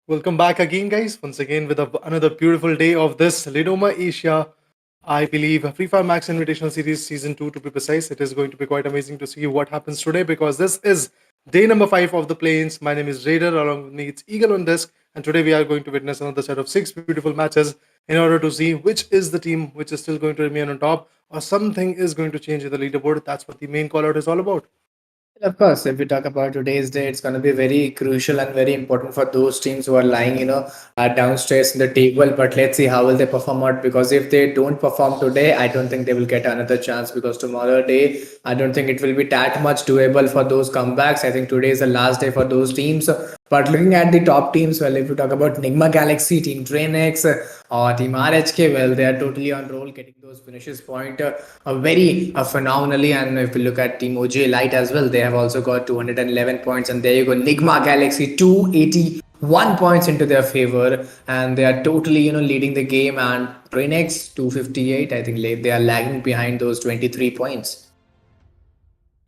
Welcome back again, guys. Once again, with another beautiful day of this Lidoma Asia, I believe, Free Fire Max Invitational Series Season 2 to be precise. It is going to be quite amazing to see what happens today because this is day number 5 of the play-ins. My name is Raider, along with me, it's Eagle on Desk, and today we are going to witness another set of 6 beautiful matches in order to see which is the team which is still going to remain on top or something is going to change in the leaderboard. That's what the main call out is all about. Of course, if we talk about today's day, it's going to be very crucial and very important for those teams who are lying, downstairs in the table. But let's see how will they perform out, because if they don't perform today, I don't think they will get another chance, because tomorrow day, I don't think it will be that much doable for those comebacks. I think today is the last day for those teams. But looking at the top teams, well, if you talk about NIGMA Galaxy, Team DRANIX, or Team RHK, well, they are totally on roll, getting those finishes point very phenomenally. And if you look at Team OJ Light as well, they have also got 211 points. And there you go, NIGMA Galaxy 281 points into their favor, and they are totally leading the game. And DRANIX 258, I think they are lagging behind those 23 points.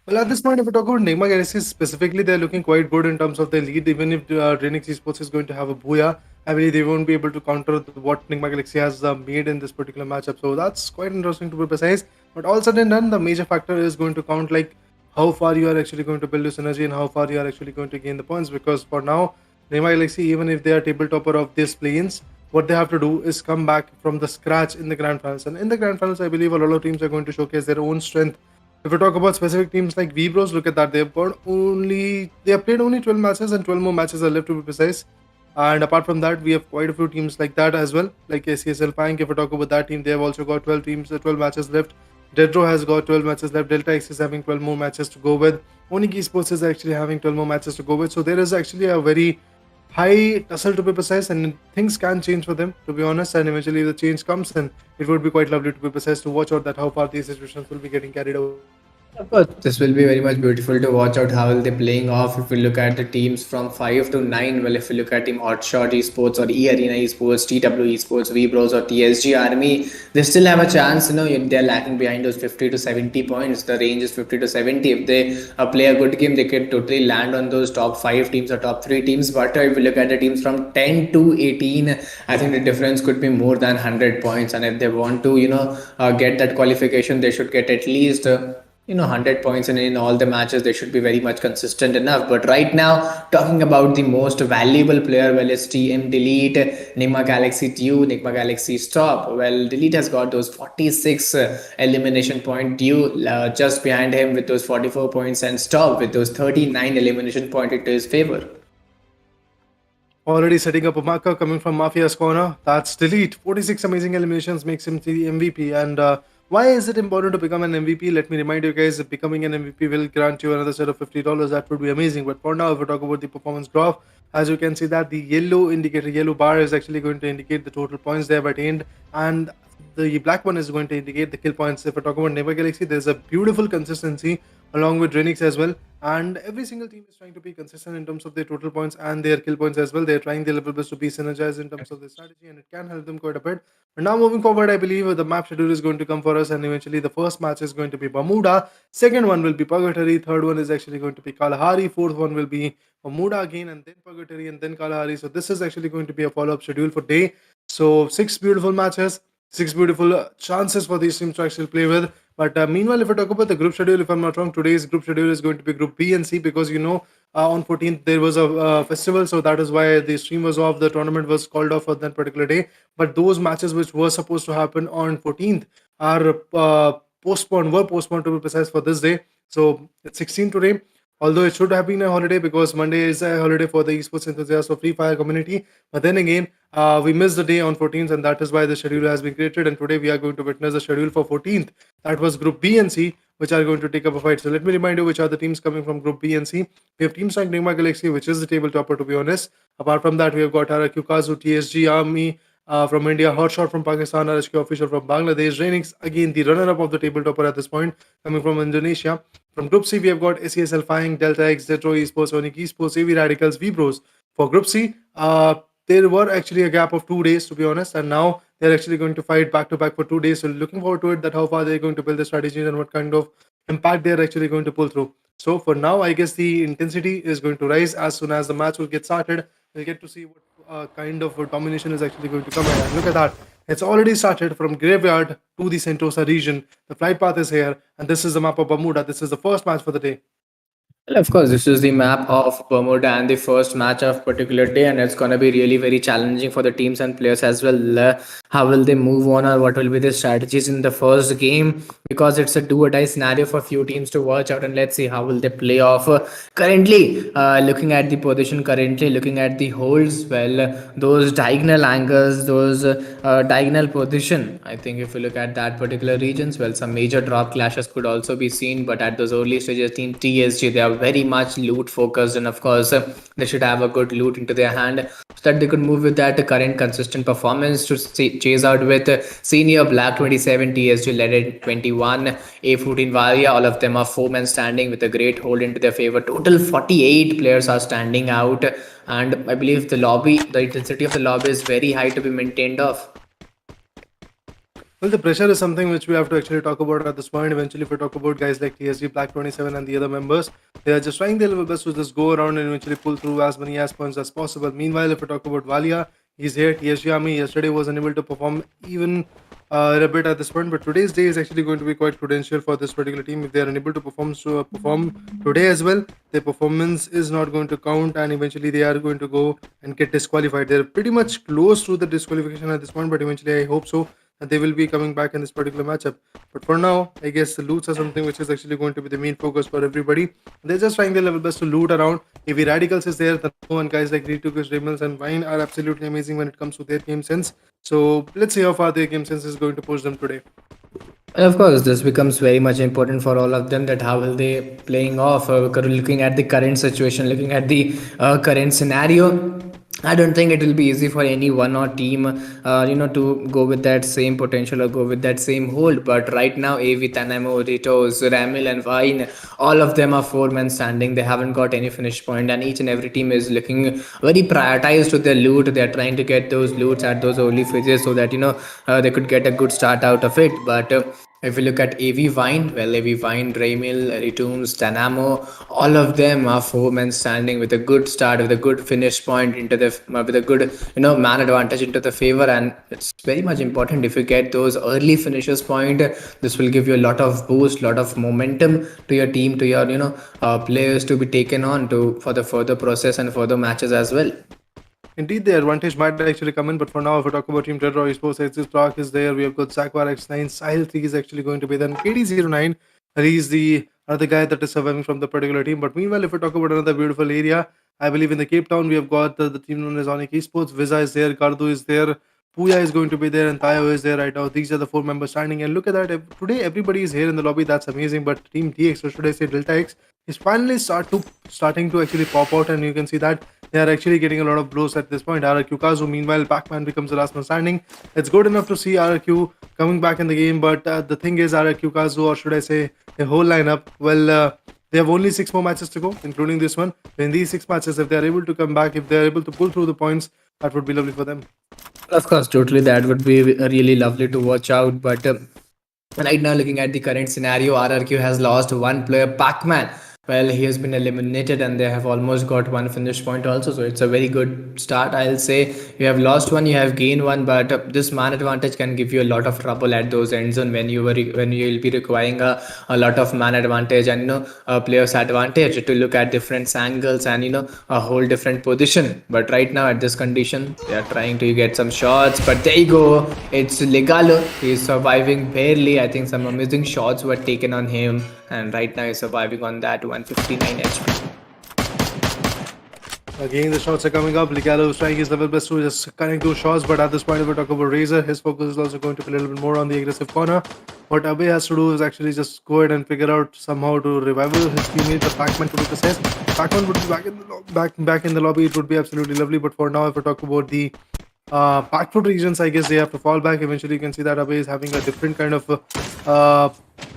Well, at this point, if we talk about NIGMA Galaxy specifically, they're looking quite good in terms of their lead. Even if DRANIX Esports is going to have a booyah, I believe they won't be able to counter what NIGMA Galaxy has made in this particular matchup. So that's quite interesting to be precise. But all said and done, the major factor is going to count like how far you are actually going to build your synergy and how far you are actually going to gain the points. Because for now, NIGMA Galaxy, even if they are table topper of this play-ins, what they have to do is come back from the scratch in the grand finals. And in the grand finals, I believe a lot of teams are going to showcase their own strength. If we talk about specific teams like VBros, look at that. They have played only 12 matches and 12 more matches are left to be precise. And apart from that, we have quite a few teams like that as well, like ALFAINK. If we talk about that team, they have also got 12 matches left. DEADROW has got 12 matches left. Delta X is having 12 more matches to go with. ONIC ESPORTS is actually having 12 more matches to go with. So there is actually a very high tussle to be precise, and things can change for them, to be honest. And eventually, if the change comes, then it would be quite lovely to be precise to watch out that how far these situations will be getting carried over. Of course, this will be very much beautiful to watch out how will they playing off. If we look at the teams from 5 to 9, well, if we look at Team HOTSHOT Esports or E-Arena Esports, TW Esports, VBros or TSG Army, they still have a chance. They're lacking behind those 50 to 70 points. The range is 50 to 70. If they play a good game, they could totally land on those top 5 teams or top 3 teams. But if we look at the teams from 10 to 18, I think the difference could be more than 100 points. And if they want to, get that qualification, they should get at least 100 points, and in all the matches they should be very much consistent enough. But right now, talking about the most valuable player, well, it's TM Delete, NIGMA Galaxy Dew, NIGMA Galaxy Stop. Well, Delete has got those 46 elimination point, Dew just behind him with those 44 points, and Stop with those 39 elimination point into his favor. Already setting up a marker coming from Mafia's corner. That's Delete. 46 amazing eliminations makes him the MVP. And why is it important to become an MVP? Let me remind you guys that becoming an MVP will grant you another set of $50. That would be amazing. But for now, if we talk about the performance graph, as you can see that the yellow bar is actually going to indicate the total points they have attained, and the black one is going to indicate the kill points. If we talk about NIGMA Galaxy, there's a beautiful consistency along with DRANIX as well. And every single team is trying to be consistent in terms of their total points and their kill points as well. They're trying their level best to be synergized in terms of their strategy, and it can help them quite a bit. But now moving forward, I believe the map schedule is going to come for us, and eventually the first match is going to be Bermuda. Second one will be Purgatory. Third one is actually going to be Kalahari. Fourth one will be Bermuda again, and then Purgatory, and then Kalahari. So this is actually going to be a follow-up schedule for day. So six beautiful matches, six beautiful chances for these teams to actually play with. But meanwhile, if I talk about the group schedule, if I'm not wrong, today's group schedule is going to be Group B and C, because on 14th there was a festival, so that is why the stream was off. The tournament was called off for that particular day. But those matches which were supposed to happen on 14th are postponed to be precise for this day. So it's 16 today. Although it should have been a holiday because Monday is a holiday for the esports enthusiasts of Free Fire community. But then again, we missed the day on 14th, and that is why the schedule has been created. And today we are going to witness the schedule for 14th. That was Group B and C, which are going to take up a fight. So let me remind you which are the teams coming from Group B and C. We have teams like NIGMA Galaxy, which is the table topper, to be honest. Apart from that, we have got RRQ KAZU, TSG, Army, from India, HOTSHOT from Pakistan, RHK official from Bangladesh, DRANIX, again the runner-up of the table topper at this point, coming from Indonesia. From Group C, we have got SES ALFAINK, Delta X, DEADROW Esports, ONIC Esports, AV Radicals, VBros. For Group C, there were actually a gap of 2 days, to be honest, and now they're actually going to fight back to back for 2 days. So looking forward to it, that how far they're going to build the strategies and what kind of impact they're actually going to pull through. So for now, I guess the intensity is going to rise as soon as the match will get started. We'll get to see what kind of domination is actually going to come in. And look at that. It's already started from Graveyard to the Sentosa region. The flight path is here, and this is the map of Bermuda. This is the first match for the day. Well, of course, this is the map of Bermuda and the first match of particular day, and it's going to be really very challenging for the teams and players as well. How will they move on, or what will be the strategies in the first game? Because it's a do or die scenario for few teams to watch out, and let's see how will they play off. Currently, looking at the position, currently looking at the holds, well, those diagonal angles, those diagonal position. I think if you look at that particular regions, well, some major drop clashes could also be seen, but at those early stages, team TSG, they are very much loot focused, and of course they should have a good loot into their hand so that they could move with that current consistent performance to chase out with senior black 27, TSG led at 21, A14 Varia. All of them are four men standing with a great hold into their favor. Total 48 players are standing out, and I believe the intensity of the lobby is very high to be maintained off. Well, the pressure is something which we have to actually talk about at this point. Eventually, if we talk about guys like TSG, Black 27, and the other members, they are just trying their level best to just go around and eventually pull through as many as points as possible. Meanwhile, if we talk about Valia, he's here. TSG Army yesterday was unable to perform even a bit at this point, but today's day is actually going to be quite crucial for this particular team. If they are unable to perform today as well, their performance is not going to count, and eventually they are going to go and get disqualified. They're pretty much close to the disqualification at this point, but eventually I hope so that they will be coming back in this particular matchup. But for now, I guess the loots are something which is actually going to be the main focus for everybody. They're just trying their level best to loot around. AV Radicals is there, the one guys like Retukus, Rimmels, and Vine are absolutely amazing when it comes to their game sense. So let's see how far their game sense is going to push them today. And of course, this becomes very much important for all of them, that how will they playing off, looking at the current situation, looking at the current scenario. I don't think it will be easy for any one or team, to go with that same potential or go with that same hold. But right now, AV, Tanamo, Ritos, Ramil, and Vine, all of them are four men standing. They haven't got any finish point, and each and every team is looking very prioritized to their loot. They are trying to get those loots at those early phases so that they could get a good start out of it. But if you look at AV Vine, well, AV Vine, Raymil, Retoons, Tanamo, all of them are four men standing with a good start, with a good finish point into the, with a good, man advantage into the favor. And it's very much important if you get those early finishes point. This will give you a lot of boost, lot of momentum to your team, to your, players to be taken on to for the further process and further matches as well. Indeed, the advantage might actually come in, but for now, if we talk about Team DEADROW Esports, Exis Proc is there. We have got Zakvar X9, Sahil 3 is actually going to be there. KD09, he's the other guy that is surviving from the particular team. But meanwhile, if we talk about another beautiful area, I believe in the Cape Town, we have got the team known as ONIC Esports. Visa is there, Gardu is there, Puya is going to be there, and Tayo is there right now. These are the four members standing. And look at that. Today, everybody is here in the lobby. That's amazing. But Team DX, or should I say Delta X, is finally starting to actually pop out, and you can see that they are actually getting a lot of blows at this point. RRQ KAZU, meanwhile, Pac-Man becomes the last man standing. It's good enough to see RRQ coming back in the game, but the thing is, RRQ KAZU, or should I say, the whole lineup, well, they have only 6 more matches to go, including this one. In these 6 matches, if they are able to come back, if they are able to pull through the points, that would be lovely for them. Of course, totally. That would be really lovely to watch out. But right now, looking at the current scenario, RRQ has lost one player, Pac-Man. Well, he has been eliminated and they have almost got one finish point also. So it's a very good start, I'll say. You have lost one, you have gained one, but this man advantage can give you a lot of trouble at those end zone when you will be requiring a lot of man advantage and a player's advantage to look at different angles and a whole different position. But right now at this condition, they are trying to get some shots. But there you go, it's Legalo. He's surviving barely. I think some amazing shots were taken on him, and right now he's surviving on that 159 HP. Again, the shots are coming up. Ligalo is trying his level best to just connect those shots, but at this point, if we talk about Razor, his focus is also going to be a little bit more on the aggressive corner. What Abe has to do is actually just go ahead and figure out somehow to revive his teammate, the Pac-Man, to be precise. Pac-Man would be back in the lobby. It would be absolutely lovely. But for now, if we talk about the backfoot regions, I guess they have to fall back. Eventually, you can see that Abe is having a different kind of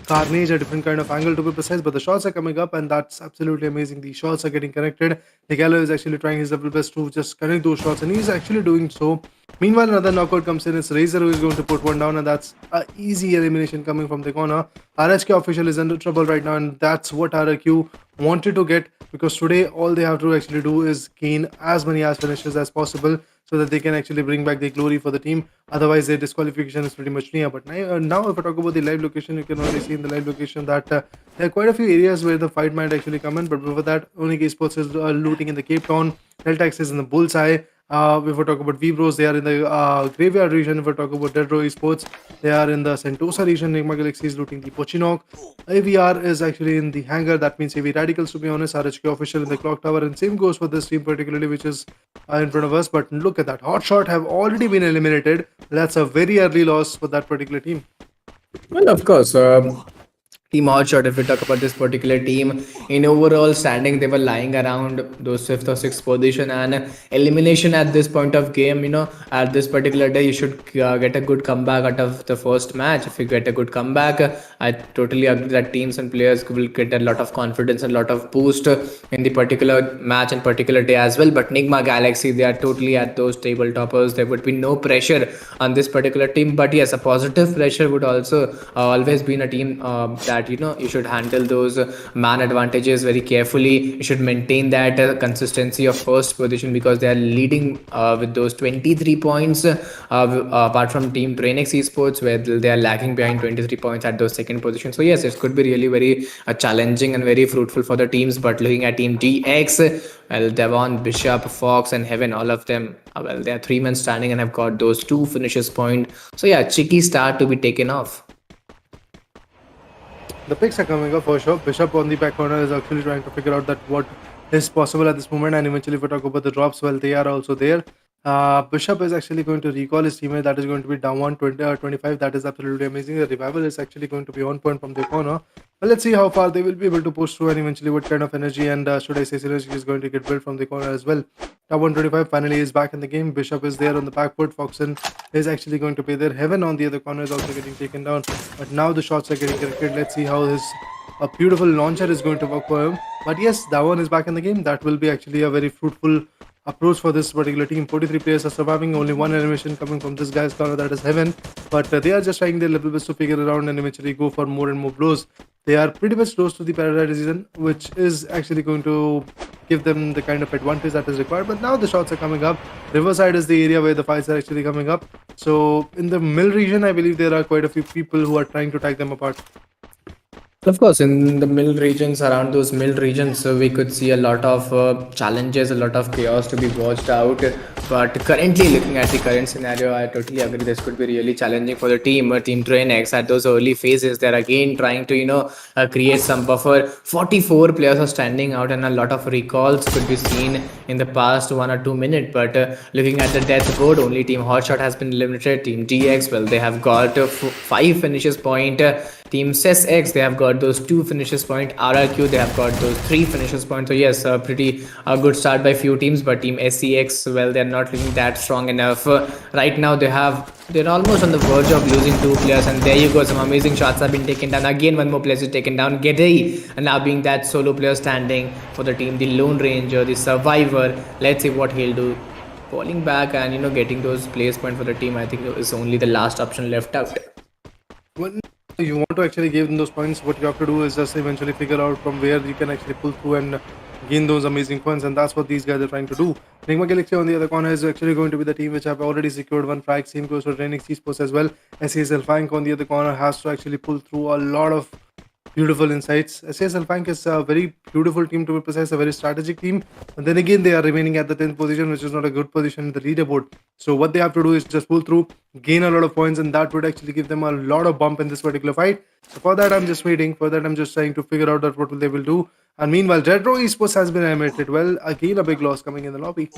carnage, a different kind of angle to be precise, but the shots are coming up and that's absolutely amazing. The shots are getting connected. Ligalo is actually trying his level best to just connect those shots, and he's actually doing so. Meanwhile, another knockout comes in. It's Razor who is going to put one down, and that's an easy elimination coming from the corner. RHK official is under trouble right now, and that's what RRQ wanted to get, because today all they have to actually do is gain as many as finishes as possible so that they can actually bring back the glory for the team. Otherwise, their disqualification is pretty much near. But now if I talk about the live location, you can already see in the live location that there are quite a few areas where the fight might actually come in. But before that, ONIC Esports is looting in the Cape Town. Deltax is in the Bullseye. If we talk about Vibros, they are in the Graveyard region. If we talk about DEADROW Esports, they are in the Sentosa region. NIGMA Galaxy is looting the Pochinok. AVR is actually in the hangar. That means AV Radicals, to be honest. RHK official in the Clock Tower. And same goes for this team particularly, which is in front of us. But look at that. HOTSHOT have already been eliminated. That's a very early loss for that particular team. Well, of course. Team Hotshot, if we talk about this particular team, in overall standing, they were lying around those 5th or 6th position, and elimination at this point of game, at this particular day, you should get a good comeback out of the first match. If you get a good comeback, I totally agree that teams and players will get a lot of confidence and a lot of boost in the particular match and particular day as well. But NIGMA Galaxy, they are totally at those table toppers. There would be no pressure on this particular team, but yes, a positive pressure would also always be in a team that you should handle those man advantages very carefully. You should maintain that consistency of first position, because they are leading with those 23 points apart from team DRANIX Esports, where they are lagging behind 23 points at those second position. So yes, it could be really very challenging and very fruitful for the teams. But looking at team DX, well, Devon, Bishop, Fox and Heaven, all of them, well, they are 3 men standing and have got those 2 finishes point. So yeah, cheeky start to be taken off. The picks are coming up for sure. Bishop on the back corner is actually trying to figure out that what is possible at this moment, and eventually if we talk about the drops, well, they are also there. Bishop is actually going to recall his teammate that is going to be down 125. That is absolutely amazing. The revival is actually going to be on point from the corner. Well, let's see how far they will be able to push through, and eventually what kind of energy and should I say synergy is going to get built from the corner as well. Top 125 finally is back in the game. Bishop is there on the back foot. Foxen is actually going to be there. Heaven on the other corner is also getting taken down. But now the shots are getting corrected. Let's see how his a beautiful launcher is going to work for him. But yes, that one is back in the game. That will be actually a very fruitful approach for this particular team. 43 players are surviving. Only one elimination coming from this guy's corner, that is Heaven. But they are just trying their level best to figure it around and eventually go for more and more blows. They are pretty much close to the Paradise region, which is actually going to give them the kind of advantage that is required. But now the shots are coming up. Riverside is the area where the fights are actually coming up. So in the mill region, I believe there are quite a few people who are trying to tag them apart. Of course, in the mill regions, around those mill regions, we could see a lot of challenges, a lot of chaos to be watched out. But currently, looking at the current scenario, I totally agree this could be really challenging for the team. Team DRANIX at those early phases, they're again trying to create some buffer. 44 players are standing out, and a lot of recalls could be seen in the past 1 or 2 minutes. But looking at the death board, only team HOTSHOT has been eliminated. Team DX, well, they have got 5 finishes point. Team SES, they have got those 2 finishes point. RRQ, they have got those 3 finishes point. So yes, a pretty good start by few teams. But Team SEX, well, they're not looking that strong enough. Right now, they're almost on the verge of losing 2 players. And there you go, some amazing shots have been taken down. Again, one more player is taken down. Gedei, and now being that solo player standing for the team, the Lone Ranger, the Survivor. Let's see what he'll do. Falling back and getting those place point for the team, I think is only the last option left out. When you want to actually give them those points, what you have to do is just eventually figure out from where you can actually pull through and gain those amazing points, and that's what these guys are trying to do. NIGMA Galaxy on the other corner is actually going to be the team which have already secured 1 frag. Same goes for DRANIX esports as well. ALFAINK on the other corner has to actually pull through a lot of beautiful insights. ALFAINK is a very beautiful team, to be precise, a very strategic team. And then again, they are remaining at the 10th position, which is not a good position in the leaderboard. So what they have to do is just pull through, gain a lot of points, and that would actually give them a lot of bump in this particular fight. So for that, I'm just waiting. For that, I'm just trying to figure out that what they will do. And meanwhile, DEADROW esports has been eliminated. Well, again, a big loss coming in the lobby.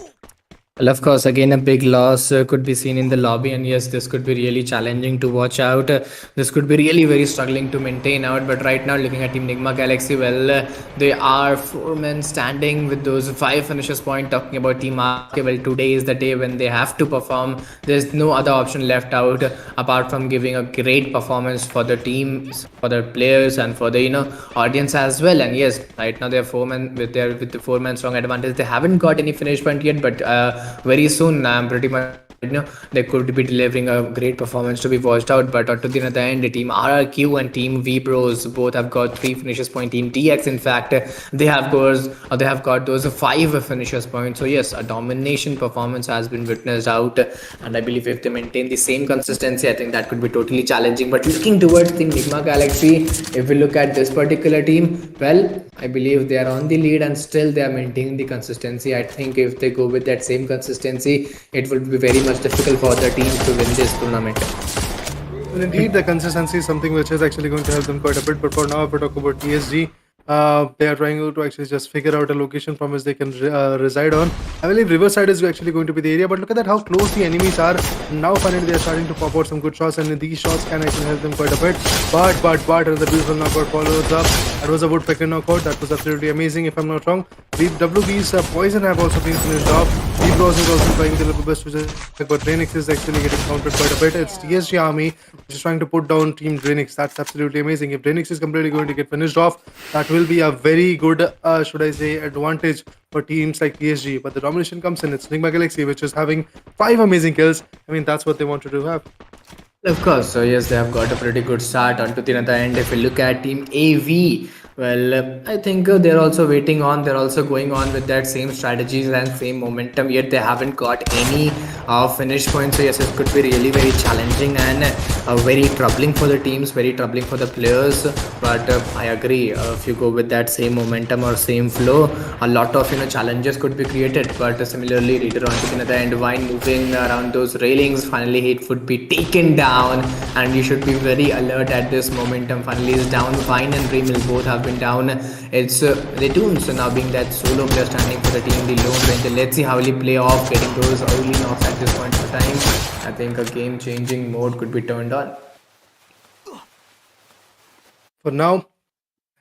Well, of course, again, a big loss could be seen in the lobby, and yes, this could be really challenging to watch out. This could be really very struggling to maintain out. But right now, looking at Team NIGMA Galaxy, well, they are 4 men standing with those 5 finishes point. Talking about Team RRK, well, today is the day when they have to perform. There's no other option left out apart from giving a great performance for the teams, for the players, and for the audience as well. And yes, right now they're 4 men with the 4 man strong advantage. They haven't got any finish point yet, but very soon I'm pretty much they could be delivering a great performance to be watched out. But to the other end, Team RRQ and Team VBros both have got 3 finishes point. Team TX, in fact, they have got those 5 finishes point. So yes, a domination performance has been witnessed out, and I believe if they maintain the same consistency, I think that could be totally challenging. But looking towards Team NIGMA Galaxy, if we look at this particular team, well, I believe they are on the lead and still they are maintaining the consistency. I think if they go with that same consistency, it will be very much difficult for the teams to win this tournament. Well, indeed, the consistency is something which is actually going to help them quite a bit. But for now, if we talk about TSG, they are trying to actually just figure out a location from which they can reside on. I believe Riverside is actually going to be the area, but look at that, how close the enemies are. Now finally they are starting to pop out some good shots, and these shots can actually help them quite a bit. But the beautiful knockout follows up. That was a woodpecker knockout. That was absolutely amazing, if I'm not wrong. WB's poison have also been finished off. DRANIX is also trying their level best, but DRANIX is actually getting countered quite a bit. It's TSG army which is trying to put down Team DRANIX. That's absolutely amazing. If DRANIX is completely going to get finished off, that will be a very good, should I say, advantage for teams like TSG. But the domination comes in. It's NIGMA Galaxy, which is having 5 amazing kills. I mean, that's what they wanted to have. Of course, so yes, they have got a pretty good start. Onto the other end, if we look at Team AV, well, I think they're also waiting on, they're also going on with that same strategies and same momentum, yet they haven't got any finish points. So yes, it could be really very challenging and very troubling for the teams, very troubling for the players. But I agree, if you go with that same momentum or same flow, a lot of challenges could be created. But similarly, later on to the other end, Vine moving around those railings, finally it would be taken down, and you should be very alert at this momentum. Finally is down. Vine and Remil both have been down. It's the Toons now being that solo player standing for the team, the Lone Ranger. Let's see how he play off, getting those early knocks at this point of time. I think a game-changing mode could be turned on. For now,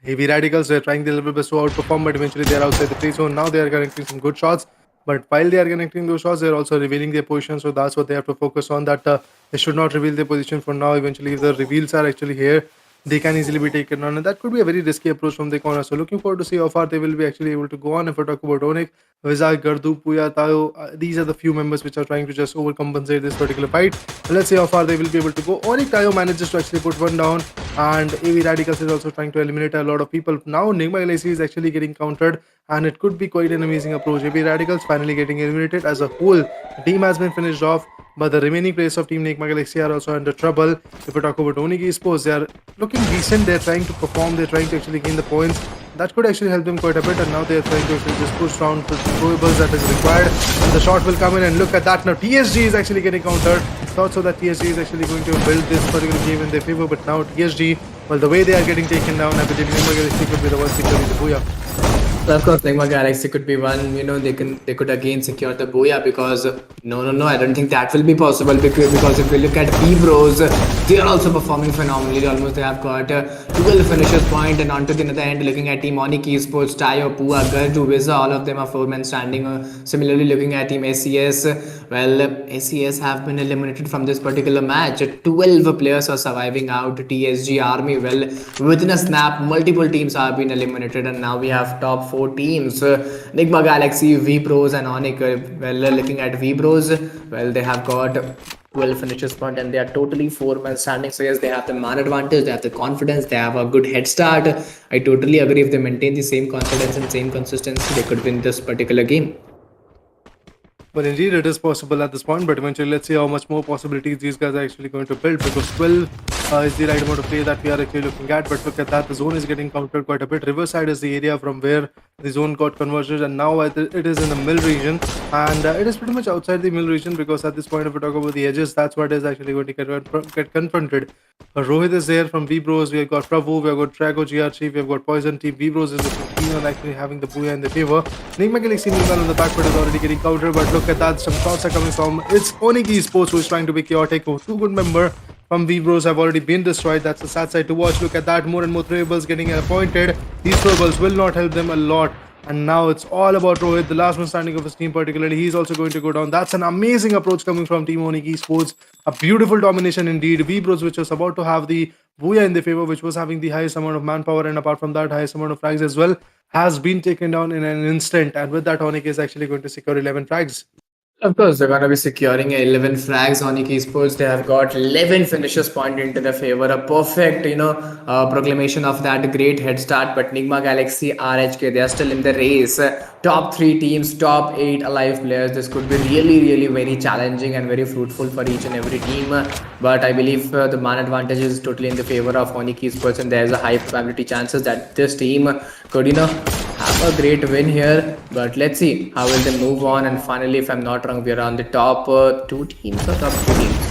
Heavy Radicals, they're trying their level best to outperform, but eventually they're outside the free zone. Now they are connecting some good shots. But while they are connecting those shots, they're also revealing their position. So that's what they have to focus on, that they should not reveal their position for now. Eventually, if the reveals are actually here, they can easily be taken on, and that could be a very risky approach from the corner. So looking forward to see how far they will be actually able to go on. If we talk about ONIC, Vizag, Gardu, Puya, Tayo, these are the few members which are trying to just overcompensate this particular fight. So let's see how far they will be able to go. ONIC Tayo manages to actually put one down, and AV Radicals is also trying to eliminate a lot of people. Now NIGMA Galaxy is actually getting countered, and it could be quite an amazing approach. AV Radicals finally getting eliminated. As a whole, the team has been finished off, but the remaining players of Team NIGMA Galaxy are also under trouble. If we talk about ONIC esports, they are looking decent. They're trying to perform. They're trying to actually gain the points. That could actually help them quite a bit. And now they're trying to actually just push down the throwables that is required. And the shot will come in. And look at that. Now TSG is actually getting countered. Thought so that TSG is actually going to build this particular game in their favor. But now TSG, well, the way they are getting taken down, I believe NIGMA Galaxy could be the ones securing the booyah. Well, of course, Nigma Galaxy could be one. They could again secure the Booyah because no, I don't think that will be possible because if we look at B Bros, they are also performing phenomenally. Almost they have got 12 finishers point, and onto the other end, looking at Team ONIC Esports, Tayo, Pua, Garju, Visa, all of them are four men standing. Similarly, looking at Team SES, well, SES have been eliminated from this particular match. 12 players are surviving out. TSG Army, well, within a snap, multiple teams have been eliminated, and now we have top four teams: Nigma Galaxy, V Pros, and ONIC. Well, looking at V Pros, well, they have got 12 finishes point and they are totally four men standing. So yes, they have the man advantage, they have the confidence, they have a good head start. I totally agree. If they maintain the same confidence and same consistency, they could win this particular game. Well, indeed, it is possible at this point, but eventually, let's see how much more possibilities these guys are actually going to build, because 12 is the right amount of play that we are actually looking at. But look at that, the zone is getting countered quite a bit. Riverside is the area from where the zone got converted, and now it is in the mill region, and it is pretty much outside the mill region, because at this point, if we talk about the edges, that's what is actually going to get confronted. Rohit is there from V Bros. We have got Prabhu, we have got Drago GRC, we have got Poison Team. V Bros is looking keen on actually having the Booyah in the favor. Nigma Galaxy meanwhile on the back foot is already getting countered, but look at that, some shots are coming from it's ONIC Esports, who is trying to be chaotic. Two good member from V Bros have already been destroyed. That's the sad side to watch. Look at that, more and more throwables getting appointed. These throwables will not help them a lot. And now it's all about Rohit, the last one standing of his team particularly. He's also going to go down. That's an amazing approach coming from Team ONIC Esports. A beautiful domination indeed. V Bros, which was about to have the Booyah in the favor, which was having the highest amount of manpower, and apart from that, highest amount of frags as well, has been taken down in an instant. And with that, ONIC is actually going to secure 11 frags. Of course, they're going to be securing 11 frags on EK Sports. They have got 11 finishes pointing into their favor. A perfect, proclamation of that great head start. But Nigma Galaxy, RHK, they are still in the race. Top three teams, top eight alive players. This could be really, really very challenging and very fruitful for each and every team. But I believe the man advantage is totally in the favor of ONIC Esports, and there's a high probability chances that this team could, have a great win here. But let's see how will they move on. And finally, if I'm not wrong, we are on the top two teams or top three teams.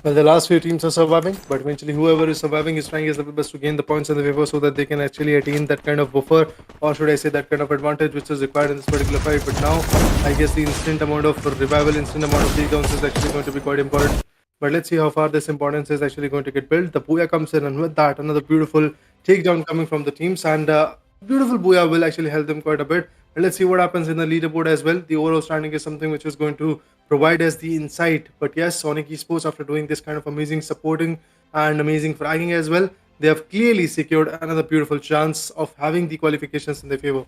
Well, the last few teams are surviving, but eventually whoever is surviving is trying his level best to gain the points in the favor, so that they can actually attain that kind of buffer, or should I say that kind of advantage which is required in this particular fight. But now, I guess the instant amount of revival, instant amount of takedowns is actually going to be quite important. But let's see how far this importance is actually going to get built. The Booyah comes in, and with that, another beautiful takedown coming from the teams, and beautiful Booyah will actually help them quite a bit. And let's see what happens in the leaderboard as well. The overall standing is something which is going to provide us the insight. But yes, ONIC Esports, after doing this kind of amazing supporting and amazing fragging as well, they have clearly secured another beautiful chance of having the qualifications in their favor.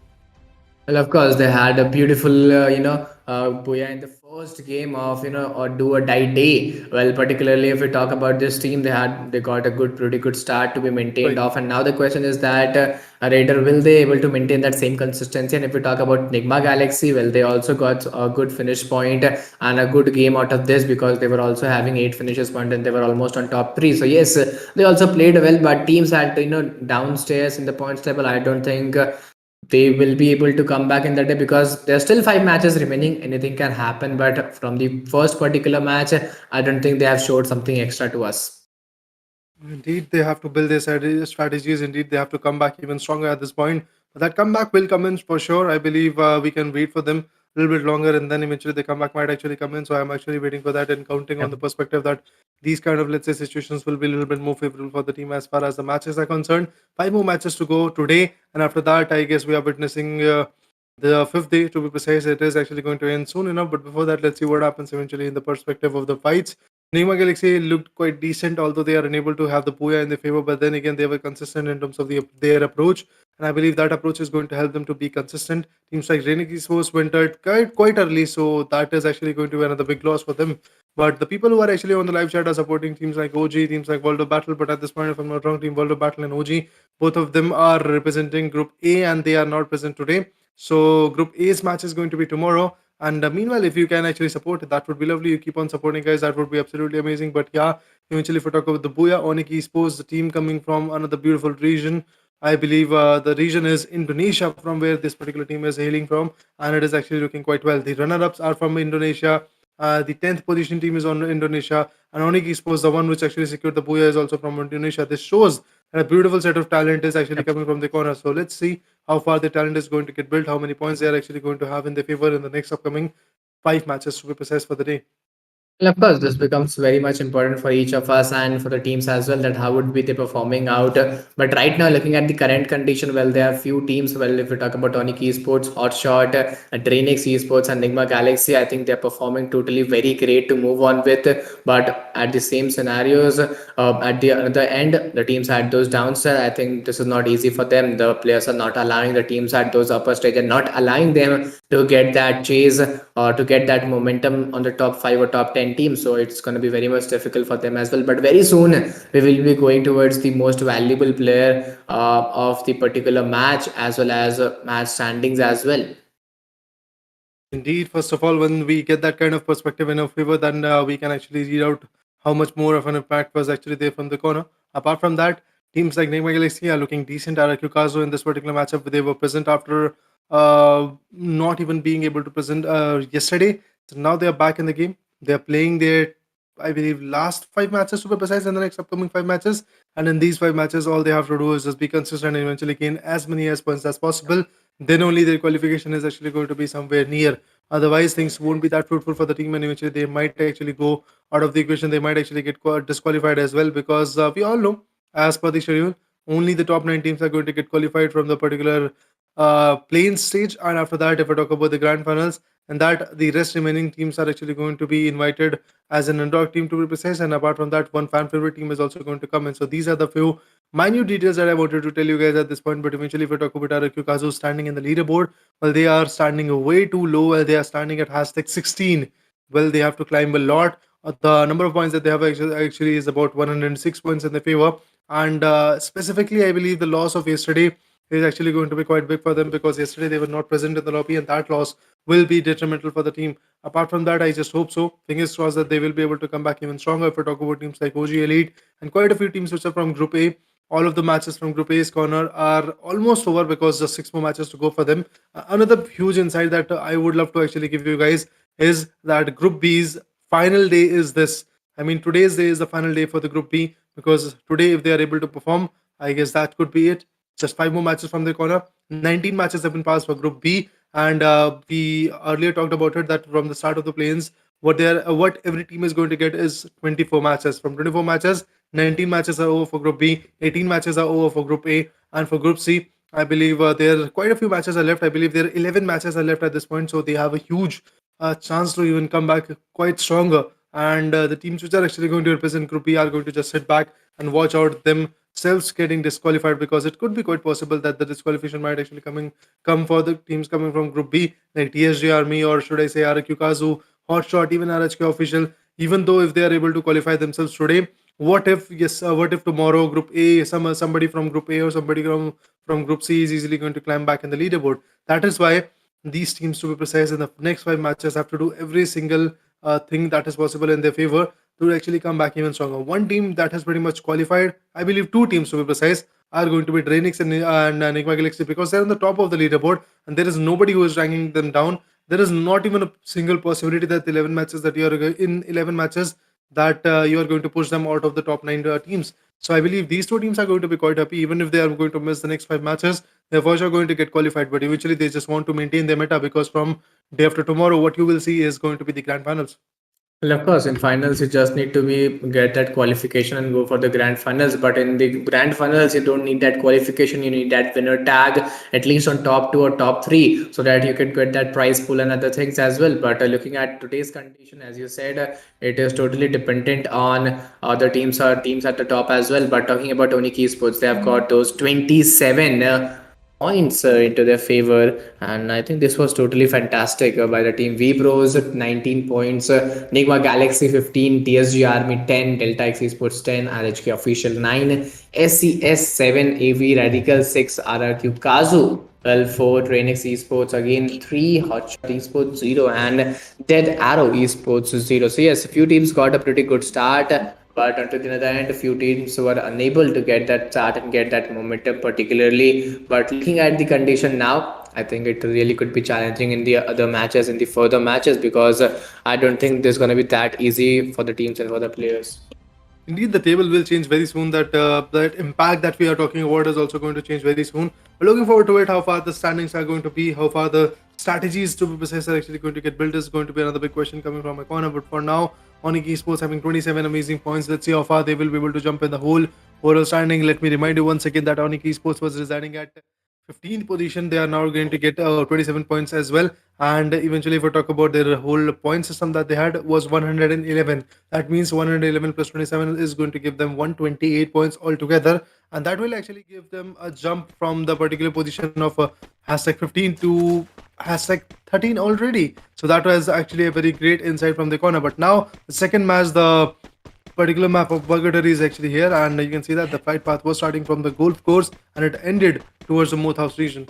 Well, of course, they had a beautiful, Booyah in the first game of, or do or die day. Well, particularly if we talk about this team, they got a pretty good start to be maintained Right. off. And now the question is that Raider, will they able to maintain that same consistency? And if we talk about Nigma Galaxy, well, they also got a good finish point and a good game out of this, because they were also having 8 finishes point and they were almost on top 3. So yes, they also played well, but teams had, downstairs in the points table. I don't think they will be able to come back in that day, because there's still 5 matches remaining. Anything can happen, but from the first particular match, I don't think they have showed something extra to us. Indeed, they have to build their strategies. Indeed, they have to come back even stronger at this point. But that comeback will come in for sure. I believe we can wait for them a little bit longer, and then eventually the comeback might actually come in. So I'm actually waiting for that and counting on Yep. the perspective that these kind of, let's say, situations will be a little bit more favorable for the team as far as the matches are concerned. 5 more matches to go today, and after that, I guess we are witnessing the fifth day, to be precise. It is actually going to end soon enough. But before that, let's see what happens eventually in the perspective of the fights. Nigma Galaxy looked quite decent, although they are unable to have the Booyah in their favor. But then again, they were consistent in terms of their approach, and I believe that approach is going to help them to be consistent. Teams like DRANIX Force went out quite early, so that is actually going to be another big loss for them. But the people who are actually on the live chat are supporting teams like OG, teams like World of Battle. But at this point, if I'm not wrong, Team World of Battle and OG, both of them are representing Group A, and they are not present today. So Group A's match is going to be tomorrow. And meanwhile, if you can actually support it, that would be lovely. You keep on supporting, guys. That would be absolutely amazing. But yeah, eventually, if we talk about the Booyah ONIC Esports, the team coming from another beautiful region, I believe the region is Indonesia, from where this particular team is hailing from, and it is actually looking quite well. The runner-ups are from Indonesia. The 10th position team is on Indonesia, and ONIC Esports, the one which actually secured the Booyah, is also from Indonesia. This shows and a beautiful set of talent is actually coming from the corner. So let's see how far the talent is going to get built, how many points they are actually going to have in their favor in the next upcoming 5 matches to be precise for the day. Well, of course, this becomes very much important for each of us and for the teams as well, that how would be they performing out. But right now, looking at the current condition, well, there are few teams. Well, if we talk about ONIC Esports, HOTSHOT, DRANIX Esports, and NIGMA Galaxy, I think they're performing totally very great to move on with. But at the same scenarios, at the other end, the teams had those downside. I think this is not easy for them. The players are not allowing the teams at those upper stage and not allowing them to get that chase or to get that momentum on the top 5 or top 10 teams. So it's going to be very much difficult for them as well. But very soon we will be going towards the most valuable player of the particular match, as well as match standings as well. Indeed, first of all, when we get that kind of perspective in our favor, then we can actually read out how much more of an impact was actually there from the corner. Apart from that, teams like NIGMA Galaxy are looking decent. RRQ KAZU in this particular matchup, they were present after not even being able to present yesterday. So now they are back in the game. They are playing their, I believe, last 5 matches to be precise in the next upcoming 5 matches. And in these 5 matches, all they have to do is just be consistent and eventually gain as many as points as possible. Then only their qualification is actually going to be somewhere near. Otherwise, things won't be that fruitful for the team, and eventually they might actually go out of the equation. They might actually get disqualified as well, because we all know, as per the schedule, only the top 9 teams are going to get qualified from the particular playing stage. And after that, if I talk about the grand finals, and that the rest remaining teams are actually going to be invited as an underdog team to be precise. And apart from that, one fan favorite team is also going to come in. So these are the few minute details that I wanted to tell you guys at this point. But eventually, if we talk about RRQ KAZU standing in the leaderboard, well, they are standing way too low. Well, they are standing at hashtag 16. Well, they have to climb a lot. The number of points that they have actually is about 106 points in their favor. And specifically, I believe the loss of yesterday is actually going to be quite big for them, because yesterday they were not present in the lobby, and that loss will be detrimental for the team. Apart from that, I just hope so. Fingers crossed that they will be able to come back even stronger. If we talk about teams like OG Elite and quite a few teams which are from Group A, all of the matches from Group A's corner are almost over, because just 6 more matches to go for them. Another huge insight that I would love to actually give you guys is that Group B's final day is this. I mean, today's day is the final day for the Group B, because today, if they are able to perform, I guess that could be it. Just 5 more matches from the corner. 19 matches have been passed for Group B, and we earlier talked about it, that from the start of the play-ins, what every team is going to get is 24 matches. From 24 matches, 19 matches are over for Group B, 18 matches are over for Group A, and for Group C, I believe there are quite a few matches are left. I believe there are 11 matches are left at this point, so they have a huge chance to even come back quite stronger. And the teams which are actually going to represent Group B are going to just sit back and watch out themselves getting disqualified, because it could be quite possible that the disqualification might actually come for the teams coming from Group B, like TSG Army, or should I say RRQ KAZU, Hotshot, even RHK Official. Even though if they are able to qualify themselves today, what if tomorrow Group A, somebody from Group A or somebody from Group C is easily going to climb back in the leaderboard. That is why these teams, to be precise, in the next 5 matches have to do every single thing that is possible in their favor to actually come back even stronger. One team that has pretty much qualified, I believe 2 teams to be precise, are going to be DRANIX and NIGMA Galaxy, because they're on the top of the leaderboard and there is nobody who is ranking them down. There is not even a single possibility that 11 matches that you are in 11 matches that you are going to push them out of the top 9 teams. So I believe these 2 teams are going to be quite happy, even if they are going to miss the next 5 matches. They're for sure going to get qualified, but eventually they just want to maintain their meta, because from day after tomorrow, what you will see is going to be the grand finals. Well, of course, in finals you just need to be get that qualification and go for the grand finals. But in the grand finals, you don't need that qualification. You need that winner tag at least on top 2 or top 3, so that you can get that prize pool and other things as well. But looking at today's condition, as you said, it is totally dependent on other teams at the top as well. But talking about ONIC Esports, they have got those 27. Points into their favor, and I think this was totally fantastic by the team. Vibros 19 points, Nigma Galaxy 15, TSG Army 10, Delta X Esports 10, RHK Official 9, SES 7, AV Radical 6, RRQ KAZU 12, 4, DRANIX Esports again 3, HOTSHOT Esports 0, and DEADROW Esports 0. So yes, a few teams got a pretty good start, but until the other end, a few teams were unable to get that start and get that momentum particularly. But looking at the condition now, I think it really could be challenging in the other matches, in the further matches, because I don't think there's going to be that easy for the teams and for the players. indeed the table will change very soon. That impact that we are talking about is also going to change very soon. We're looking forward to it. How far the standings are going to be, how far the strategies to be precise are actually going to get built is going to be another big question coming from my corner. But for now, ONIC Esports having 27 amazing points. Let's see how far they will be able to jump in the whole overall standing. Let me remind you once again that ONIC Esports was residing at 15th position. They are now going to get 27 points as well. And eventually, if we talk about their whole point system that they had was 111. That means 111 plus 27 is going to give them 128 points altogether. And that will actually give them a jump from the particular position of hashtag 15 to hashtag 13 already. So that was actually a very great insight from the corner. But now, the second match, the particular map of Purgatory is actually here, and you can see that the flight path was starting from the golf course and it ended towards the Moth House region.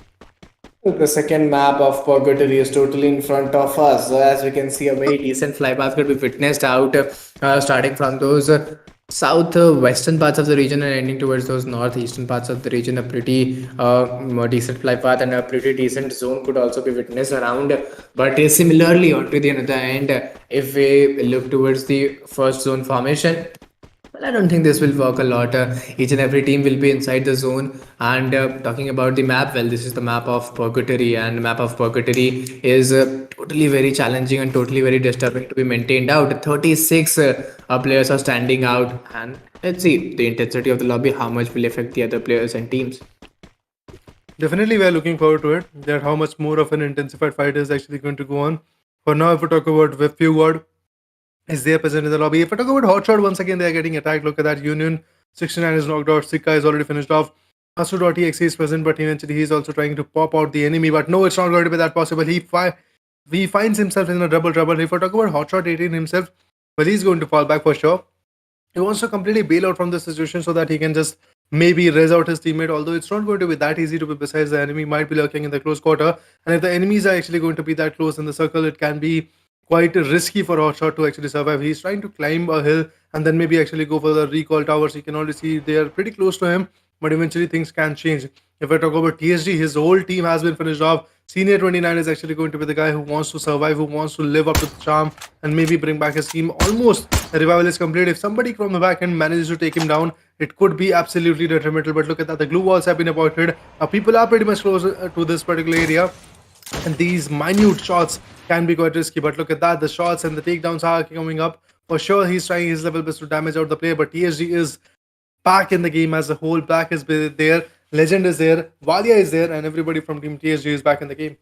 The second map of Purgatory is totally in front of us. So as we can see, a very decent flypath could be witnessed out, starting from those south-western parts of the region and ending towards those northeastern parts of the region. A pretty decent flypath and a pretty decent zone could also be witnessed around. But similarly, onto the other end, if we look towards the first zone formation, well, I don't think this will work a lot. Each and every team will be inside the zone. And talking about the map, well, this is the map of Purgatory, and the map of Purgatory is totally very challenging and totally very disturbing to be maintained out. 36 players are standing out, and let's see the intensity of the lobby, how much will affect the other players and teams. Definitely, we are looking forward to it. That how much more of an intensified fight is actually going to go on. For now, if we talk about Webfeward, is there present in the lobby? If we talk about HOTSHOT, once again they are getting attacked. Look at that. Union 69 is knocked out. Sika is already finished off. Asu.exe is present, but eventually he's also trying to pop out the enemy. But no, it's not going to be that possible. He finds himself in a double trouble. If we talk about HOTSHOT 18 himself, well, he's going to fall back for sure. He wants to completely bail out from the situation so that he can just maybe raise out his teammate, although it's not going to be that easy to be precise. The enemy might be lurking in the close quarter, and if the enemies are actually going to be that close in the circle, it can be quite risky for HOTSHOT to actually survive. He's trying to climb a hill and then maybe actually go for the recall towers. You can already see they are pretty close to him, but eventually things can change. If I talk about TSG, his whole team has been finished off. Senior 29 is actually going to be the guy who wants to survive, who wants to live up to the charm and maybe bring back his team. Almost the revival is complete. If somebody from the back end manages to take him down, it could be absolutely detrimental. But look at that, the glue walls have been appointed. People are pretty much close to this particular area, and these minute shots can be quite risky. But look at that, the shots and the takedowns are coming up. For sure, he's trying his level best to damage out the player, but TSG is back in the game as a whole. Black is there, Legend is there, Valia is there, and everybody from Team TSG is back in the game.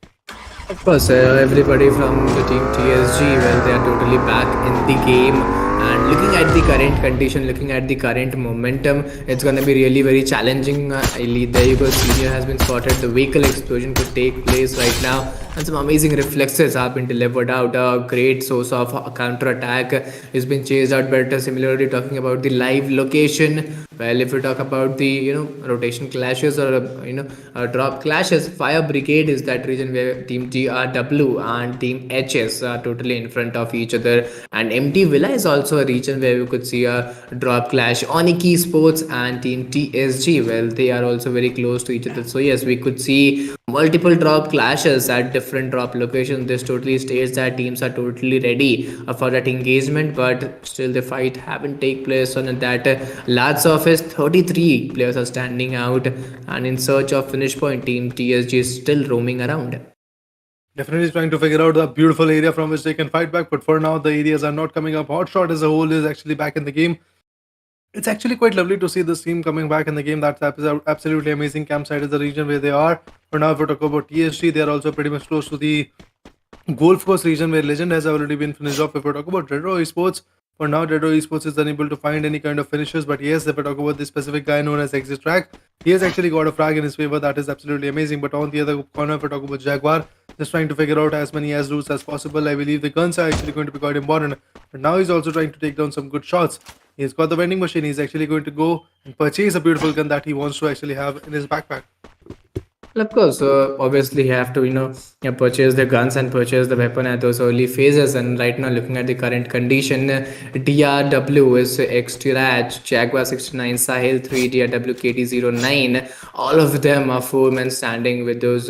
Of course, everybody from the team TSG, well, they are totally back in the game. And looking at the current condition, looking at the current momentum, it's going to be really very challenging. There you go, Senior has been spotted. The vehicle explosion could take place right now, and some amazing reflexes have been delivered out. A great source of counter attack has been chased out. But similarly, talking about the live location, well, if we talk about the rotation clashes or drop clashes, Fire Brigade is that region where Team DRW and Team HS are totally in front of each other, and MT Villa is also a region where we could see a drop clash. ONIC Esports and Team TSG, well, they are also very close to each other. So yes, we could see multiple drop clashes at different drop locations. This totally states that teams are totally ready for that engagement, but still the fight haven't take place on that large surface. 33 players are standing out, and in search of finish point, Team TSG is still roaming around. Definitely trying to figure out the beautiful area from which they can fight back, but for now the areas are not coming up. HOTSHOT as a whole is actually back in the game. It's actually quite lovely to see this team coming back in the game. That's absolutely amazing. Campsite is the region where they are. For now, if we talk about TSG, they are also pretty much close to the Golf Course region where Legend has already been finished off. If we talk about DEADROW Esports, for now DEADROW Esports is unable to find any kind of finishes. But yes, if we talk about this specific guy known as Exit Track, he has actually got a frag in his favor. That is absolutely amazing. But on the other corner, if we talk about Jaguar, just trying to figure out as many as routes as possible. I believe the guns are actually going to be quite important. But now he's also trying to take down some good shots. He's got the vending machine. He's actually going to go and purchase a beautiful gun that he wants to actually have in his backpack. Well, of course, obviously, you have to, purchase the guns and purchase the weapon at those early phases. And right now, looking at the current condition, DRW is X-Tiraj, Jaguar 69, Sahil 3, DRW KT09. All of them are four men standing with those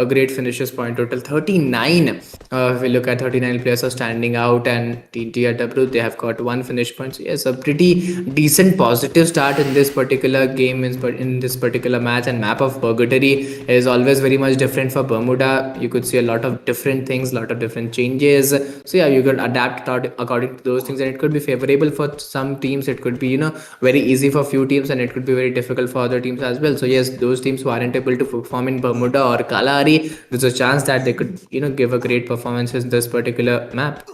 great finishes point total 39. If we look at 39 players are standing out, and the DRW, they have got one finish point. So, yes, a pretty decent positive start in this particular game, in this particular match. And map of Purgatory is always very much different for Bermuda. You could see a lot of different things, a lot of different changes. So yeah, you could adapt according to those things, and it could be favorable for some teams. It could be, very easy for few teams, and it could be very difficult for other teams as well. So yes, those teams who aren't able to perform in Bermuda or Kalahari, there's a chance that they could, give a great performance in this particular map.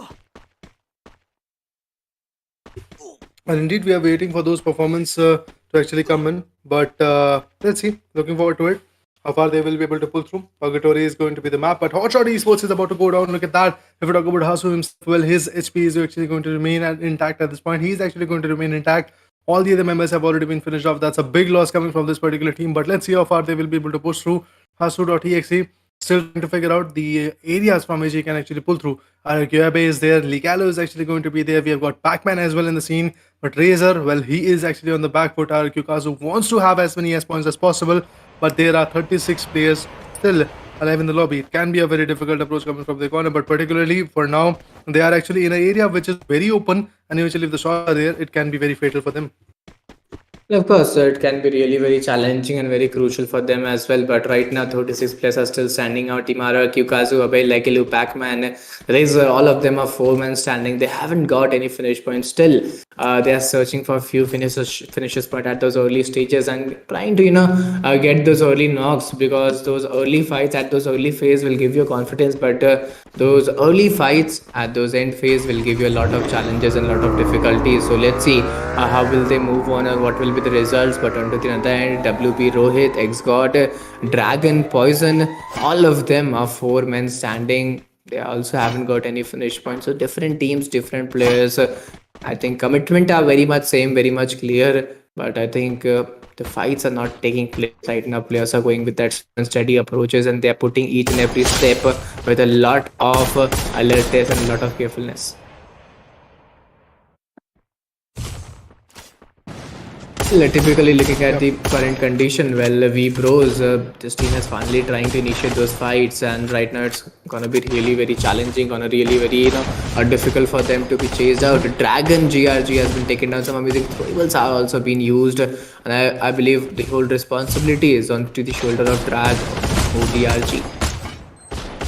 And indeed, we are waiting for those performances to actually come in. But let's see. Looking forward to it. How far they will be able to pull through. Purgatory is going to be the map. But HOTSHOT Esports is about to go down. Look at that. If we talk about Hasu himself, well, his HP is actually going to remain intact at this point. He's actually going to remain intact. All the other members have already been finished off. That's a big loss coming from this particular team. But let's see how far they will be able to push through. Hasu.exe still trying to figure out the areas from which he can actually pull through. RRQ is there, Ligalo is actually going to be there. We have got Pac-Man as well in the scene, but Razor, well, he is actually on the back foot. RRQ KAZU wants to have as many S points as possible, but there are 36 players still alive in the lobby. It can be a very difficult approach coming from the corner, but particularly for now, they are actually in an area which is very open, and eventually if the shots are there, it can be very fatal for them. Of course, it can be really very challenging and very crucial for them as well. But right now, 36 players are still standing out. Timara, Kyukazu, Abe, Lekilu, Pac-Man, Razor, all of them are four men standing. They haven't got any finish points still. They are searching for a few finishes, but at those early stages and trying to, get those early knocks, because those early fights at those early phase will give you confidence. But those early fights at those end phase will give you a lot of challenges and a lot of difficulties. So let's see how will they move on, or what will be the results. But on to the other end, WP, Rohit, X-God, Dragon, Poison, all of them are four men standing. They also haven't got any finish points. So different teams, different players. I think commitment are very much same, very much clear. But I think the fights are not taking place right now. Players are going with that slow and steady approaches, and they are putting each and every step with a lot of alertness and a lot of carefulness. Typically looking at the current condition, well, V Bros, this team is finally trying to initiate those fights, and right now it's gonna be really very challenging, gonna really very difficult for them to be chased out. Dragon GRG has been taken down. Some amazing throwables are also being used, and I believe the whole responsibility is onto the shoulder of Drag or DRG.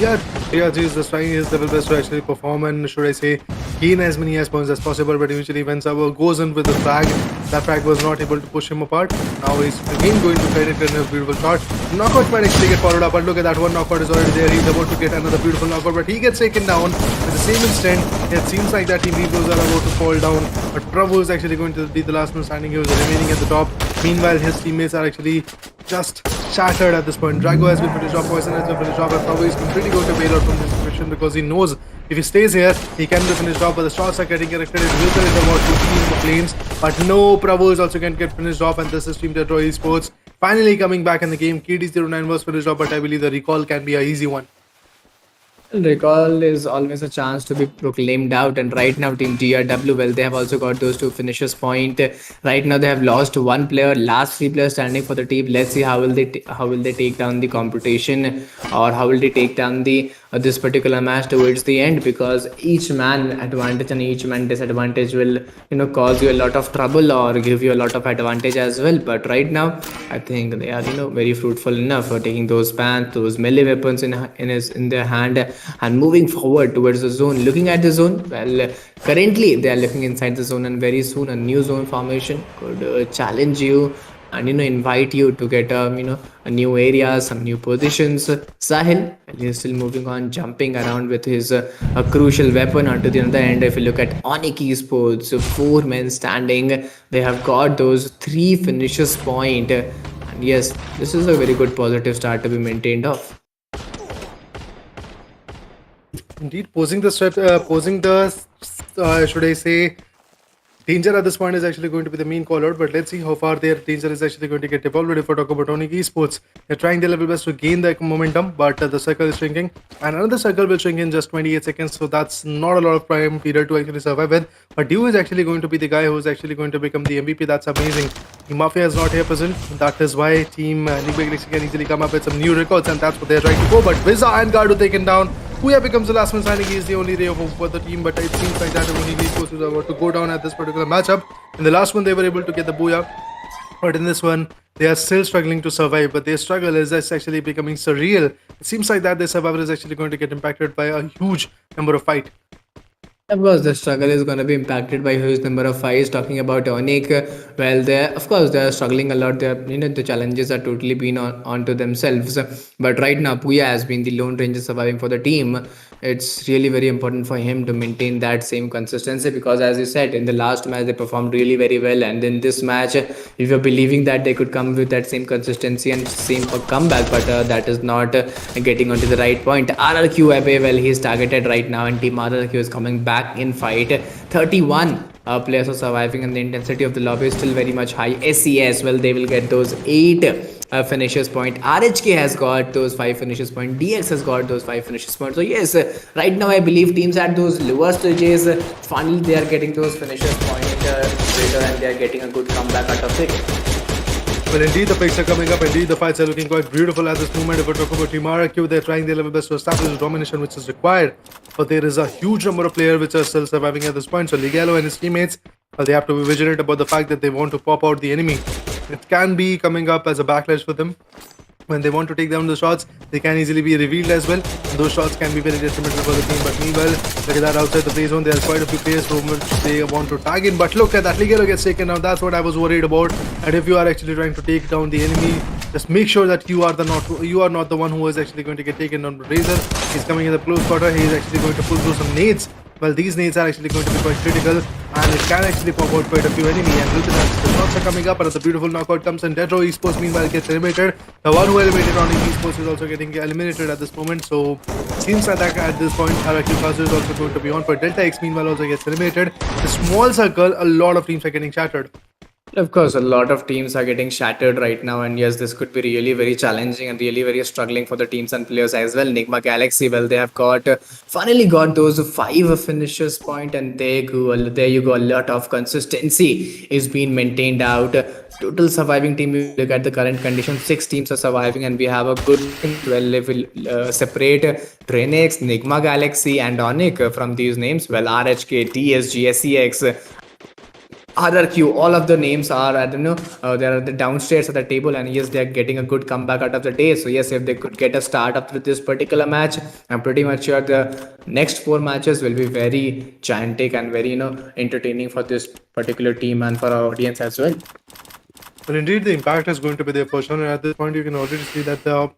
Yeah, DRG is just trying his level best to actually perform and, should I say, gain as many S points as possible. But eventually, when Sabo goes in with the frag, that frag was not able to push him apart. Now he's again going to credit in a beautiful shot. Knockout might actually get followed up, but look at that, one knockout is already there. He's about to get another beautiful knockout, but he gets taken down at the same instant. It seems like that team Rebros are about to fall down, but Prabhu is actually going to be the last man standing. He was remaining at the top. Meanwhile, his teammates are actually just shattered at this point. Drago has been finished off, Poison has been finished off, and Prabhu is completely going to bail out from this situation, because he knows if he stays here, he can be finished off, but the shots are getting connected. It will connect about 2 in the planes, but no, Prabhu is also going to get finished off, and this is Team DEADROW Esports finally coming back in the game. KD09 was finished off, but I believe the recall can be an easy one. Recall is always a chance to be proclaimed out, and right now Team DRW, well, they have also got those 2 finishes point. Right now they have lost 1 player, last 3 players standing for the team. Let's see how will they take down the competition, or how will they take down the this particular match towards the end, because each man advantage and each man disadvantage will cause you a lot of trouble or give you a lot of advantage as well. But right now I think they are very fruitful enough for taking those spans, those melee weapons in their hand, and moving forward towards the zone. Looking at the zone, well, currently they are looking inside the zone, and very soon a new zone formation could challenge you and invite you to get a new area, some new positions. Sahil, he's still moving on, jumping around with his a crucial weapon. Onto the other end, if you look at ONIC Esports, 4 men standing, they have got those 3 finishes point, and yes, this is a very good positive start to be maintained off. Indeed, posing the should I say, Danger at this point is actually going to be the main call out, but let's see how far their danger is actually going to get evolved. If we talk about ONIC esports, they're trying their level best to gain the momentum, but the circle is shrinking, and another circle will shrink in just 28 seconds, so that's not a lot of prime period to actually survive with. But Dew is actually going to be the guy who's actually going to become the MVP. That's amazing. The Mafia is not here present. That is why Team NIGMA can easily come up with some new records, and that's what they're trying to go. But Visa and Gardu taken down. Puya becomes the last man standing. He is the only ray of hope for the team, but it seems like that only esports is about to go down at this particular matchup. In the last one, they were able to get the Booyah, but in this one, they are still struggling to survive. But their struggle is actually becoming surreal. It seems like that their survival is actually going to get impacted by a huge number of fight. Of course, the struggle is going to be impacted by a huge number of fights. Talking about ONIC, well, they're struggling a lot. The challenges are totally been onto themselves. But right now, Puya has been the lone ranger surviving for the team. It's really very important for him to maintain that same consistency, because, as you said, in the last match they performed really very well, and in this match, if you're believing that they could come with that same consistency and same comeback, but that is not getting onto the right point. RRQ Abe, well, he's targeted right now, and Team RRQ is coming back in fight. 31 players are surviving, and the intensity of the lobby is still very much high. SES, well, they will get those 8 finishes point. RHK has got those 5 finishes point. DX has got those 5 finishes point. So yes, right now I believe teams at those lower stages, finally they are getting those finishes point later, and they are getting a good comeback out of it. Well, indeed, the picks are coming up. Indeed, the fights are looking quite beautiful at this moment. If we talk about Team RRQ, they're trying their level best to establish the domination which is required. But there is a huge number of players which are still surviving at this point. So Ligalo and his teammates, they have to be vigilant about the fact that they want to pop out the enemy. It can be coming up as a backlash for them. When they want to take down the shots, they can easily be revealed as well. Those shots can be very detrimental for the team. But meanwhile, look at that outside the play zone. There are quite a few players whom they want to tag in. But look at that, Ligero gets taken down. That's what I was worried about. And if you are actually trying to take down the enemy, just make sure that you are not the one who is actually going to get taken down. Razor, he's coming in the close quarter. He is actually going to pull through some nades. Well, these nades are actually going to be quite critical, and it can actually pop out quite a few enemy. And look at that, the shots are coming up, and the beautiful knockout comes in. DEADROW esports meanwhile gets eliminated. The one who eliminated ONIC esports is also getting eliminated at this moment. So seems like that at this point RRQ KAZU is also going to be on, but Delta X meanwhile also gets eliminated. The small circle, a lot of teams are getting shattered. Of course, a lot of teams are getting shattered right now, and yes, this could be really very challenging and really very struggling for the teams and players as well. NIGMA Galaxy, well, they have got finally got those 5 finishes point, and there you go. A lot of consistency is being maintained out. Total surviving team, you look at the current condition, 6 teams are surviving, and we have a good 12 level separate DRANIX, NIGMA Galaxy, and ONIC from these names. Well, RHK, TSG, SEX, RRQ, all of the names are they're at the downstairs of the table, and yes, they're getting a good comeback out of the day. So yes, if they could get a start up with this particular match, I'm pretty much sure the next 4 matches will be very gigantic and very entertaining for this particular team and for our audience as well. Well, indeed, the impact is going to be there for sure. And at this point, you can already see that the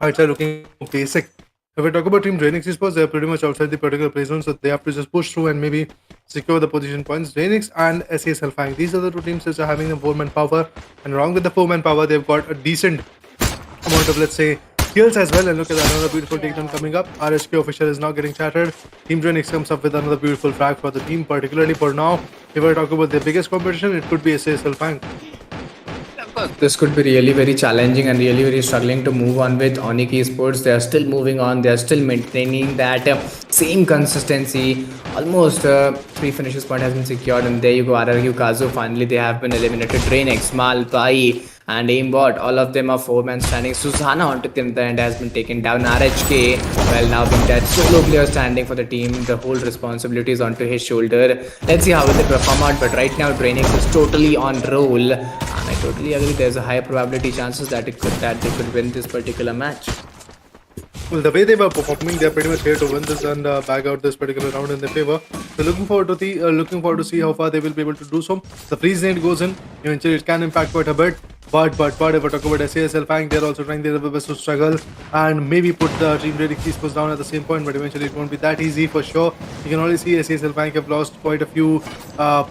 fights are looking basic. If we talk about Team DRANIX esports, they're pretty much outside the particular play zone, so they have to just push through and maybe secure the position points. DRANIX and SAS ALFAINK, these are the 2 teams which are having the 4-man power, and along with the 4-man power, they've got a decent amount of, let's say, kills as well. And look at that, another beautiful takedown coming up. RHK official is now getting shattered. Team DRANIX comes up with another beautiful frag for the team, particularly for now. If we talk about their biggest competition, it could be SAS ALFAINK. This could be really very challenging and really very struggling to move on with ONIC esports. They are still moving on. They are still maintaining that same consistency. Almost 3 finishes point has been secured, and there you go. RRQ KAZU, finally they have been eliminated. DRANIX, Mal, Pai, and Aimbot, all of them are 4-man standing. Susana onto the end has been taken down. RHK, well, now being that solo player standing for the team, the whole responsibility is onto his shoulder. Let's see how will they perform out, but right now DRANIX is totally on roll, and I totally agree there's a high probability chances that they could win this particular match. Well, the way they were performing, they're pretty much here to win this and bag out this particular round in their favor. So looking forward to see how far they will be able to do so. The freeze nade goes in. Eventually, it can impact quite a bit. But if I talk about SAS ALFAINK, they're also trying their best to struggle and maybe put the Team DRANIX esports down at the same point. But eventually, it won't be that easy for sure. You can already see SAS ALFAINK have lost quite a few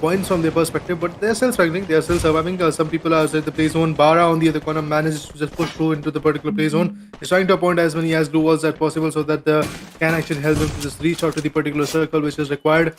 points from their perspective, but they're still struggling. They're still surviving. Some people are outside the play zone. Bara on the other corner manages to just push through into the particular play zone. He's trying to appoint as many as glue walls as possible so that the can actually help him to just reach out to the particular circle which is required.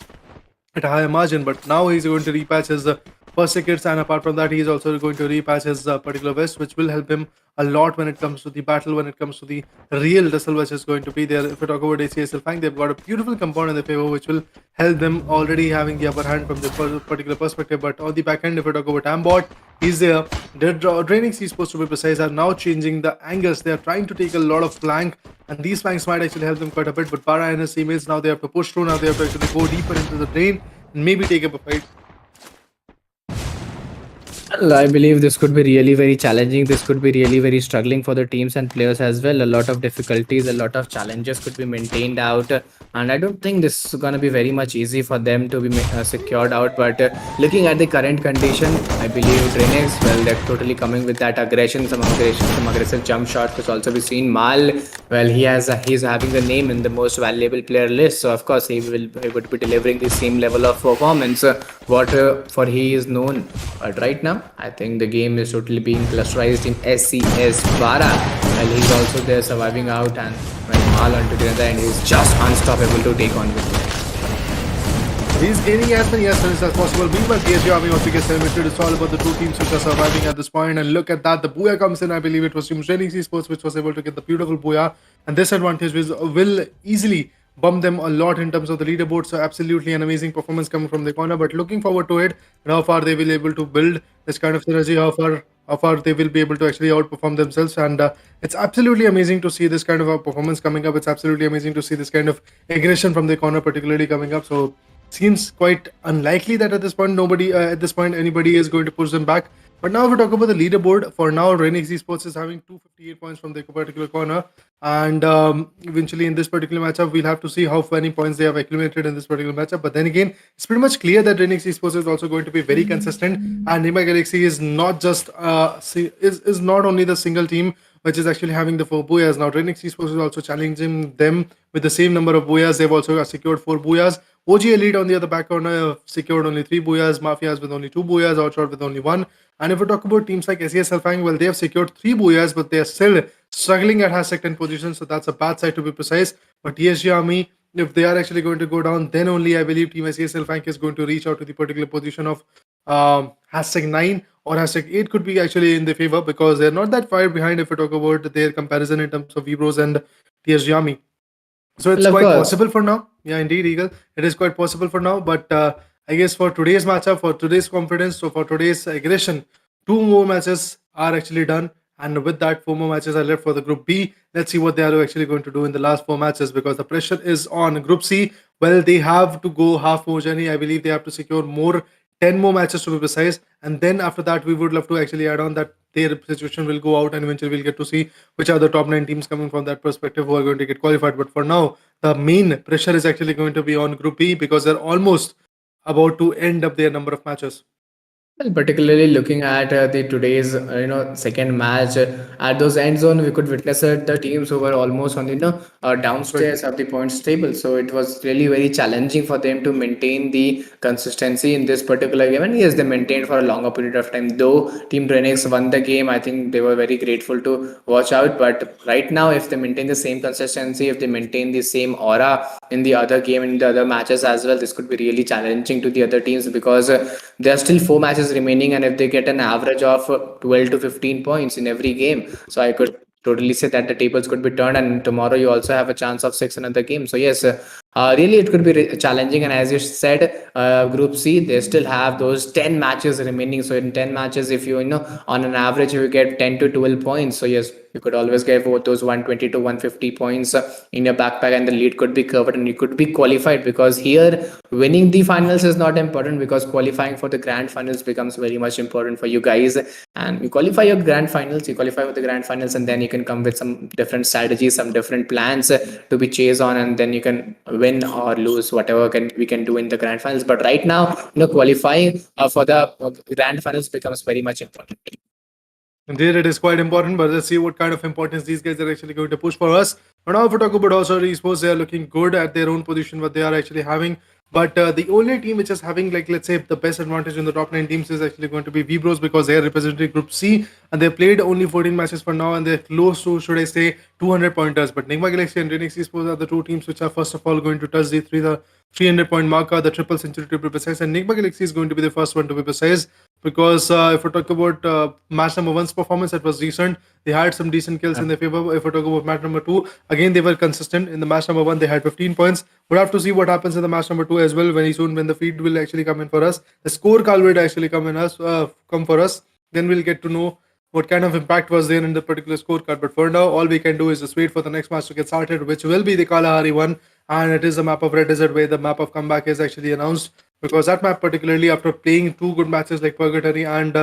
at a higher margin. But now he's going to repatch his first tickets, and apart from that, he's also going to repatch his particular vest, which will help him a lot when it comes to the battle, when it comes to the real wrestle, which is going to be there. If we talk about ACS ALFAINK, they've got a beautiful compound in their favor, which will help them already having the upper hand from the particular perspective. But on the back end, if we talk about Ambot, he's there. DRANIX, he's supposed to be precise, are now changing the angles. They are trying to take a lot of flank, and these flanks might actually help them quite a bit. But Para and his teammates, now they have to push through. Now they have to actually go deeper into the drain and maybe take up a fight. Well, I believe this could be really very challenging. This could be really very struggling for the teams and players as well. A lot of difficulties, a lot of challenges could be maintained out, and I don't think this is gonna be very much easy for them to be secured out. But looking at the current condition, I believe DRANIX, well, they're totally coming with that aggression, some aggressive jump shots, which also be seen. Mal, well, he's having the name in the most valuable player list, so of course he would be delivering the same level of performance what for he is known. But right now, I think the game is totally being clusterized in SCS Bara. Well, he's also there surviving out, and when Mal onto the other end, he's just unstoppable to take on with. He's gaining as many essence as possible. Meanwhile, TSG Army also gets eliminated. It's all about the two teams which are surviving at this point. And look at that. The Booyah comes in. I believe it was Team DRANIX Esports which was able to get the beautiful Booyah. And this advantage will easily bump them a lot in terms of the leaderboard. So absolutely an amazing performance coming from the corner. But looking forward to it and how far they will be able to build this kind of synergy, how far they will be able to actually outperform themselves. And it's absolutely amazing to see this kind of a performance coming up. It's absolutely amazing to see this kind of aggression from the corner particularly coming up. So seems quite unlikely that at this point anybody is going to push them back. But now if we talk about the leaderboard, for now DRANIX Esports is having 258 points from the particular corner, and eventually in this particular matchup we'll have to see how many points they have accumulated in this particular matchup. But then again, it's pretty much clear that DRANIX Esports is also going to be very consistent, and NIGMA Galaxy is not just is not only the single team which is actually having the 4 booyahs. Now DRANIX Esports is also challenging them with the same number of booyahs. They've also secured 4 booyahs. OG Elite on the other back corner secured only 3 booyahs, Mafias with only 2 booyahs, HOTSHOT with only 1. And if we talk about teams like SES ALFAINK, well, they have secured 3 booyahs, but they are still struggling at hashtag 10 position, so that's a bad side to be precise. But TSG Army, if they are actually going to go down, then only I believe Team SES ALFAINK is going to reach out to the particular position of hashtag 9 or hashtag 8 could be actually in their favor, because they're not that far behind if we talk about their comparison in terms of Vibros and TSG Army. So it's quite possible for now. Yeah, indeed, Eagle. It is quite possible for now. But I guess for today's matchup, for today's confidence, so for today's aggression, 2 more matches are actually done. And with that, 4 more matches are left for the Group B. Let's see what they are actually going to do in the last 4 matches, because the pressure is on. Group C, well, they have to go half more journey. I believe they have to secure more 10 more matches to be precise, and then after that we would love to actually add on that their situation will go out, and eventually we'll get to see which are the top 9 teams coming from that perspective who are going to get qualified. But for now, the main pressure is actually going to be on Group B, because they're almost about to end up their number of matches. Well, particularly looking at the today's second match at those end zone, we could witness the teams who were almost on the downstairs of the points table. So it was really very challenging for them to maintain the consistency in this particular game. And yes, they maintained for a longer period of time. Though Team DRANIX won the game, I think they were very grateful to watch out. But right now, if they maintain the same consistency, if they maintain the same aura in the other game, in the other matches as well, this could be really challenging to the other teams, because there are still 4 matches remaining, and if they get an average of 12 to 15 points in every game, so I could totally say that the tables could be turned, and tomorrow you also have a chance of 6 another game. So yes, really it could be challenging. And as you said, Group C, they still have those 10 matches remaining. So in 10 matches, if you on an average you get 10 to 12 points, so yes, you could always get those 120 to 150 points in your backpack, and the lead could be covered and you could be qualified. Because here winning the finals is not important, because qualifying for the grand finals becomes very much important for you guys. And you qualify your grand finals, you qualify with the grand finals, and then you can come with some different strategies, some different plans to be chased on, and then you can win or lose whatever we can do in the grand finals. But right now, qualifying for the grand finals becomes very much important. Indeed, it is quite important, but let's see what kind of importance these guys are actually going to push for us. But now, if we talk about also esports, they are looking good at their own position, what they are actually having. But the only team which is having, like, let's say, the best advantage in the top 9 teams is actually going to be Vibros, because they are representing Group C and they played only 14 matches for now and they're close to, should I say, 200 pointers. But Nigma Galaxy and DRANIX Esports are the two teams which are first of all going to touch the 300-point marker, the triple century to be precise. And Nigma Galaxy is going to be the first one to be precise, because if we talk about match number one's performance, that was decent. They had some decent kills in their favor. If we talk about match number two, again they were consistent. In the match number one, they had 15 points. We'll have to see what happens in the match number two as well. Very soon, when the feed will actually come in for us, the score card will actually come for us. Then we'll get to know what kind of impact was there in the particular scorecard. But for now, all we can do is just wait for the next match to get started, which will be the Kalahari one, and it is a map of Red Desert where the map of comeback is actually announced, because that map, particularly after playing two good matches like Purgatory and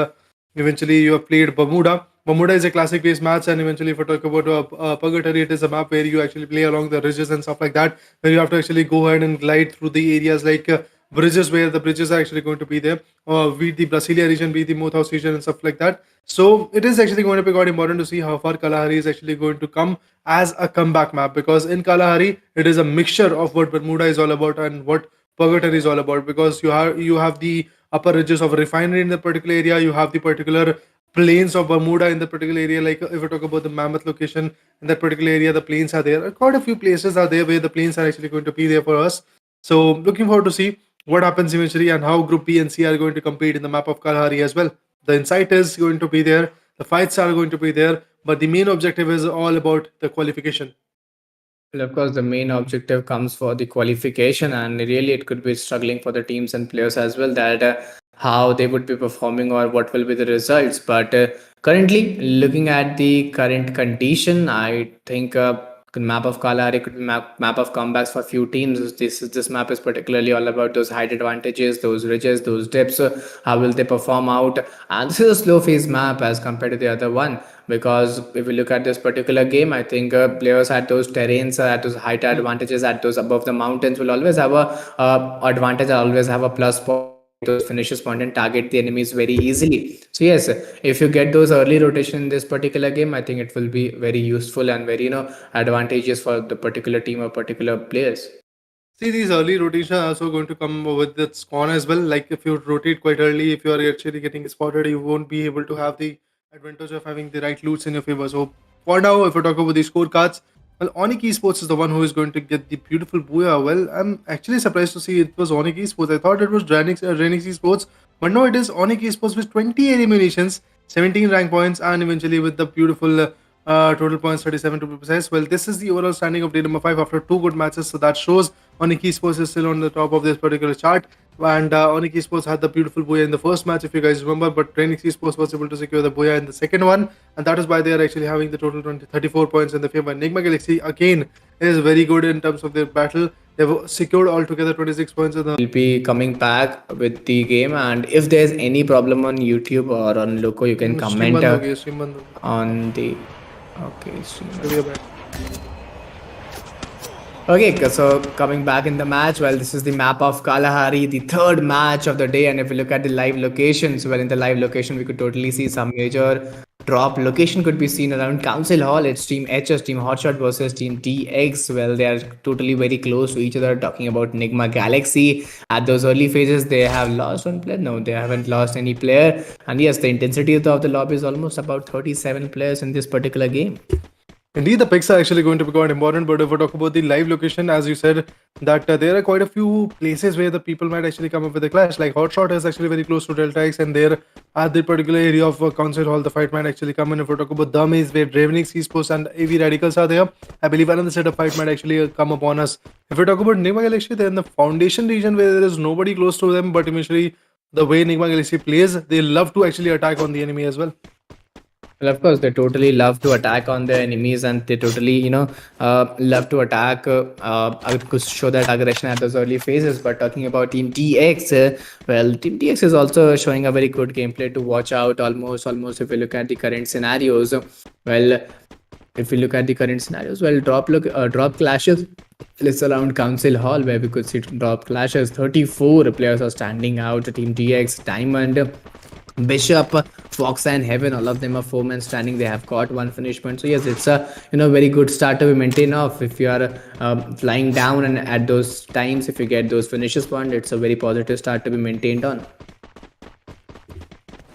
eventually you have played Bermuda. Bermuda is a classic based match, and eventually if I talk about Purgatory, it is a map where you actually play along the ridges and stuff like that, where you have to actually go ahead and glide through the areas like bridges, where the bridges are actually going to be there, or be the Brasilia region, be the Mothhouse region and stuff like that. So it is actually going to be quite important to see how far Kalahari is actually going to come as a comeback map, because in Kalahari it is a mixture of what Bermuda is all about and what Purgatory is all about, because you have the upper ridges of a refinery in the particular area, you have the particular plains of Bermuda in the particular area. Like if we talk about the Mammoth location in that particular area, the plains are there. Quite a few places are there where the plains are actually going to be there for us. So looking forward to see what happens eventually and how Group B and C are going to compete in the map of Kalahari as well. The insight is going to be there, the fights are going to be there, but the main objective is all about the qualification. Well, of course, the main objective comes for the qualification, and really it could be struggling for the teams and players as well, that how they would be performing or what will be the results. But currently, looking at the current condition, I think map of Kalahari could be map of comebacks for few teams. This map is particularly all about those height advantages, those ridges, those dips. How will they perform out? And this is a slow phase map as compared to the other one, because if we look at this particular game, I think players at those terrains, at those height advantages, at those above the mountains will always have a advantage, always have a plus point, those finishes point and target the enemies very easily. So yes, if you get those early rotation in this particular game, I think it will be very useful and very advantageous for the particular team or particular players. See, these early rotations are also going to come with its con as well. Like if you rotate quite early, if you are actually getting spotted, you won't be able to have the advantage of having the right loots in your favor. So for now, if we talk about the scorecards, well, ONIC Esports is the one who is going to get the beautiful booyah. Well, I'm actually surprised to see it was ONIC Esports. I thought it was DRANIX Esports, but no, it is ONIC Esports with 20 eliminations, 17 rank points, and eventually with the beautiful total points 37 to be precise. Well, this is the overall standing of day number 5 after two good matches. So that shows ONIC Esports is still on the top of this particular chart. And ONIC Esports had the beautiful booyah in the first match, if you guys remember, but DRANIX Esports was able to secure the booyah in the second one, and that is why they are actually having the total 34 points in the favor. Nigma Galaxy again is very good in terms of their battle. They've secured altogether 26 points in the. We'll be coming back with the game, and if there's any problem on YouTube or on Loco, you can Stream comment बंद हो गई, stream बंद हो गई. on the okay stream. We are back. Okay, so coming back in the match, well, this is the map of Kalahari, the third match of the day. And if we look at the live locations, well, in the live location, we could totally see some major drop. Location could be seen around Council Hall. It's Team HS, Team HOTSHOT versus Team DX. Well, they are totally very close to each other, talking about NIGMA Galaxy. At those early phases, they have lost one player. No, they haven't lost any player. And yes, the intensity of the lobby is almost about 37 players in this particular game. Indeed, the picks are actually going to be quite important. But if we talk about the live location, as you said, that there are quite a few places where the people might actually come up with a clash. Like HOTSHOT is actually very close to Delta X, and there at the particular area of Council Hall, the fight might actually come in. If we talk about the maze where DRANIX Esports and AV Radicals are there, I believe another set of fight might actually come upon us. If we talk about Nigma Galaxy, they're in the Foundation region where there is nobody close to them, but eventually the way Nigma Galaxy plays, they love to actually attack on the enemy as well. Well, of course, they totally love to attack on their enemies, and they totally, love to attack, to show that aggression at those early phases. But talking about Team DX, well, Team DX is also showing a very good gameplay to watch out. Almost, if we look at the current scenarios, well, drop clashes. Let's around Council Hall where we could see drop clashes. 34 players are standing out. Team DX, Diamond. Bishop, Fox, and Heaven, all of them are four men standing. They have got one finish point. So yes, it's a very good start to be maintained off. If you are flying down and at those times, if you get those finishes point, it's a very positive start to be maintained on.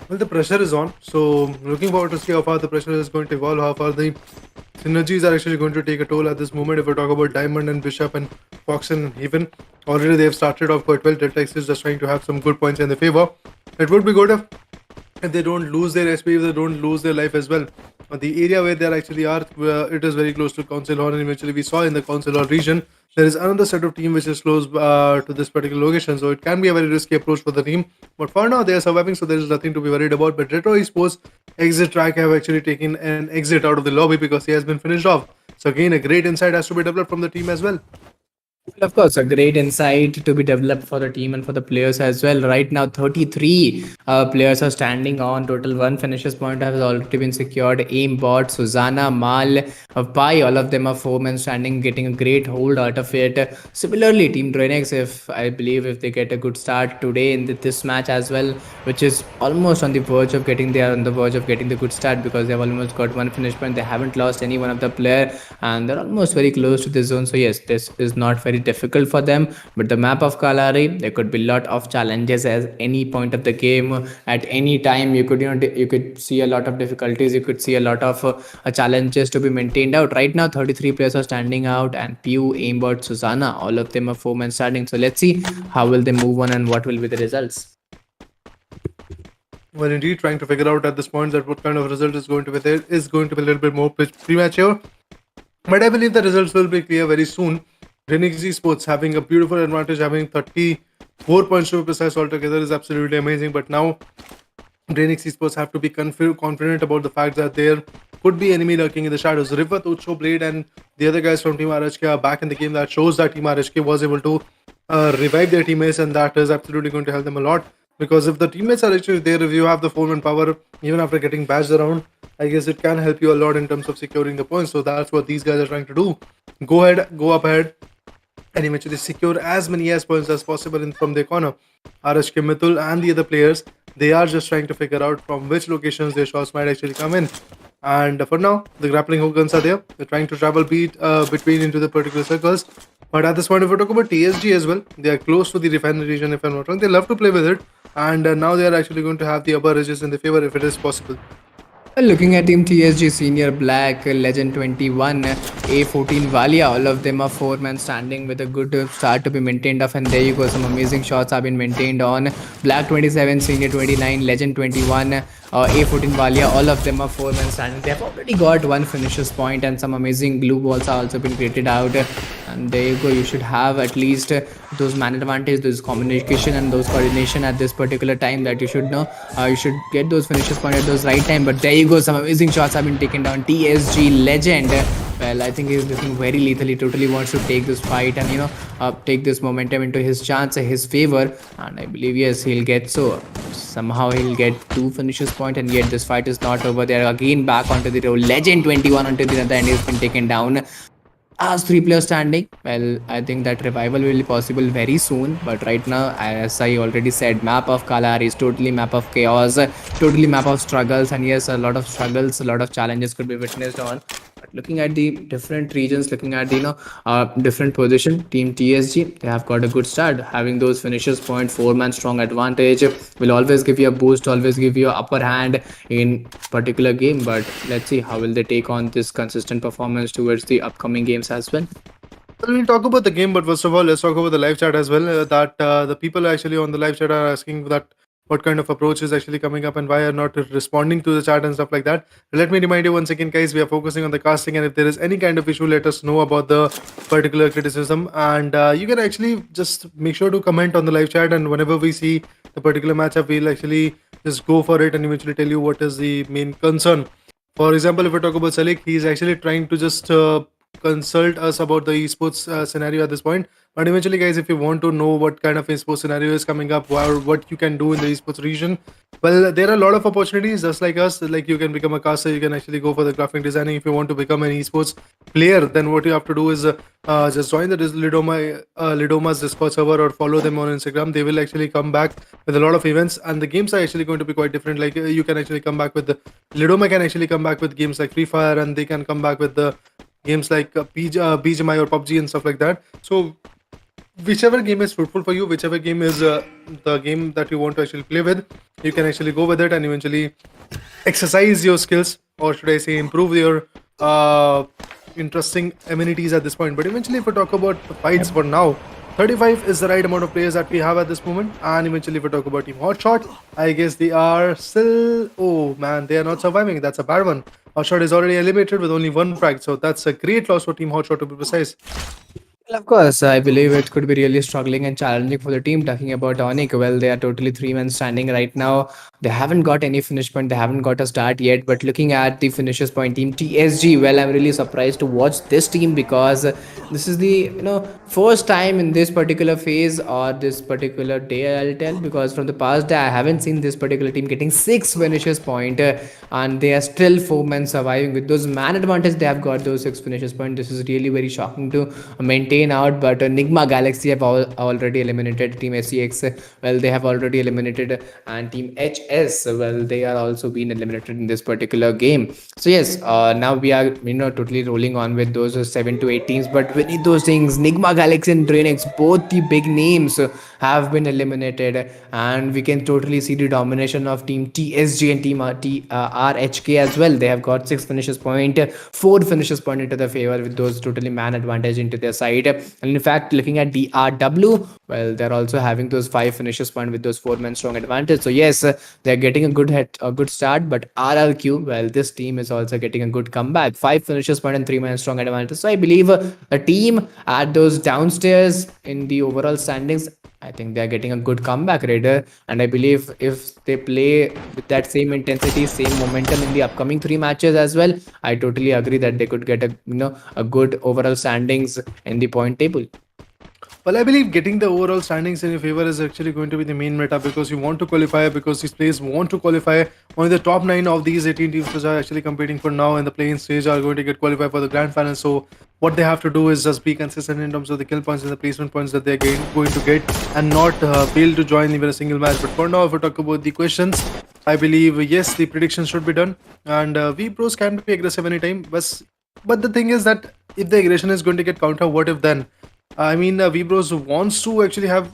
Well, the pressure is on, so looking forward to see how far the pressure is going to evolve, how far the synergies are actually going to take a toll at this moment. If we talk about Diamond and Bishop and Fox and Haven, already they've started off quite well. Delta X is just trying to have some good points in their favor. It would be good if they don't lose their SP, if they don't lose their life as well. The area where they actually are, it is very close to Council Hall, and eventually we saw in the Council Hall region, there is another set of team which is close to this particular location, so it can be a very risky approach for the team. But for now, they are surviving, so there is nothing to be worried about. But Retro Esports exit track have actually taken an exit out of the lobby because he has been finished off. So again, a great insight has to be developed from the team as well. Well, of course, a great insight to be developed for the team and for the players as well. Right now, 33 players are standing on. Total one finishes point has already been secured. Aimbot, Susanna, Mal, Pai, all of them are four men standing, getting a great hold out of it. Similarly, Team DRANIX, if I believe if they get a good start today in this match as well, which is almost on the verge of getting, they are on the verge of getting the good start because they have almost got one finish point. They haven't lost any one of the player and they're almost very close to the zone. So yes, this is not very difficult for them, but the map of Kalari, there could be a lot of challenges at any point of the game. At any time you could you could see a lot of difficulties, you could see a lot of challenges to be maintained out. Right now 33 players are standing out, and Pew, Aimbot, Susanna, all of them are four men standing. So let's see how will they move on and what will be the results. Well, indeed, trying to figure out at this point that what kind of result is going to be there is going to be a little bit more premature, but I believe the results will be clear very soon. DRANIX Esports having a beautiful advantage, having 34 points to be precise altogether is absolutely amazing. But now DRANIX Esports have to be confident about the fact that there could be enemy lurking in the shadows. Rivat, Ucho, Blade, and the other guys from Team RHK are back in the game. That shows that Team RHK was able to revive their teammates, and that is absolutely going to help them a lot. Because if the teammates are actually there, if you have the 4-man power, even after getting bashed around, I guess it can help you a lot in terms of securing the points. So that's what these guys are trying to do. Go up ahead, and eventually secure as many as points as possible from their corner. RHK, Mithul, and the other players, they are just trying to figure out from which locations their shots might actually come in. And for now, the grappling hook guns are there. They're trying to travel between into the particular circles. But at this point, if we talk about TSG as well, they are close to the refinery region, if I'm not wrong. They love to play with it. And now they are actually going to have the upper edges in their favor if it is possible. Looking at Team TSG, Senior Black, Legend 21, A14 Valia, all of them are four men standing with a good start to be maintained off, and there you go, some amazing shots have been maintained on. Black 27, Senior 29, Legend 21, A14 Valia, all of them are four men standing. They have already got one finishes point, and some amazing glue balls have also been created out. And there you go, you should have at least those man advantage, those communication and those coordination at this particular time that you should know. You should get those finishes point at those right time. But there you go, some amazing shots have been taken down. TSG Legend, well, I think he's looking very lethal. He totally wants to take this fight and take this momentum into his chance, his favor, and I believe yes, he'll get so. Somehow he'll get two finishes point, and yet this fight is not over. They're again back onto the road. Legend 21 onto the other end has been taken down. As three players standing, well, I think that revival will be possible very soon. But right now, as I already said, map of Kalar is totally map of chaos, totally map of struggles, and yes, a lot of struggles, a lot of challenges could be witnessed on. But looking at the different regions, looking at the different position, Team TSG, they have got a good start. Having those finishes point, 4-man strong advantage will always give you a boost, always give you an upper hand in particular game. But let's see how will they take on this consistent performance towards the upcoming games as well. Well, we'll talk about the game, but first of all, let's talk about the live chat as well. The people actually on the live chat are asking that what kind of approach is actually coming up and why are not responding to the chat and stuff like that. Let me remind you once again, guys, we are focusing on the casting, and if there is any kind of issue, let us know about the particular criticism. And you can actually just make sure to comment on the live chat, and whenever we see the particular matchup, we'll actually just go for it and eventually tell you what is the main concern. For example, if we talk about Salik, he's actually trying to just consult us about the esports scenario at this point. But eventually, guys, if you want to know what kind of esports scenario is coming up or what you can do in the esports region, well, there are a lot of opportunities. Just like us, like you can become a caster, you can actually go for the graphic designing. If you want to become an esports player, then what you have to do is just join the Lidoma's Discord server or follow them on Instagram. They will actually come back with a lot of events, and the games are actually going to be quite different. Like you can actually come back with the Lidoma can actually come back with games like Free Fire, and they can come back with the games like BGMI or PUBG and stuff like that. So whichever game is fruitful for you, whichever game is the game that you want to actually play with, you can actually go with it and eventually exercise your skills, or should I say improve your interesting amenities at this point. But eventually, if we talk about the fights for now, 35 is the right amount of players that we have at this moment. And eventually, if we talk about Team Hotshot, I guess they are still, oh man, they are not surviving. That's a bad one. Hotshot is already eliminated with only one frag, so that's a great loss for Team Hotshot, to be precise. Well, of course, I believe it could be really struggling and challenging for the team. Talking about ONIC, well, they are totally three men standing right now. They haven't got any finish point. They haven't got a start yet. But looking at the finishers point team TSG, well, I'm really surprised to watch this team because this is the first time in this particular phase or this particular day, I'll tell, because from the past day I haven't seen this particular team getting six finishers point, and they are still four men surviving with those man advantage. They have got those six finishers point. This is really very shocking to maintain out. But NIGMA Galaxy have already eliminated team SEX. Well, they have already eliminated, and team HS, well, they are also being eliminated in this particular game. So yes, now we are totally rolling on with those 7 to 8 teams. But with those things, NIGMA Galaxy and DRANIX, both the big names have been eliminated, and we can totally see the domination of team TSG and team RHK as well. They have got six finishes point, four finishes point into their favor with those totally man advantage into their side. And in fact, looking at DRW, well, they're also having those five finishes point with those four men strong advantage. So yes, they're getting a good start. But RRQ, well, this team is also getting a good comeback, five finishes point and three men strong advantage. So I believe a team at those downstairs in the overall standings, I think they're getting a good comeback, Raider. And I believe if they play with that same intensity, same momentum in the upcoming three matches as well, I totally agree that they could get a good overall standings in the point table. Well, I believe getting the overall standings in your favor is actually going to be the main meta, because you want to qualify, because these players want to qualify. Only the top 9 of these 18 teams which are actually competing for now in the playing stage are going to get qualified for the grand final. So what they have to do is just be consistent in terms of the kill points and the placement points that they're going to get, and not fail to join even a single match. But for now, if we talk about the questions, I believe yes, the predictions should be done, and we pros can be aggressive anytime. But the thing is that if the aggression is going to get counter, what if then? I mean, Vibros wants to actually have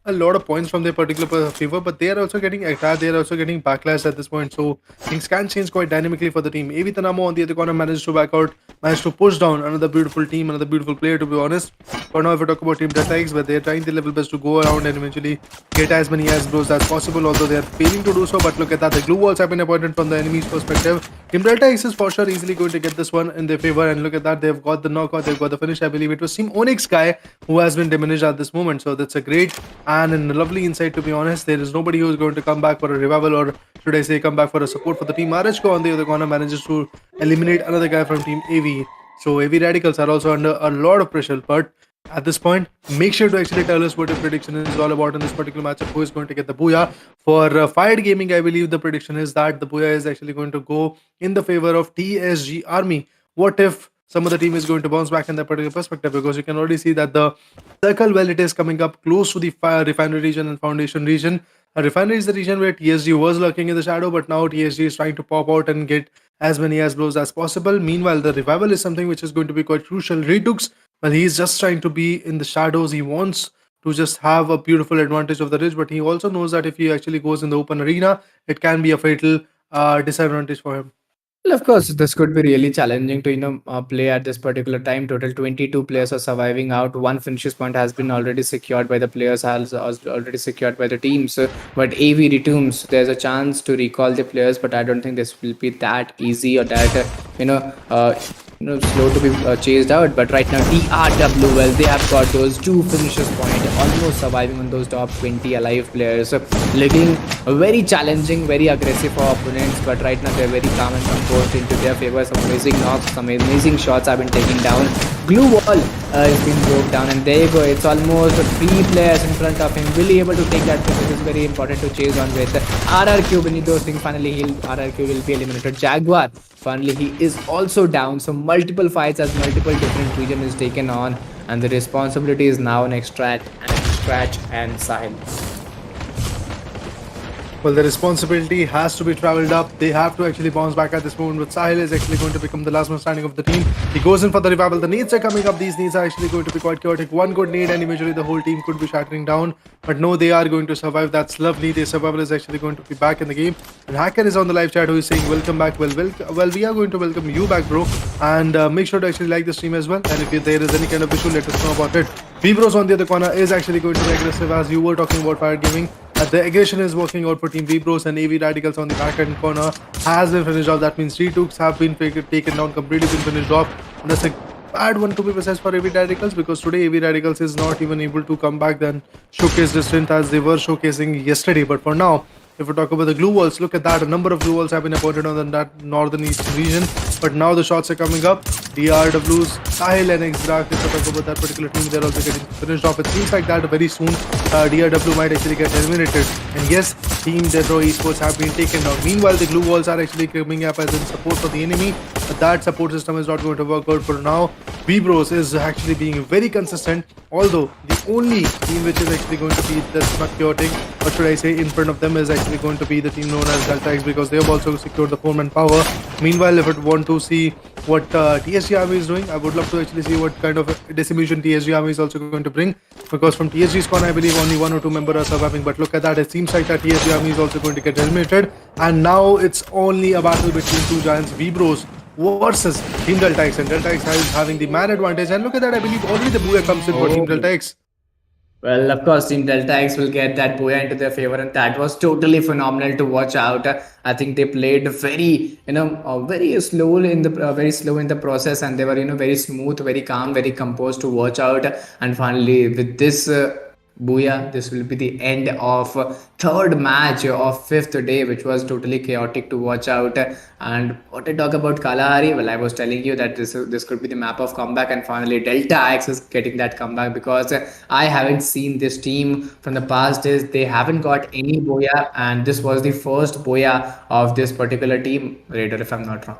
a lot of points from their particular favor, but they are also getting attacked, they are also getting backlash at this point, so things can change quite dynamically for the team. AV Tanamo on the other corner managed to back out, managed to push down another beautiful team, another beautiful player, to be honest. For now, if we talk about Team DRANIX, but they're trying their level best to go around and eventually get as many as bros as possible, although they are failing to do so. But look at that, the glue walls have been appointed from the enemy's perspective. Team DRANIX is for sure easily going to get this one in their favor, and look at that, they've got the knockout, they've got the finish. I believe it was Team ONIC guy who has been diminished at this moment, so that's a great and a lovely insight, to be honest. There is nobody who is going to come back for a revival, or should I say come back for a support for the team. RHK on the other corner manages to eliminate another guy from Team AV. So AV Radicals are also under a lot of pressure. But at this point, make sure to actually tell us what your prediction is all about in this particular matchup. Who is going to get the booyah? For Fired Gaming, I believe the prediction is that the booyah is actually going to go in the favor of TSG Army. What if some of the team is going to bounce back in that particular perspective? Because you can already see that the circle, well, it is coming up close to the refinery region and foundation region. Refinery is the region where TSG was lurking in the shadow, but now TSG is trying to pop out and get as many as blows as possible. Meanwhile, the revival is something which is going to be quite crucial. Redux, well, he's just trying to be in the shadows. He wants to just have a beautiful advantage of the ridge, but he also knows that if he actually goes in the open arena, it can be a fatal disadvantage for him. Well, of course, this could be really challenging to play at this particular time. Total 22 players are surviving out. One finishes point has been already secured by the players, has already secured by the teams. But AV retunes, there's a chance to recall the players, but I don't think this will be that easy or that slow to be chased out. But right now, DRW, well, they have got those two finishes point, almost surviving on those top 20 alive players. Looking very challenging, very aggressive for opponents. But right now, they're very calm and composed into their favor. Some amazing knocks, some amazing shots have been taken down. Glue wall is being broke down, and there you go. It's almost three players in front of him. Will he able to take that? This is very important to chase on with. RRQ, we need those things. Finally, RRQ will be eliminated. Jaguar, finally, he is also down. So multiple fights as multiple different region is taken on, and the responsibility is now on Extract and Scratch and Sahil. Well, the responsibility has to be traveled up. They have to actually bounce back at this moment. But Sahil is actually going to become the last man standing of the team. He goes in for the revival. The needs are coming up. These needs are actually going to be quite chaotic. One good need, and eventually the whole team could be shattering down. But no, they are going to survive. That's lovely. Their survival is actually going to be back in the game. And Hacker is on the live chat who is saying, "Welcome back." Well, we are going to welcome you back, bro. And make sure to actually like the stream as well. And if there is any kind of issue, let us know about it. Vibros on the other corner is actually going to be aggressive, as you were talking about Fire Gaming. The aggression is working out for Team Vibros, and AV Radicals on the back end corner has been finished off. That means 3-2s have been taken down, completely been finished off. And that's a bad one to be precise for AV Radicals, because today AV Radicals is not even able to come back and showcase the strength as they were showcasing yesterday. But for now, if we talk about the glue walls, look at that. A number of glue walls have been appointed on that northern eastern region. But now the shots are coming up. DRW's Sahil and Xrak, if we talk about that particular team, they're also getting finished off. It seems like that very soon DRW might actually get eliminated. And yes, Team DEADROW Esports have been taken down. Meanwhile, the glue walls are actually coming up as in support for the enemy. But that support system is not going to work out for now. Vibros is actually being very consistent, although the only team which is actually going to be that's not chaotic, or should I say, in front of them is actually going to be the team known as Delta X, because they have also secured the 4-man power. Meanwhile, if I want to see what TSG Army is doing, I would love to actually see what kind of decimation TSG Army is also going to bring, because from TSG's corner, I believe only 1 or 2 members are surviving. But look at that, it seems like that TSG Army is also going to get eliminated, and now it's only a battle between two giants, Vibros versus Team Delta X, and Delta X is having the man advantage. And look at that, I believe already the Booyah comes in for Team Delta X. Well, of course, Team Delta X will get that Booyah into their favor, and that was totally phenomenal to watch out. I think they played very, very slow in the very slow in the process, and they were, very smooth, very calm, very composed to watch out. And finally, with this. Booyah, this will be the end of third match of fifth day, which was totally chaotic to watch out. And what I talk about Kalahari, well, I was telling you that this could be the map of comeback, and finally Delta X is getting that comeback, because I haven't seen this team from the past days. They haven't got any Booyah, and this was the first Booyah of this particular team, Raider, if I'm not wrong.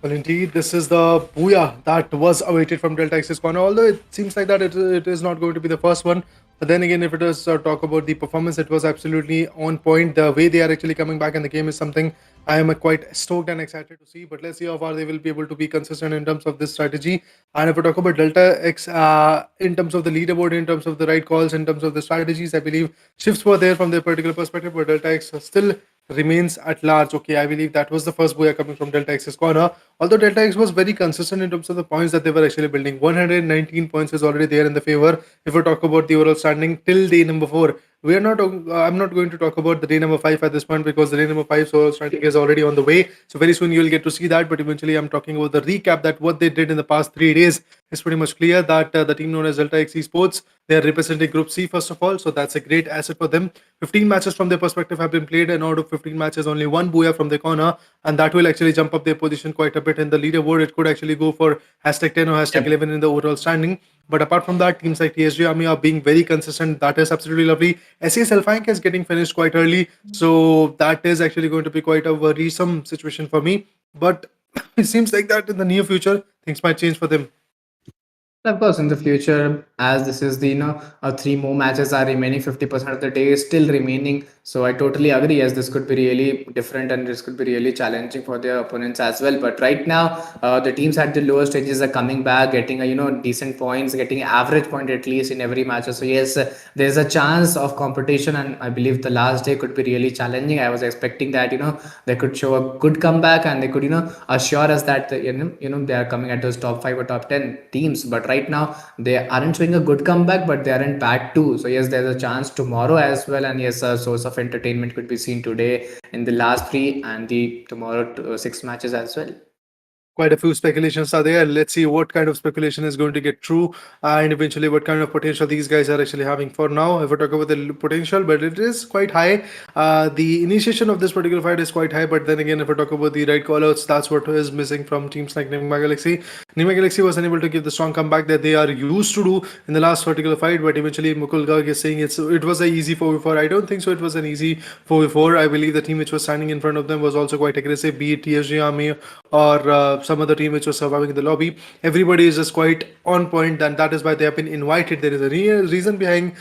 Well, indeed, this is the booyah that was awaited from Delta X's corner. Although it seems like that it is not going to be the first one. But then again, if it is talk about the performance, it was absolutely on point. The way they are actually coming back in the game is something I am quite stoked and excited to see. But let's see how far they will be able to be consistent in terms of this strategy. And if we talk about Delta X, in terms of the leaderboard, in terms of the right calls, in terms of the strategies, I believe shifts were there from their particular perspective. But Delta X still remains at large. Okay, I believe that was the first booyah coming from Delta X's corner. Although Delta X was very consistent in terms of the points that they were actually building. 119 points is already there in the favor. If we talk about the overall standing till day number 4, we are not. I'm not going to talk about the day number 5 at this point, because the day number 5 overall standing is already on the way. So very soon you will get to see that. But eventually, I'm talking about the recap that what they did in the past 3 days is pretty much clear. That the team known as Delta X Esports, they are representing Group C first of all. So that's a great asset for them. 15 matches from their perspective have been played, and out of 15 matches, only one booyah from the corner, and that will actually jump up their position quite a bit in the leaderboard. It could actually go for #10 or #11 in the overall standing. But apart from that, teams like TSG Army are being very consistent. That is absolutely lovely. SES ALFAINK is getting finished quite early, so that is actually going to be quite a worrisome situation for me. But it seems like that in the near future, things might change for them. Of course, in the future, as this is the 3 more matches are remaining, 50% of the day is still remaining. So I totally agree. Yes, this could be really different, and this could be really challenging for their opponents as well. But right now, the teams at the lower stages are coming back, getting decent points, getting average point at least in every match. So yes, there's a chance of competition, and I believe the last day could be really challenging. I was expecting that they could show a good comeback, and they could assure us that they are coming at those top 5 or top 10 teams. But right now they aren't showing a good comeback, but they aren't bad too. So yes, there's a chance tomorrow as well, and yes, a source of entertainment could be seen today in the last 3 and the tomorrow 6 matches as well. quite a few speculations are there. Let's see what kind of speculation is going to get true, and eventually what kind of potential these guys are actually having. For now, if we talk about the potential, but it is quite high. The initiation of this particular fight is quite high, but then again, if we talk about the right callouts, that's what is missing from teams like Nigma Galaxy. Nigma Galaxy was unable to give the strong comeback that they are used to do in the last particular fight, but eventually Mukul Garg is saying it was a easy 4v4. I don't think so. It was an easy 4v4. I believe the team which was standing in front of them was also quite aggressive, be it TSG Army or some other team which was surviving in the lobby. Everybody is just quite on point, and that is why they have been invited. There is a real reason behind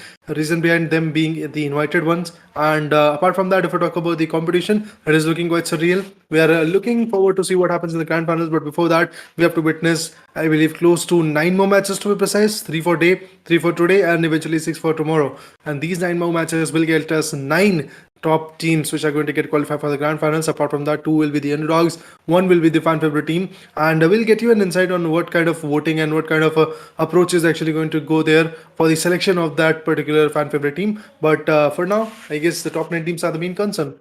them being the invited ones. And apart from that, if I talk about the competition, it is looking quite surreal. We are looking forward to see what happens in the grand finals, but before that, we have to witness, I believe, close to 9 more matches to be precise, three for today, and eventually 6 for tomorrow. And these 9 more matches will get us 9 top teams which are going to get qualified for the grand finals. Apart from that, 2 will be the underdogs, 1 will be the fan favorite team, and we'll get you an insight on what kind of voting and what kind of approach is actually going to go there for the selection of that particular fan favorite team. But for now, I guess the top 9 teams are the main concern.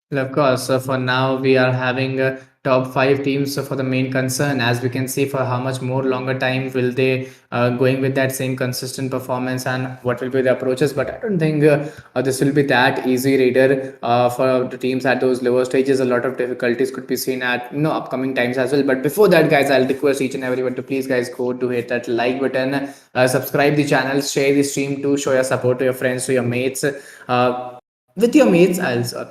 Well, of course. So for now, we are having top five teams. So for the main concern, as we can see, for how much more longer time will they going with that same consistent performance, and what will be the approaches? But I don't think this will be that easy, Raider. For the teams at those lower stages, a lot of difficulties could be seen at upcoming times as well. But before that, guys, I'll request each and everyone to please, guys, go to hit that like button, subscribe the channel, share the stream to show your support to your friends, to your mates. With your mates,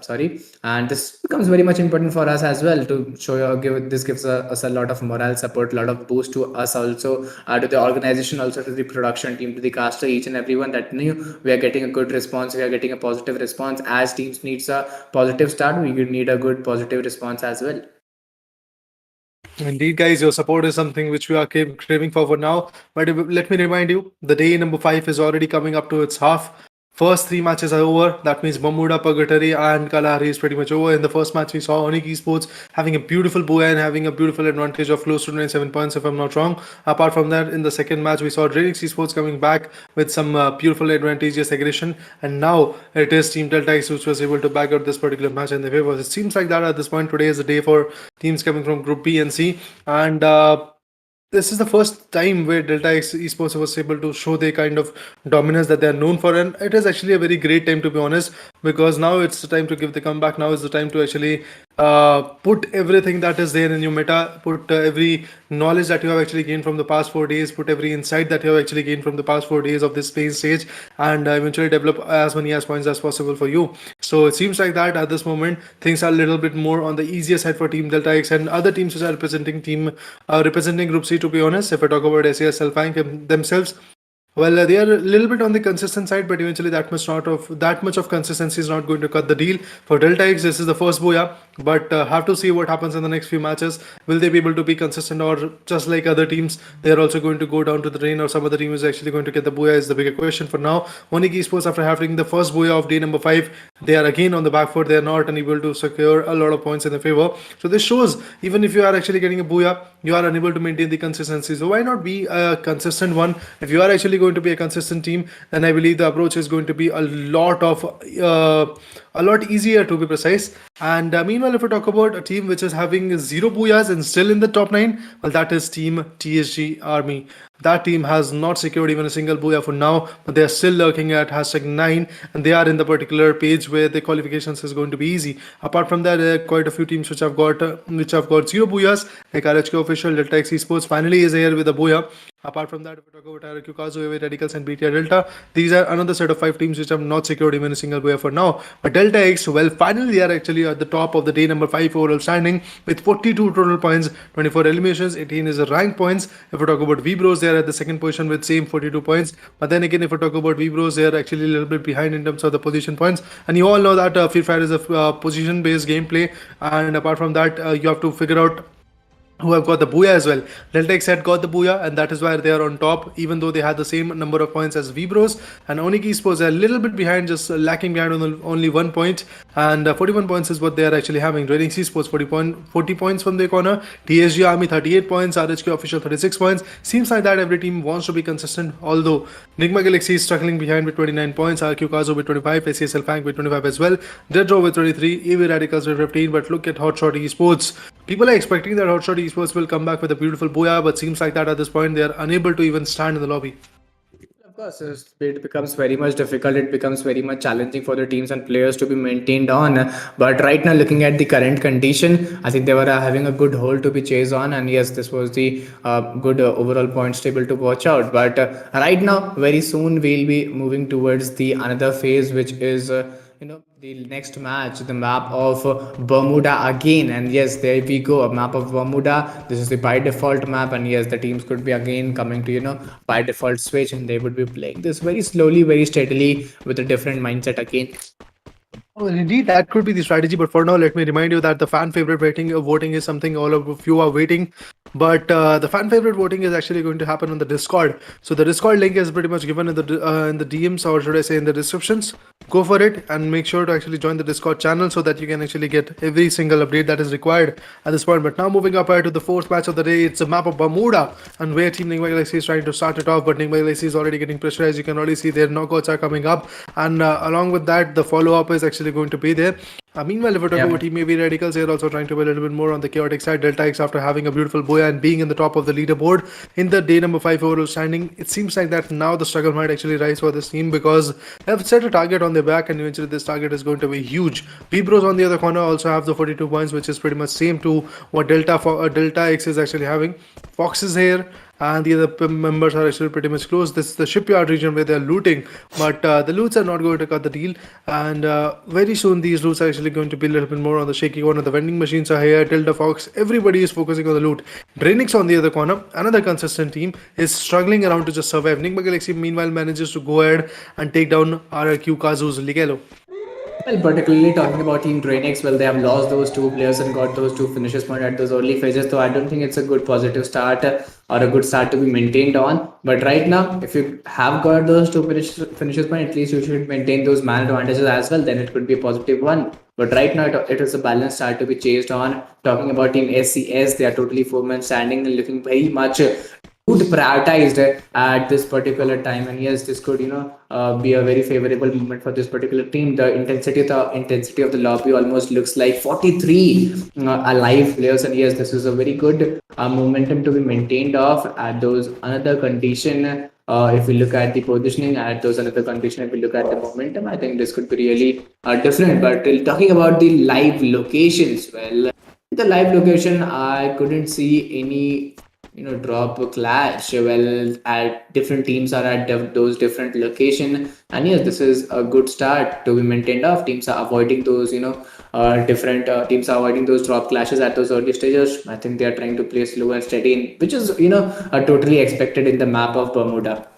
sorry, and this becomes very much important for us as well to show your give. This gives us a lot of morale support, a lot of boost to us also, to the organization, also to the production team, to the caster, each and everyone, that we are getting a good response, we are getting a positive response. As teams needs a positive start, we need a good positive response as well. Indeed, guys, your support is something which we are craving for now. But let me remind you, the day number 5 is already coming up to its half. First 3 matches are over. That means Bamuda, Purgatory, and Kalahari is pretty much over. In the first match, we saw ONIC Esports having a beautiful booyah and having a beautiful advantage of close to 27 points, if I'm not wrong. Apart from that, in the second match, we saw DRANIX Esports coming back with some beautiful advantageous aggression. And now it is Team Delta X which was able to back out this particular match in the favor. It seems like that at this point, today is the day for teams coming from Group B and C. And this is the first time where Delta X Esports was able to show the kind of dominance that they are known for, and it is actually a very great time, to be honest, because now it's the time to give the comeback. Now is the time to actually put everything that is there in your meta, put every knowledge that you have actually gained from the past 4 days, put every insight that you have actually gained from the past 4 days of this main stage, and eventually develop as many as points as possible for you. So it seems like that at this moment things are a little bit more on the easier side for Team Delta X and other teams which are representing Group C. To be honest, if I talk about SAS ALFAINK themselves, well, they are a little bit on the consistent side, but eventually that much of consistency is not going to cut the deal. For Delta X, this is the first booyah, but have to see what happens in the next few matches. Will they be able to be consistent, or just like other teams, they are also going to go down to the drain, or some other team is actually going to get the booyah is the bigger question for now. ONIC Esports, after having the first booyah of day number 5, they are again on the back foot. They are not unable to secure a lot of points in their favor. So this shows, even if you are actually getting a booyah, you are unable to maintain the consistency. So why not be a consistent one? If you are actually going to be a consistent team, then I believe the approach is going to be a lot easier, to be precise. And meanwhile, if we talk about a team which is having 0 booyahs and still in the top 9, well, that is Team TSG Army. That team has not secured even a single booyah for now, but they are still lurking at #9, and they are in the particular page where the qualifications is going to be easy. Apart from that, there are quite a few teams which have got 0 booyahs, like RHK Official, Delta X Esports finally is here with a booyah. Apart from that, if we talk about RRQ KAZU, Radicals, and BTR Delta, these are another set of 5 teams which have not secured even a single booyah for now. But Delta X, well, finally they are actually at the top of the day number 5 overall standing with 42 total points, 24 eliminations, 18 is the rank points. If we talk about V-Bros, they are at the second position with same 42 points. But then again, if we talk about V-Bros, they are actually a little bit behind in terms of the position points. And you all know that Free Fire is a position-based gameplay. And apart from that, you have to figure out who have got the booyah as well. Delta X had got the booyah, and that is why they are on top, even though they had the same number of points as V-Bros. And ONIC Esports are a little bit behind, just lacking behind on only 1 point, and 41 points is what they are actually having. DRANIX Esports 40 points from their corner, TSG Army 38 points, RHK Official 36 points. Seems like that every team wants to be consistent, although NIGMA Galaxy is struggling behind with 29 points, RRQ KAZU with 25, SAS ALFAINK with 25 as well, DEADROW with 23, EV Radicals with 15. But look at HOTSHOT Esports. People are expecting that HOTSHOT Esports will come back with a beautiful booyah, but seems like that at this point they are unable to even stand in the lobby. Of course, it becomes very much difficult. It becomes very much challenging for the teams and players to be maintained on. But right now, looking at the current condition, I think they were having a good hold to be chased on. And yes, this was the good overall points table to watch out. But right now, very soon, we'll be moving towards the another phase, which is the next match, the map of Bermuda again. And yes, there we go, a map of Bermuda. This is the by default map, and yes, the teams could be again coming to by default switch, and they would be playing this very slowly, very steadily with a different mindset again. Well, indeed, that could be the strategy. But for now, let me remind you that the fan favorite voting is something all of you are waiting. But the fan favorite voting is actually going to happen on the Discord. So the Discord link is pretty much given in the DMs, or should I say in the descriptions. Go for it and make sure to actually join the Discord channel so that you can actually get every single update that is required at this point. But now moving up to the fourth match of the day, it's a map of Bermuda, and where Team NIGMA Galaxy is trying to start it off, but NIGMA Galaxy is already getting pressurized. You can already see their knockouts are coming up, and along with that, the follow-up is actually going to be there. Meanwhile, if we're talking about Team AB Radicals, they're also trying to be a little bit more on the chaotic side. Delta X, after having a beautiful boya and being in the top of the leaderboard in the day number 5 overall standing, it seems like that now the struggle might actually rise for this team, because they have set a target on their back, and eventually this target is going to be huge. Vibros on the other corner also have the 42 points, which is pretty much same to what Delta X is actually having. Fox is here, and the other members are actually pretty much close. This is the shipyard region where they're looting, but the loots are not going to cut the deal, and very soon these loots are actually going to be a little bit more on the shaky corner. The vending machines are here, Tilda Fox, everybody is focusing on the loot. DRANIX on the other corner, another consistent team, is struggling around to just survive. NIGMA Galaxy meanwhile manages to go ahead and take down RRQ KAZU's Ligelo. Well, particularly talking about Team DRANIX, well, they have lost those two players and got those two finishes point at those early phases. So I don't think it's a good positive start or a good start to be maintained on. But right now, if you have got those two finishes point, at least you should maintain those man advantages as well. Then it could be a positive one. But right now, it is a balanced start to be chased on. Talking about Team SCS, they are totally 4-man standing and looking very much prioritized at this particular time, and yes, this could be a very favorable moment for this particular team. The intensity of the lobby almost looks like 43 alive players, and yes, this is a very good momentum to be maintained off at those another condition. If we look at the positioning at those another condition, if we look at the momentum, I think this could be really different. But talking about the live locations, well, the live location, I couldn't see any drop clash. Well, at different teams are at those different location, and yes, this is a good start to be maintained off. Teams are avoiding those different teams are avoiding those drop clashes at those early stages. I think they are trying to play slow and steady, which is totally expected in the map of Bermuda.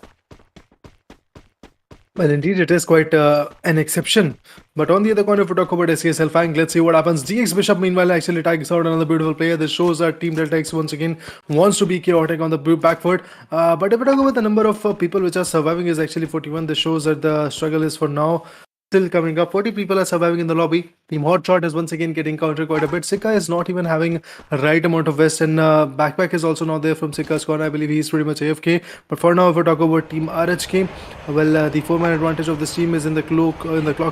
Well, indeed, it is quite an exception. But on the other corner, if we talk about SCS ALFAINK, let's see what happens. DX Bishop, meanwhile, actually tags out another beautiful player. This shows that Team Delta X once again wants to be chaotic on the back foot. But if we talk about the number of people which are surviving is actually 41. This shows that the struggle is for now still coming up. 40 people are surviving in the lobby. Team HOTSHOT is once again getting countered quite a bit. Sika is not even having a right amount of vest, and backpack is also not there from Sika's corner. I believe he's pretty much AFK. But for now, if we talk about Team RHK, well, the 4-man advantage of this team is in the clock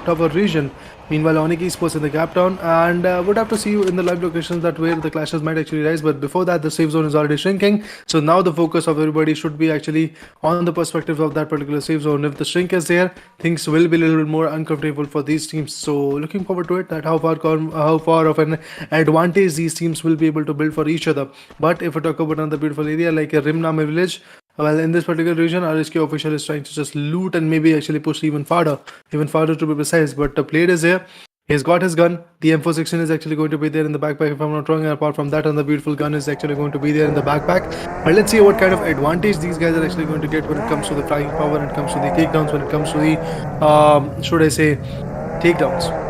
tower region. Meanwhile, ONIC esports in the gap down, and would have to see in the live locations that where the clashes might actually rise. But before that, the safe zone is already shrinking. So now the focus of everybody should be actually on the perspective of that particular safe zone. If the shrink is there, things will be a little bit more uncomfortable for these teams. So looking forward to it, that how far of an advantage these teams will be able to build for each other. But if we talk about another beautiful area like a Rimname village, well, in this particular region, RHK official is trying to just loot and maybe actually push even farther to be precise. But the player is here. He's got his gun. The M416 is actually going to be there in the backpack, if I'm not wrong. And apart from that, and the beautiful gun is actually going to be there in the backpack. But let's see what kind of advantage these guys are actually going to get when it comes to the flying power, when it comes to the takedowns, when it comes to the, should I say, takedowns.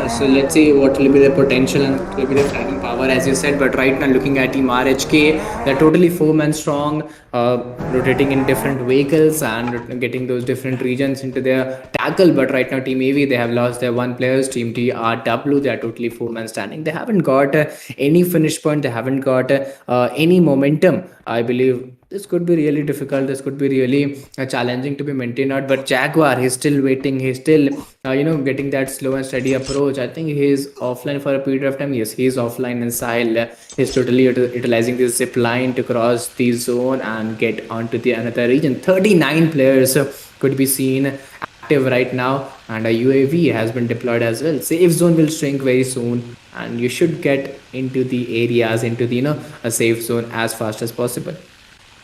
So let's see what will be the potential and what will be the flagging power, as you said. But right now, looking at Team RHK, they're totally 4-man strong, rotating in different vehicles and getting those different regions into their tackle. But right now, Team AV, they have lost their one players. Team TRW, they are totally 4-man standing. They haven't got any finish point. They haven't got any momentum, I believe. this could be really difficult. This could be really challenging to be maintained out. But Jaguar, he's still waiting. He's still, getting that slow and steady approach. I think he's offline for a period of time. Yes, he's offline, and Sahil is totally utilizing this zip line to cross the zone and get onto the another region. 39 players could be seen active right now, and a UAV has been deployed as well. Safe zone will shrink very soon, and you should get into the areas, into the a safe zone as fast as possible.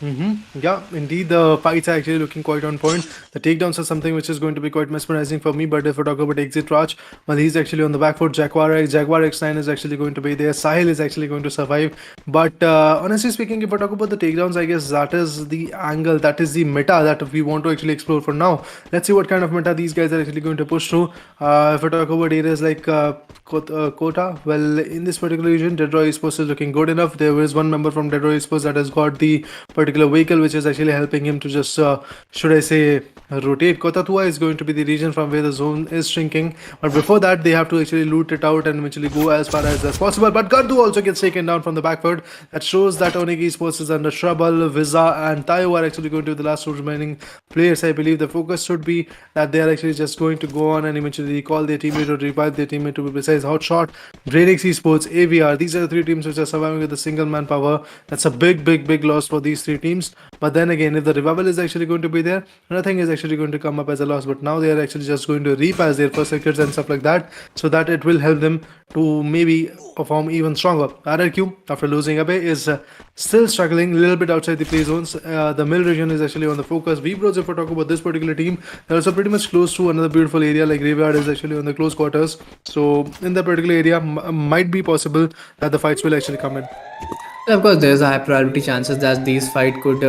Yeah, indeed, the fights are actually looking quite on point. The takedowns are something which is going to be quite mesmerizing for me. But if we talk about Exit Raj, well, he's actually on the back foot. Jaguar X9 is actually going to be there. Sahil is actually going to survive. But honestly speaking, if I talk about the takedowns, I guess that is the angle, that is the meta that we want to actually explore for now. Let's see what kind of meta these guys are actually going to push through. If I talk about areas like Kota, well, in this particular region, DEADROW Esports is looking good enough. There is one member from DEADROW Esports that has got the particular vehicle which is actually helping him to just should I say rotate. Kotatua is going to be the region from where the zone is shrinking, but before that they have to actually loot it out and eventually go as far as possible. But Gardu also gets taken down from the back foot. That shows that ONIC Esports is under trouble. Visa and Tayo are actually going to be the last two remaining players. I believe the focus should be that they are actually just going to go on and eventually recall their teammate or revive their teammate, to be precise. HOTSHOT, DRANIX Esports, AVR, these are the three teams which are surviving with a single manpower. That's a big loss for these three teams. But then again, if the revival is actually going to be there, nothing is actually going to come up as a loss. But now they are actually just going to repass their first sectors and stuff like that, so that it will help them to maybe perform even stronger. RRQ, after losing away, is still struggling a little bit outside the play zones. The mill region is actually on the focus. VBros, if we talk about this particular team, they're also pretty much close to another beautiful area like Graveyard is actually on the close quarters. So in that particular area, might be possible that the fights will actually come in. Well, of course, there's a high probability chances that these fight could,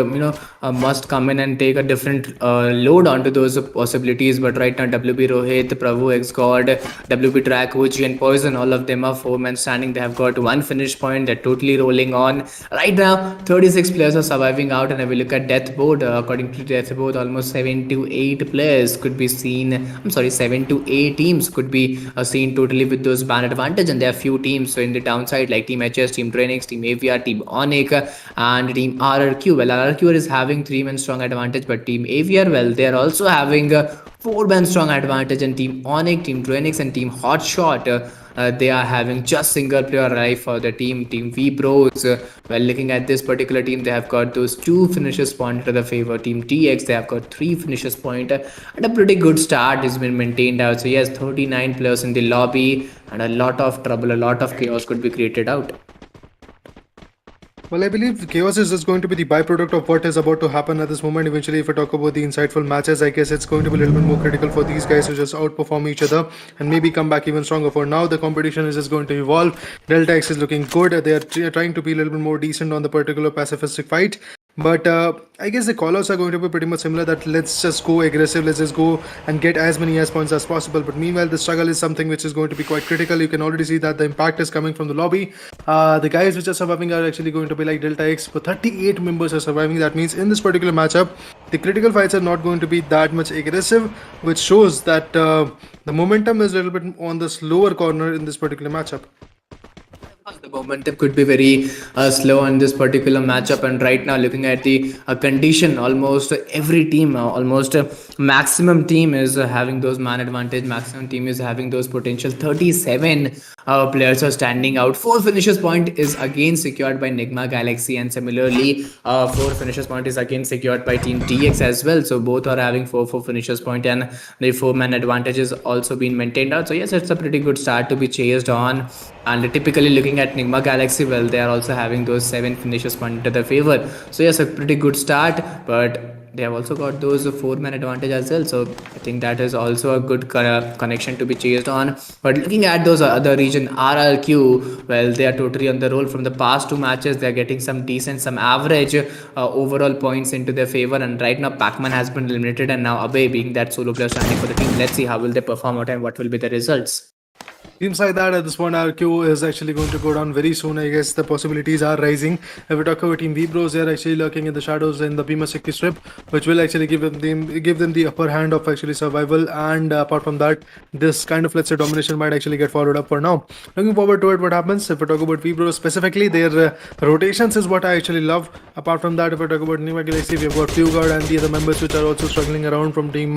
must come in and take a different load onto those possibilities. But right now, WB Rohit, Prabhu X God, WB Track, Uchi, and Poison, all of them are four men standing. They have got one finish point. They're totally rolling on. Right now, 36 players are surviving out. And if we look at Death Board, according to Death Board, almost 7 to 8 players could be seen. I'm sorry, 7 to 8 teams could be seen totally with those ban advantage. And there are few teams so in the downside like Team HS, Team DRANIX, Team AVR, Team ONIC, and Team RRQ. Well, RRQ is having 3-man strong advantage, but Team AVR, well, they are also having a 4-man strong advantage, and Team ONIC, Team DRANIX, and Team HOTSHOT, they are having just single player alive for the team. Team VBros, well, looking at this particular team, they have got those 2 finishes point to the favor. Team TX, they have got 3 finishes point, and a pretty good start has been maintained out. So yes, 39 players in the lobby, and a lot of trouble, a lot of chaos could be created out. Well, I believe chaos is just going to be the byproduct of what is about to happen at this moment. Eventually, if I talk about the insightful matches, I guess it's going to be a little bit more critical for these guys to just outperform each other and maybe come back even stronger. For now, the competition is just going to evolve. Delta X is looking good. They are trying to be a little bit more decent on the particular pacifistic fight. But I guess the callouts are going to be pretty much similar, that let's just go aggressive, let's just go and get as many S points as possible. But meanwhile, the struggle is something which is going to be quite critical. You can already see that the impact is coming from the lobby. The guys which are surviving are actually going to be like Delta X, but 38 members are surviving. That means in this particular matchup, the critical fights are not going to be that much aggressive, which shows that the momentum is a little bit on the slower corner in this particular matchup. The momentum could be very slow in this particular matchup, and right now looking at the condition, almost every team, almost maximum team is having those man advantage, maximum team is having those potential. 37 players are standing out. 4 finishes point is again secured by NIGMA Galaxy, and similarly 4 finishes point is again secured by Team TX as well. So both are having 4 finishes point, and the 4-man advantage is also being maintained out. So yes, it's a pretty good start to be chased on. And typically looking at NIGMA Galaxy, well, they are also having those 7 finishes point to their favor. So yes, a pretty good start, but they have also got those 4-man advantage as well. So I think that is also a good connection to be chased on. But looking at those other region, RRQ, well, they are totally on the roll. From the past 2 matches, they are getting some decent, some average overall points into their favor. And right now, Pacman has been eliminated, and now Abe being that solo player standing for the team. Let's see how will they perform out and what will be the results. Seems like that at this point, RQ is actually going to go down very soon. I guess the possibilities are rising. If we talk about Team Vibros, they are actually lurking in the shadows in the Bhima Shakti strip, which will actually give them the upper hand of actually survival. And apart from that, this kind of, let's say, domination might actually get followed up for now. Looking forward to it. What happens if we talk about Vibros specifically? Their rotations is what I actually love. Apart from that, if we talk about Nima Galaxy, we have got Fugard and the other members which are also struggling around from Team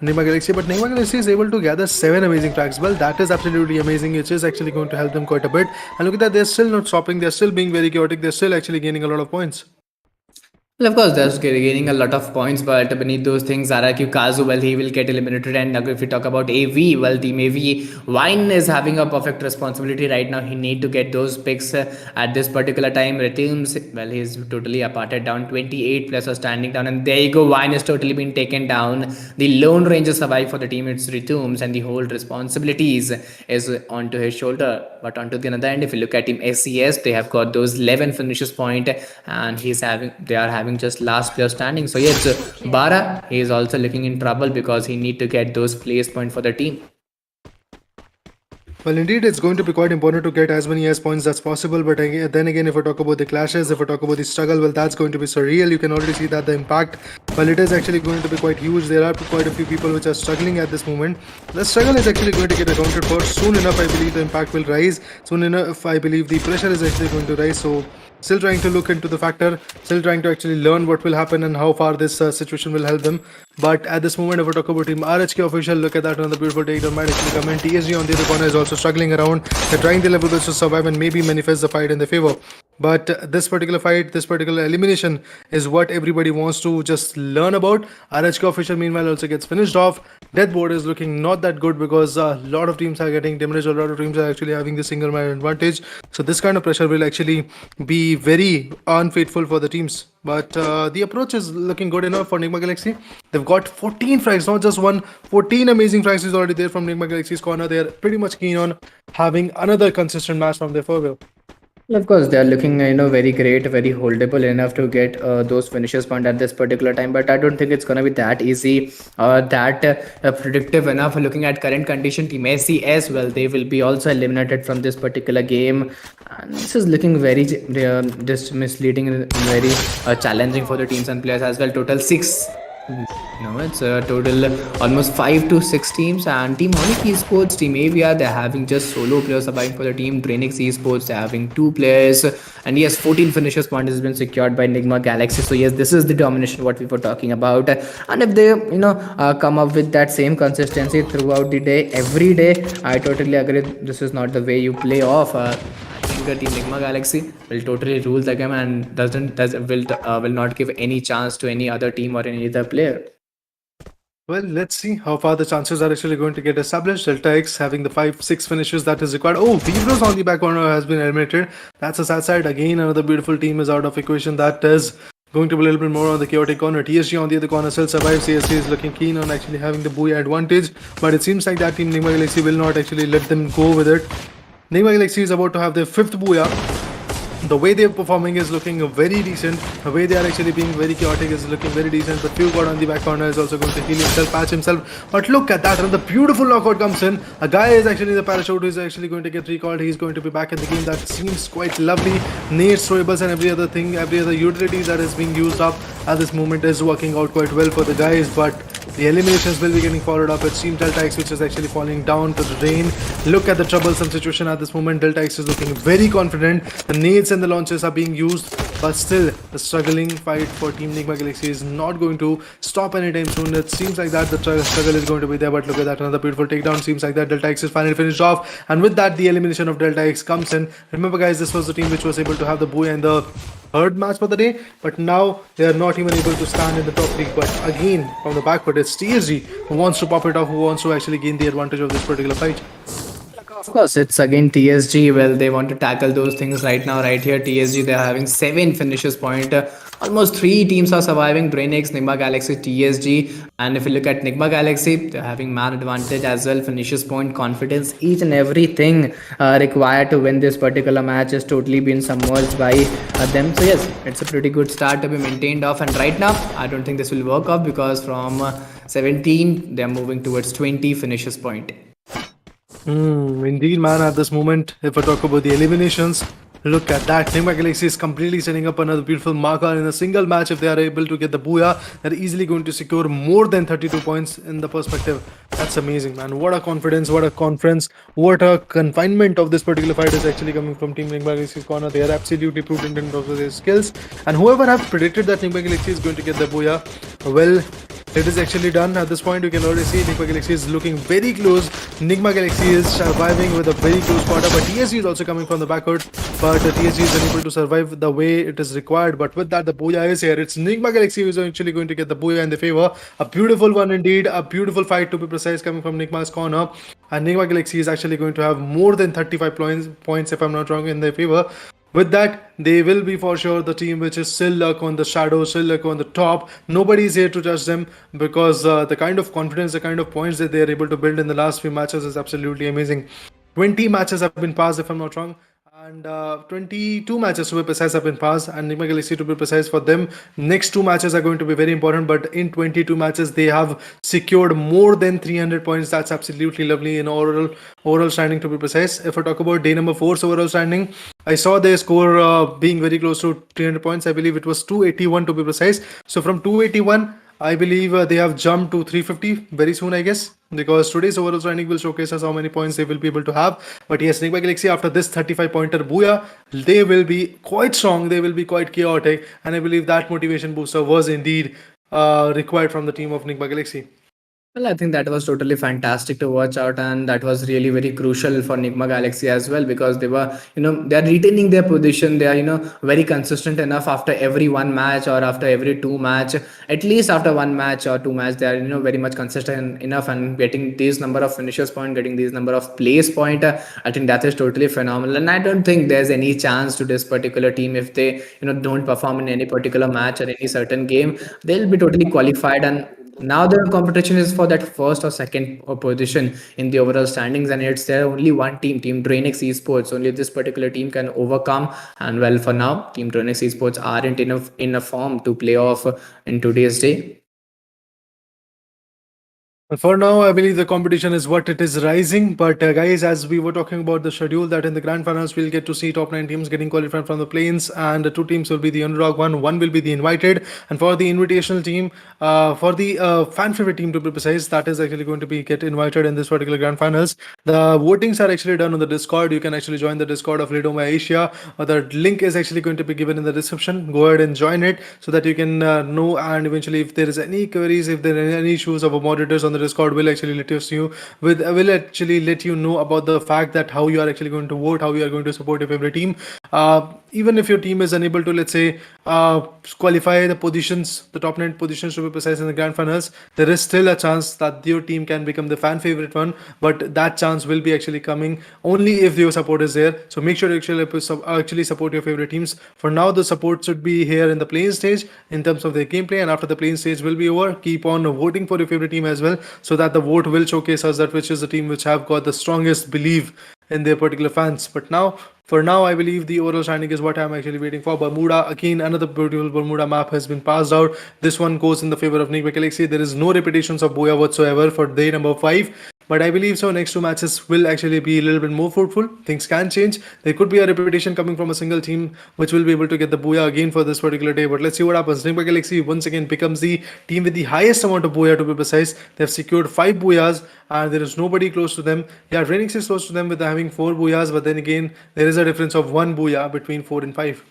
Nima Galaxy. But Nima Galaxy is able to gather 7 amazing tracks. Well, that is absolutely amazing. It is actually going to help them quite a bit. And look at that, they're still not stopping. They're still being very chaotic. They're still actually gaining a lot of points. Well, of course, that's gaining a lot of points, but beneath those things, RRQ KAZU, well, he will get eliminated. And if we talk about AV, well, Team AV, Wine is having a perfect responsibility right now. He need to get those picks at this particular time. Reteams, well, he's totally aparted down. 28 plus are standing down, and there you go. Wine is totally been taken down. The Lone Ranger survive for the team. It's Reteams, and the whole responsibilities is onto his shoulder. But onto the other end, if you look at Team SES, they have got those 11 finishes point, and they are having just last player standing. So yes, Bara, he is also looking in trouble because he need to get those place point for the team. Well, indeed, it's going to be quite important to get as many S points as possible. But then again, if we talk about the clashes, if we talk about the struggle, well, that's going to be surreal. You can already see that the impact, well, it is actually going to be quite huge. There are quite a few people which are struggling at this moment. The struggle is actually going to get accounted for. Soon enough, I believe the impact will rise. Soon enough, I believe the pressure is actually going to rise. So, still trying to look into the factor, still trying to actually learn what will happen and how far this situation will help them. But at this moment, if we talk about Team RHK official, look at that, another beautiful takedown might actually come in. TSG on the other corner is also struggling around. They're trying their level best to survive and maybe manifest the fight in their favor. But this particular fight, this particular elimination is what everybody wants to just learn about. RHK official meanwhile also gets finished off. Deathboard is looking not that good because a lot of teams are getting damaged. A lot of teams are actually having the single man advantage. So this kind of pressure will actually be very unfaithful for the teams. But the approach is looking good enough for Nigma Galaxy. They've got 14 frags, not just one. 14 amazing frags is already there from Nigma Galaxy's corner. They're pretty much keen on having another consistent match from their forever. Well, of course, they are looking, very great, very holdable enough to get those finishes point at this particular time. But I don't think it's gonna be that easy or that predictive enough. Looking at current condition, Team SCS, well, they will be also eliminated from this particular game. And this is looking very just misleading and very challenging for the teams and players as well. Total 6. No, it's a total almost 5 to 6 teams, and Team ONIC Esports, Team Avia, they're having just solo players surviving for the team. DRANIX Esports, they're having 2 players, and yes, 14 finishes point has been secured by NIGMA Galaxy. So yes, this is the domination what we were talking about, and if they come up with that same consistency throughout the day, every day, I totally agree. This is not the way you play off. The Team Nigma Galaxy will totally rule the game and will not give any chance to any other team or any other player. Well, let's see how far the chances are actually going to get established. Delta X having the 5-6 finishes that is required. Oh, Vibros on the back corner has been eliminated. That's a sad side. Again, another beautiful team is out of equation. That is going to be a little bit more on the chaotic corner. TSG on the other corner still survives. TSG is looking keen on actually having the booyah advantage. But it seems like that Team Nigma Galaxy will not actually let them go with it. Nigma Galaxy is about to have their 5th booyah. The way they're performing is looking very decent. The way they are actually being very chaotic is looking very decent. The few god on the back corner is also going to heal himself, patch himself. But look at that, another beautiful knockout comes in. A guy is actually in the parachute who is actually going to get recalled. He's going to be back in the game. That seems quite lovely. Nades, throwables and every other thing, every other utility that is being used up at this moment is working out quite well for the guys. But the eliminations will be getting followed up. It seems Delta X which is actually falling down to the drain. Look at the troublesome situation at this moment. Delta X is looking very confident. The nades and the launches are being used, but still the struggling fight for Team Nigma Galaxy is not going to stop anytime soon. It seems like that the struggle is going to be there, but look at that, another beautiful takedown. Seems like that Delta X is finally finished off, and with that the elimination of Delta X comes in. Remember guys, this was the team which was able to have the booyah in the third match for the day, but now they are not even able to stand in the top league. But again, from the backfoot, it's TSG who wants to pop it off, who wants to actually gain the advantage of this particular fight. Of course, it's again TSG. Well, they want to tackle those things right now, right here. TSG, they're having 7 finishes point. Almost 3 teams are surviving: DRANIX, Nigma Galaxy, TSG. And if you look at Nigma Galaxy, they're having man advantage as well. Finishes point, confidence, each and everything required to win this particular match has totally been submerged by them. So yes, it's a pretty good start to be maintained off. And right now, I don't think this will work off because from 17, they're moving towards 20 finishes point. Indeed, man. At this moment, if I talk about the eliminations, look at that. NIGMA Galaxy is completely setting up another beautiful marker in a single match. If they are able to get the booyah, they're easily going to secure more than 32 points in the perspective. That's amazing, man. What a confidence, what a conference, what a confinement of this particular fight is actually coming from Team NIGMA Galaxy's corner. They are absolutely prudent in terms of their skills. And whoever have predicted that NIGMA Galaxy is going to get the booyah, well, it is actually done at this point. You can already see Nigma Galaxy is looking very close. Nigma Galaxy is surviving with a very close quarter, but TSG is also coming from the backward. But the TSG is unable to survive the way it is required. But with that, the booyah is here. It's Nigma Galaxy who is actually going to get the booyah in their favor. A beautiful one indeed. A beautiful fight to be precise coming from Nigma's corner. And Nigma Galaxy is actually going to have more than 35 points if I'm not wrong in their favor. With that, they will be for sure the team which is still luck on the shadow, still luck on the top. Nobody is here to touch them because the kind of confidence, the kind of points that they are able to build in the last few matches is absolutely amazing. 20 matches have been passed, if I'm not wrong, and 22 matches to be precise have been passed, and Nigma Galaxy to be precise for them next two matches are going to be very important, but in 22 matches they have secured more than 300 points. That's absolutely lovely in overall standing to be precise. If I talk about day number 4's overall standing, I saw their score being very close to 300 points. I believe it was 281 to be precise. So from 281, I believe they have jumped to 350 very soon, I guess, because today's overall standing will showcase us how many points they will be able to have. But yes, Nigma Galaxy, after this 35 pointer booyah, they will be quite strong, they will be quite chaotic, and I believe that motivation booster was indeed required from the team of Nigma Galaxy. Well, I think that was totally fantastic to watch out, and that was really very crucial for Nigma Galaxy as well, because they were, they are retaining their position. They are, very consistent enough after every one match or after every two match, at least after one match or two match, they are, very much consistent enough and getting these number of finishers point, getting these number of place point. I think that is totally phenomenal, and I don't think there's any chance to this particular team if they, don't perform in any particular match or any certain game, they'll be totally qualified. And now the competition is for that first or second position in the overall standings, and it's there only one team, Team DRANIX Esports. Only this particular team can overcome. And well, for now, Team DRANIX Esports aren't in a form to play off in today's day. Well, for now, I believe the competition is what it is rising. But guys, as we were talking about the schedule, that in the grand finals we'll get to see top 9 teams getting qualified from the plains, and the two teams will be the underdog one will be the invited. And for the invitational team, for the fan favorite team to be precise, that is actually going to be get invited in this particular grand finals. The votings are actually done on the Discord. You can actually join the Discord of Lidoma Asia. The link is actually going to be given in the description. Go ahead and join it so that you can know, and eventually if there is any queries, if there are any issues of our moderators on the Discord, will actually let us you with will actually let you know about the fact that how you are actually going to vote, how you are going to support your favorite team. Even if your team is unable to, let's say, qualify the positions, the top 9 positions to be precise in the grand finals, there is still a chance that your team can become the fan favorite one. But that chance will be actually coming only if your support is there. So make sure to actually support your favorite teams. For now, the support should be here in the playing stage in terms of their gameplay, and after the playing stage will be over, keep on voting for your favorite team as well, so that the vote will showcase us that which is the team which have got the strongest belief in their particular fans. But now, for now, I believe the overall standing is what I'm actually waiting for. Bermuda, again, another beautiful Bermuda map has been passed out. This one goes in the favor of Nigma Galaxy. There is no repetitions of Boya whatsoever for day number 5. But I believe so. Next two matches will actually be a little bit more fruitful. Things can change. There could be a repetition coming from a single team, which will be able to get the Booyah again for this particular day. But let's see what happens. Nigma Galaxy once again becomes the team with the highest amount of Booyah to be precise. They have secured 5 Booyahs, and there is nobody close to them. Yeah, DRANIX is close to them with having 4 Booyahs, but then again, there is a difference of 1 Booyah between 4 and 5.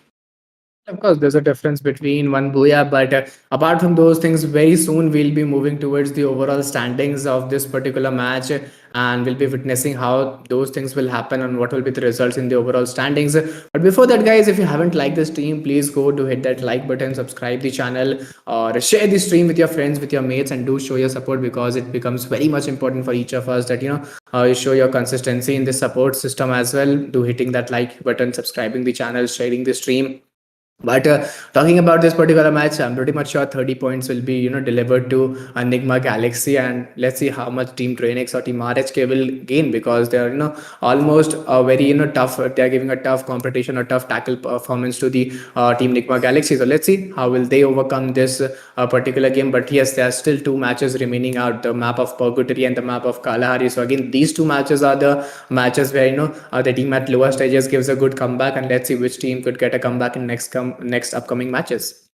Of course, there's a difference between one booyah, but apart from those things, very soon we'll be moving towards the overall standings of this particular match, and we'll be witnessing how those things will happen and what will be the results in the overall standings. But before that, guys, if you haven't liked this stream, please go to hit that like button, subscribe the channel, or share the stream with your friends, with your mates, and do show your support, because it becomes very much important for each of us that you show your consistency in the support system as well. Do hitting that like button, subscribing the channel, sharing the stream, But talking about this particular match, I'm pretty much sure 30 points will be delivered to Enigma Galaxy, and let's see how much Team DRANIX or Team RHK will gain, because they're almost a very tough. They're giving a tough competition, a tough tackle performance to the Team Enigma Galaxy. So let's see how will they overcome this particular game. But yes, there are still two matches remaining out: the map of Purgatory and the map of Kalahari. So again, these two matches are the matches where the team at lower stages gives a good comeback, and let's see which team could get a comeback in next upcoming matches.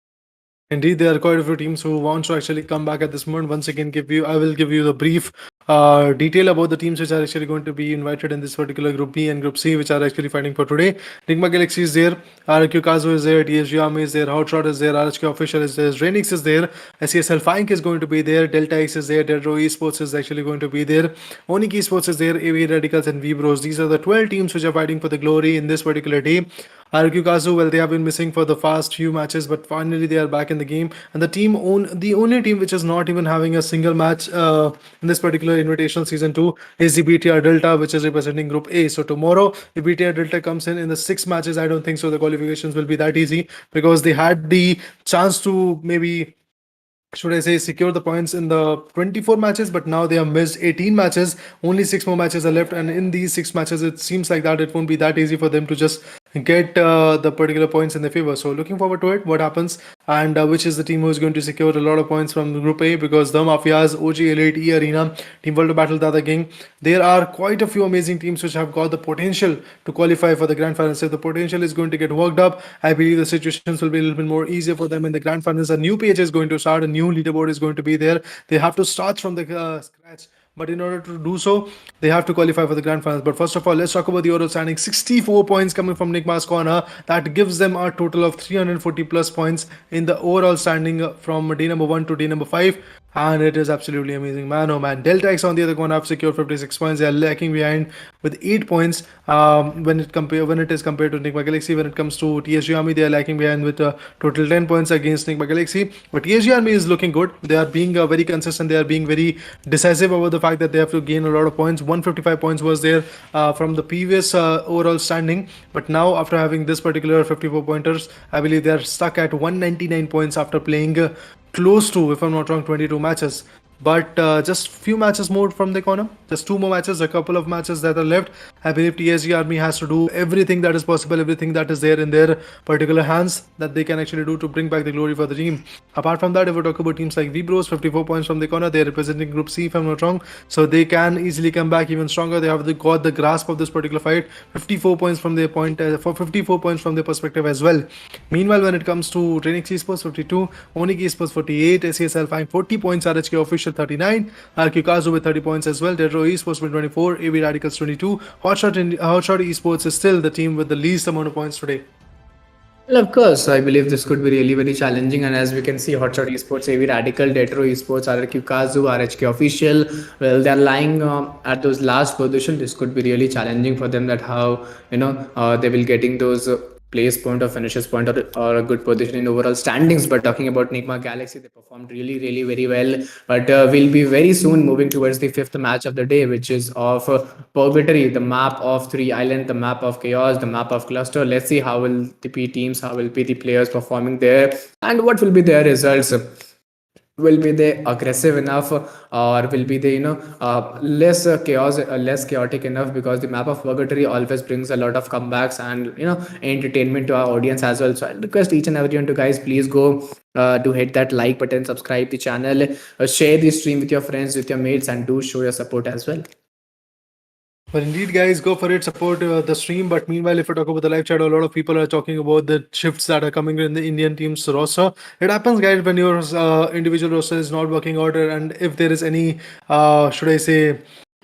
Indeed, there are quite a few teams who want to actually come back at this moment. Once again, I will give you the brief detail about the teams which are actually going to be invited in this particular Group B and Group C, which are actually fighting for today. NIGMA Galaxy is there, RRQ KAZU is there, TSG Army is there, HOTSHOT is there, RHK Official is there, DRANIX is there, SES ALFAINK is going to be there, Delta X is there, DEADROW Esports is actually going to be there, ONIC Esports is there, AV Radicals and VBros. These are the 12 teams which are fighting for the glory in this particular day. RRQ KAZU, well, they have been missing for the past few matches, but finally they are back in the game. And the only team which is not even having a single match in this particular Invitational Season 2 is the BTR Delta, which is representing Group A. So tomorrow, if BTR Delta comes in the 6 matches, I don't think so the qualifications will be that easy, because they had the chance to maybe, should I say, secure the points in the 24 matches, but now they have missed 18 matches. Only 6 more matches are left, and in these 6 matches, it seems like that it won't be that easy for them to just get the particular points in their favor. So looking forward to it, what happens, and which is the team who is going to secure a lot of points from the Group A, because the Mafias, OG Elite, E Arena, Team World of Battle, Dada Gang, there are quite a few amazing teams which have got the potential to qualify for the grand finals. If the potential is going to get worked up, I believe the situations will be a little bit more easier for them in the grand finals. A new page is going to start, a new leaderboard is going to be there. They have to start from the scratch. But in order to do so, they have to qualify for the grand finals. But first of all, let's talk about the overall standing. 64 points coming from Nigma's corner. That gives them a total of 340 plus points in the overall standing from day number 1 to day number 5. And it is absolutely amazing, man. Oh man, Delta X on the other corner have secured 56 points. They are lacking behind with 8 points when it is compared to Nigma Galaxy. When it comes to TSG Army, they are lacking behind with a total 10 points against Nigma Galaxy. But TSG Army is looking good. They are being very consistent. They are being very decisive about the fact that they have to gain a lot of points. 155 points was there from the previous overall standing, but now after having this particular 54 pointers, I believe they are stuck at 199 points after playing close to, if I'm not wrong, 22 matches. But just few matches more from the corner, just 2 more matches, a couple of matches that are left. I believe TSG Army has to do everything that is possible, everything that is there in their particular hands that they can actually do to bring back the glory for the team. Apart from that, if we talk about teams like VBros, 54 points from the corner, they're representing Group C, if I'm not wrong, so they can easily come back even stronger. They have got the grasp of this particular fight. 54 points from their point, for 54 points from their perspective as well. Meanwhile, when it comes to DRANIX Esports, 52, ONIC Esports 48, SES ALFAINK 40 points, RHK Official 39, RRQ KAZU with 30 points as well, DEADROW Esports with 24, AV Radicals 22. HOTSHOT Esports is still the team with the least amount of points today. Well, of course, I believe this could be really very challenging. And as we can see, HOTSHOT Esports, AV Radical, DEADROW Esports, RRQ KAZU, RHK Official, well, they're lying at those last position. This could be really challenging for them, that how, they will getting those place point or finishes point, or a good position in overall standings. But talking about Nigma Galaxy, they performed really, really very well. But we'll be very soon moving towards the fifth match of the day, which is of Purgatory, the map of 3 islands, the map of chaos, the map of cluster. Let's see how will the P teams, how will be the players performing there, and what will be their results. Will be they aggressive enough, or will be they less less chaotic enough, because the map of Purgatory always brings a lot of comebacks and entertainment to our audience as well. So I request each and everyone to, guys, please go to hit that like button, subscribe the channel, share the stream with your friends, with your mates, and do show your support as well. Well, indeed, guys, go for it. Support the stream. But meanwhile, if we talk about the live chat, a lot of people are talking about the shifts that are coming in the Indian team's roster. It happens, guys, when your individual roster is not working out, and if there is any, should I say,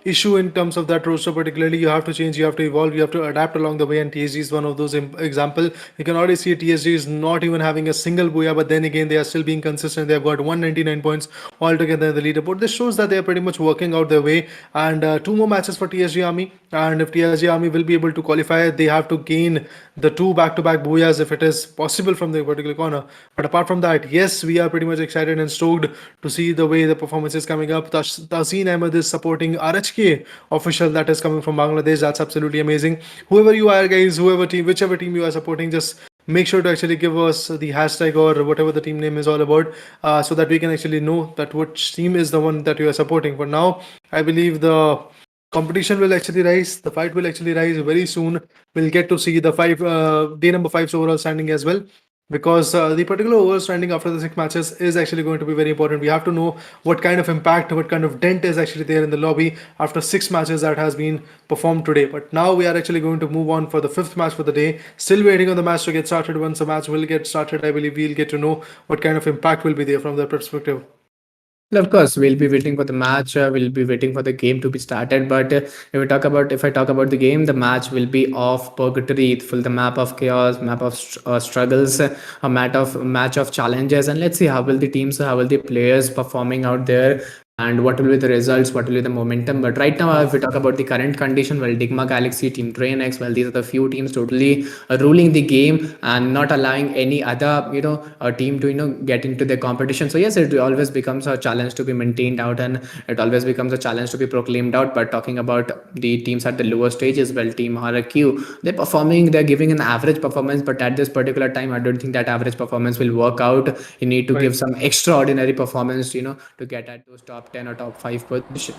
issue in terms of that roster particularly, you have to change, you have to evolve, you have to adapt along the way, and TSG is one of those example. You can already see TSG is not even having a single booyah, but then again they are still being consistent. They have got 199 points altogether in the leaderboard. This shows that they are pretty much working out their way. And 2 more matches for TSG Army, and if TSG Army will be able to qualify, they have to gain the 2 back-to-back booyahs if it is possible from the particular corner. But apart from that, yes, we are pretty much excited and stoked to see the way the performance is coming up. Taseen Ahmed is supporting RHK Official, that is coming from Bangladesh. That's absolutely amazing. Whoever you are, guys, whichever team you are supporting, just make sure to actually give us the hashtag or whatever the team name is all about, so that we can actually know that which team is the one that you are supporting. For now, I believe the competition will actually rise, the fight will actually rise very soon. We'll get to see the day number five's overall standing as well, because the particular overall standing after the 6 matches is actually going to be very important. We have to know what kind of impact, what kind of dent is actually there in the lobby after 6 matches that has been performed today. But now we are actually going to move on for the fifth match for the day. Still waiting on the match to get started. Once the match will get started, I believe we'll get to know what kind of impact will be there from their perspective. Well, of course, we'll be waiting for the match. We'll be waiting for the game to be started. But if I talk about the game, the match will be of purgatory, full the map of chaos, map of struggles, a match of challenges, and let's see how will the teams, how will the players performing out there, and what will be the results, what will be the momentum. But right now, if we talk about the current condition, well, Digma Galaxy, Team DRANIX, well, these are the few teams totally ruling the game and not allowing any other team to get into the competition. So yes, it always becomes a challenge to be maintained out, and it always becomes a challenge to be proclaimed out. But talking about the teams at the lower stages, well, Team RRQ, they're giving an average performance, but at this particular time, I don't think that average performance will work out. You need to Right. give some extraordinary performance, to get at those top 10 or top 5 position.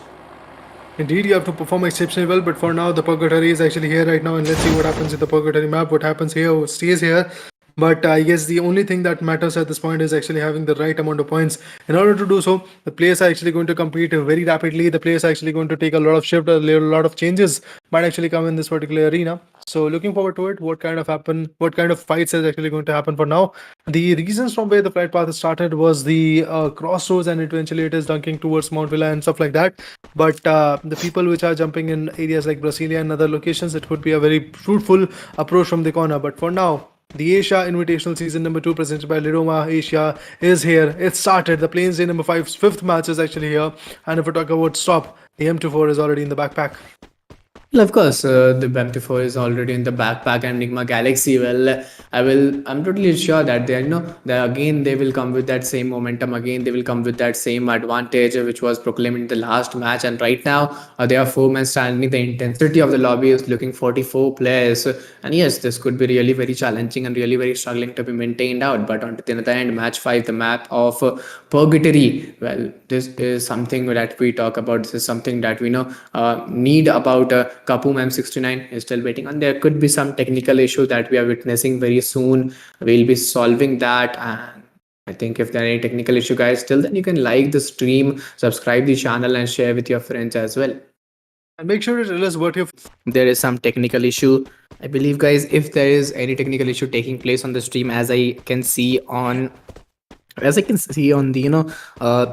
Indeed, you have to perform exceptionally well, but for now, the Purgatory is actually here right now, and let's see what happens with the Purgatory map. What happens here stays here. But I guess the only thing that matters at this point is actually having the right amount of points. In order to do so, the players are actually going to compete very rapidly. The players are actually going to take a lot of shift, a lot of changes might actually come in this particular arena. So looking forward to it. What kind of fights is actually going to happen for now. The reasons from where the flight path started was the crossroads, and eventually it is dunking towards Mount Villa and stuff like that. But the people which are jumping in areas like Brasilia and other locations, it would be a very fruitful approach from the corner. But for now, the Asia Invitational Season number 2 presented by Lidoma Asia is here. It started. The Plains Day number 5's fifth match is actually here. And if we talk about stop, the M24 is already in the backpack. Well, of course, the BAM24 is already in the backpack, and Enigma Galaxy. Well, I'm totally sure that they will come with that same momentum again. They will come with that same advantage which was proclaimed in the last match. And right now, they are 4 men standing. The intensity of the lobby is looking 44 players, and yes, this could be really very challenging and really very struggling to be maintained out. But on the other end, match 5, the map of purgatory. Well, this is something that we talk about. This is something that we need about. Kapum M69 is still waiting on. There could be some technical issue that we are witnessing very soon. We'll be solving that. And I think if there are any technical issue, guys, till then you can like the stream, subscribe the channel, and share with your friends as well. And make sure to tell us what your There is some technical issue. I believe, guys, if there is any technical issue taking place on the stream, as I can see on the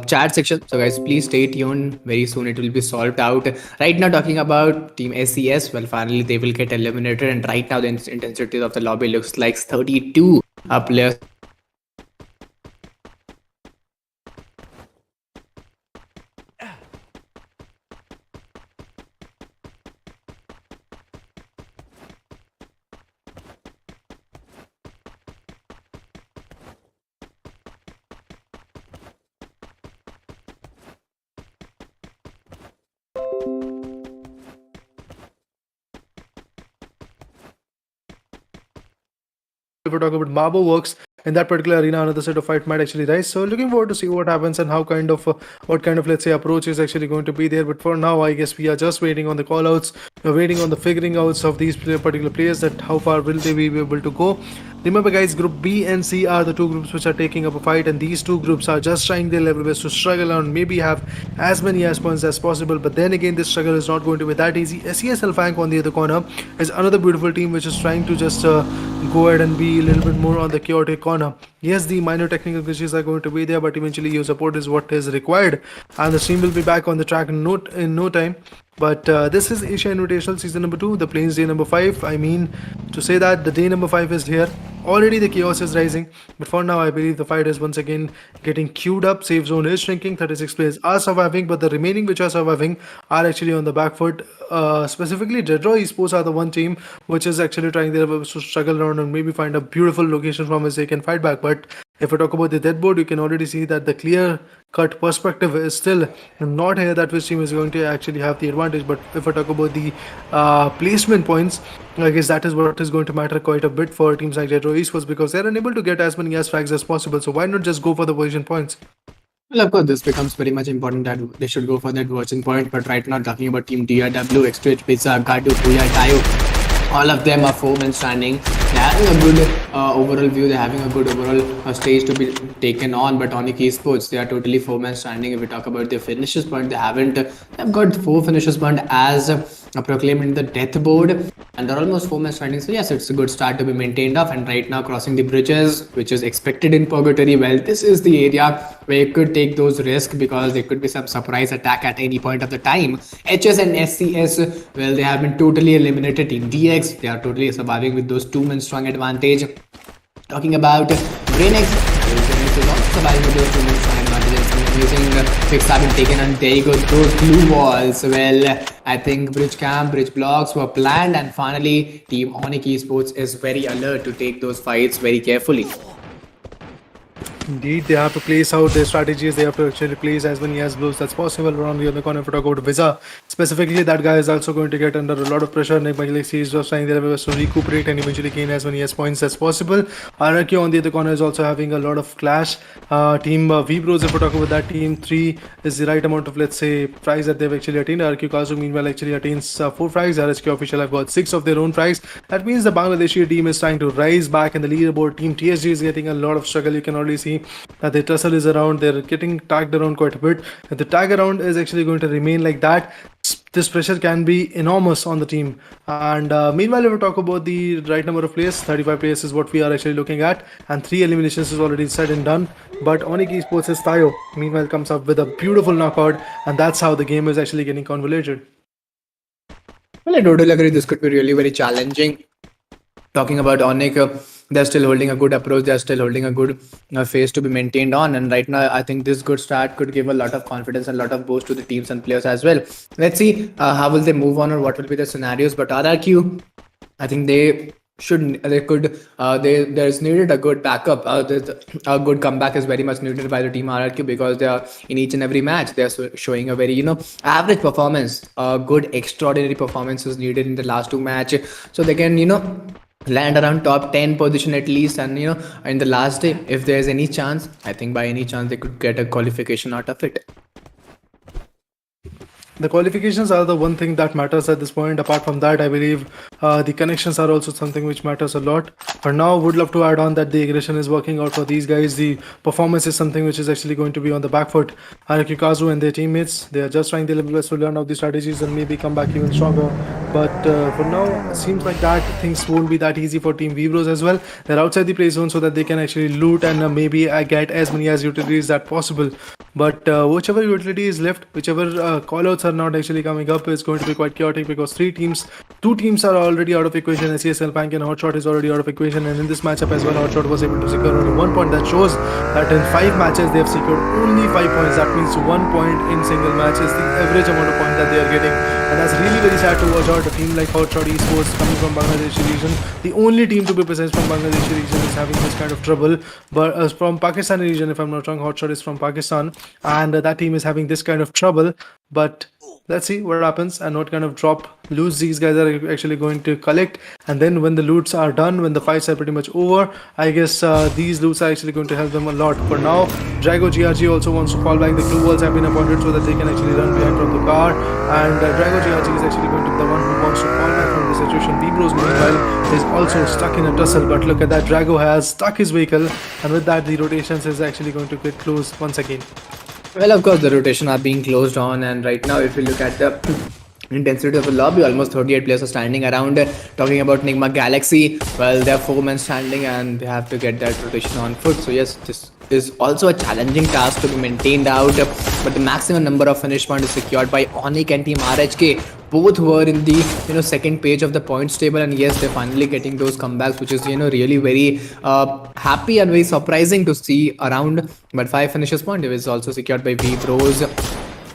chat section. So guys, please stay tuned. Very soon it will be solved out. Right now, talking about Team SES, well, finally they will get eliminated, and right now the intensity of the lobby looks like 32 players. if we talk about Mabo works in that particular arena, another set of fight might actually rise. So looking forward to see what happens and how what kind of, let's say, approach is actually going to be there. But for now, I guess we are just waiting on the call outs. We're waiting on the figuring outs of these particular players, that how far will they be able to go. Remember guys, group B and C are the two groups which are taking up a fight, and these two groups are just trying their level best to struggle and maybe have as many as points as possible. But then again, this struggle is not going to be that easy. SES ALFAINK on the other corner is another beautiful team which is trying to just go ahead and be a little bit more on the chaotic corner. Yes, the minor technical glitches are going to be there, but eventually your support is what is required, and the stream will be back on the track in no time. But this is Asia Invitational Season number 2, the Plains Day number 5. I mean, to say that the day number 5 is here. Already the chaos is rising, but for now I believe the fight is once again getting queued up. Safe zone is shrinking, 36 players are surviving, but the remaining which are surviving are actually on the back foot. Specifically, DEADROW Esports are the one team which is actually trying their best to struggle around and maybe find a beautiful location from which they can fight back. But If we talk about the deadboard, you can already see that the clear cut perspective is still not here that which team is going to actually have the advantage. But if I talk about the placement points, I guess that is what is going to matter quite a bit for teams like DEADROW Esports, because they're unable to get as many as frags as possible. So why not just go for the position points? Well, of course, this becomes very much important that they should go for that virgin point. But right now, talking about Team DRW, X2H, Pizza, Gadu, Puya, Tayo, all of them are 4 men standing. They're having a good overall view. They're having a good overall stage to be taken on. But ONIC Esports, they are totally 4 men standing. If we talk about their finishes point, they haven't. They've got 4 finishes point as proclaimed in the death board, and they're almost 4 men standing. So yes, it's a good start to be maintained off. And right now, crossing the bridges, which is expected in Purgatory. Well, this is the area where you could take those risks because there could be some surprise attack at any point of the time. HS and SCS, well, they have been totally eliminated. In DX, they are totally surviving with those 2 men strong advantage. Talking about DRANIX, DRANIX is also surviving with those 2 men strong advantages. Some amazing picks have been taken, and there you go, those blue walls. Well, I think bridge camp, bridge blocks were planned, and finally, Team ONIC Esports is very alert to take those fights very carefully. Indeed, they have to place out their strategies. They have to actually place as many as blows as possible around the other corner. If we talk about Visa, specifically, that guy is also going to get under a lot of pressure. NIGMA Galaxy is just trying their best to recuperate and eventually gain as many as points as possible. RRQ on the other corner is also having a lot of clash. Team V-Bros, if we talk about that, Team 3 is the right amount of, let's say, frags that they've actually attained. RRQ KAZU, meanwhile, actually attains 4 frags. RHK official have got 6 of their own frags. That means the Bangladeshi team is trying to rise back in the leaderboard. Team TSG is getting a lot of struggle. You can already see that the tussle is around. They're getting tagged around quite a bit. If the tag around is actually going to remain like that, this pressure can be enormous on the team. And meanwhile, if we talk about the right number of players, 35 players is what we are actually looking at, and 3 eliminations is already said and done. But ONIC Esports' Tayo meanwhile comes up with a beautiful knockout, and that's how the game is actually getting convoluted. Well, I totally agree. This could be really very challenging. Talking about ONIC, they're still holding a good approach. They're still holding a good phase to be maintained on. And right now, I think this good start could give a lot of confidence and a lot of boost to the teams and players as well. Let's see how will they move on or what will be the scenarios. But RRQ, I think there's needed a good backup. A good comeback is very much needed by the team RRQ because they are in each and every match they're showing a very average performance. Good extraordinary performance is needed in the last 2 matches, so they can land around top 10 position at least. And in the last day, if there's any chance, I think by any chance they could get a qualification out of it. The qualifications are the one thing that matters at this point. Apart from that, I believe the connections are also something which matters a lot. For now, would love to add on that the aggression is working out for these guys. The performance is something which is actually going to be on the back foot. RRQ KAZU and their teammates, they are just trying their level best to learn out the strategies and maybe come back even stronger. But for now, it seems like that things won't be that easy for Team V-Bros as well. They're outside the play zone so that they can actually loot and maybe get as many as utilities as possible. But whichever utility is left, whichever callouts are not actually coming up, is going to be quite chaotic because 2 teams are already out of equation. ALFAINK and HOTSHOT is already out of equation, and in this matchup as well, HOTSHOT was able to secure only 1 point. That shows that in 5 matches they have secured only 5 points. That means 1 point in single match is the average amount of points that they are getting, and that's really very sad to watch out. A team like HOTSHOT Esports coming from Bangladesh region, the only team to be present from Bangladesh region, is having this kind of trouble. But from Pakistani region, if I'm not wrong, HOTSHOT is from Pakistan, and that team is having this kind of trouble. But let's see what happens and what kind of drop loots these guys are actually going to collect. And then when the loots are done, when the fights are pretty much over, I guess these loots are actually going to help them a lot. For now, Drago GRG also wants to fall back. The glue walls have been appointed so that they can actually run behind from the car, and Drago GRG is actually going to be the one who wants to fall back from the situation. V-Bros meanwhile is also stuck in a tussle, but look at that, Drago has stuck his vehicle, and with that the rotations is actually going to get closed once again. Well, of course, the rotation are being closed on, and right now, if you look at the intensity of the lobby, almost 38 players are standing around. Talking about NIGMA Galaxy, well, they're 4 men standing, and they have to get that rotation on foot. So yes, this is also a challenging task to be maintained out, but the maximum number of finish points is secured by ONIC and Team RHK. Both were in the second page of the points table, and yes, they're finally getting those comebacks, which is really very happy and very surprising to see around. But 5 finishes point is also secured by V-Bros.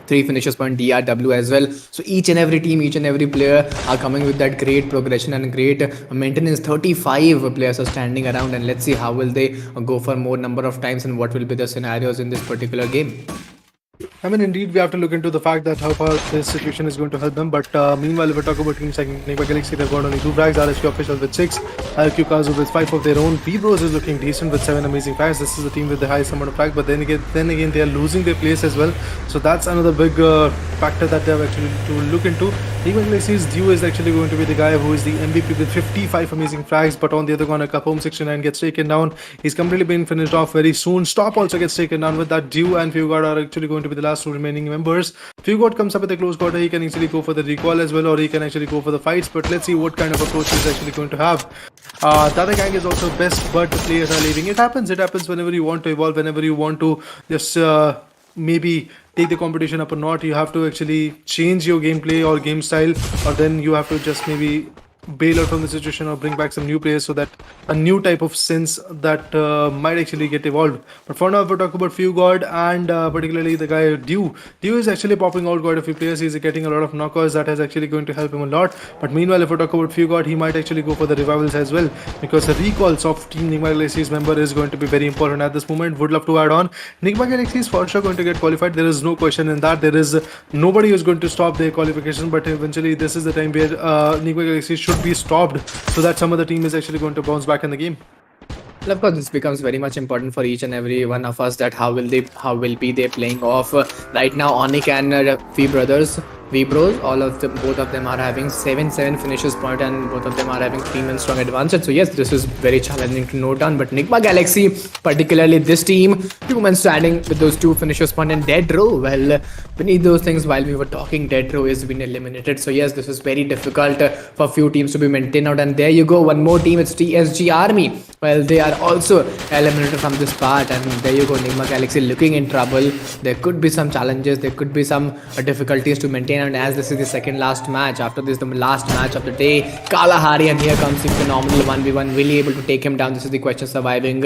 3 finishes point DRW as well. So each and every team, each and every player are coming with that great progression and great maintenance. 35 players are standing around, and let's see how will they go for more number of times and what will be the scenarios in this particular game. I mean, indeed, we have to look into the fact that how far this situation is going to help them. But meanwhile, if we talk about teams like NIGMA Galaxy, they've got only 2 frags, RHK official with 6, RRQ KAZU with 5 of their own. Bros is looking decent with 7 amazing frags. This is the team with the highest amount of frags. But then again, they are losing their place as well. So that's another big factor that they have actually to look into. NIGMA Galaxy's Dew is actually going to be the guy who is the MVP with 55 amazing frags. But on the other corner, Kapom 69 gets taken down. He's completely been finished off very soon. Stop also gets taken down with that. Dew and Fugard are actually going to be the last 2 remaining members. Fugard comes up with a close quarter. He can easily go for the recall as well, or he can actually go for the fights. But let's see what kind of approach he's actually going to have. The other gang is also best, but the players are leaving. It happens whenever you want to evolve, whenever you want to just maybe take the competition up or not. You have to actually change your gameplay or game style, or then you have to just maybe bail out from the situation or bring back some new players so that a new type of sense that might actually get evolved. But for now, if we talk about Fugard and particularly the guy Dew is actually popping out quite a few players. He's getting a lot of knockouts that is actually going to help him a lot. But meanwhile, if we talk about Fugard, he might actually go for the revivals as well, because the recalls of Team NIGMA Galaxy's member is going to be very important at this moment. Would love to add on, NIGMA Galaxy is for sure going to get qualified. There is no question in that. There is nobody who is going to stop their qualification, but eventually this is the time where NIGMA Galaxy should be stopped so that some other team is actually going to bounce back in the game. Well, of course, this becomes very much important for each and every one of us, that how will be they playing off. Right now, ONIC and V-Bros, both of them are having 7-7 finishes point, and both of them are having 3-man strong advantage. So yes, this is very challenging to note down. But NIGMA Galaxy, particularly this team, 2-man standing with those 2 finishes point, and DEADROW, well, beneath those things, while we were talking, DEADROW is been eliminated. So yes, this is very difficult for few teams to be maintained out. And there you go, one more team, it's TSG Army. Well, they are also eliminated from this part, and there you go, NIGMA Galaxy looking in trouble. There could be some challenges, there could be some difficulties to maintain, and as this is the second last match, after this the last match of the day, Kalahari, and here comes the phenomenal 1v1, really able to take him down. This is the question surviving.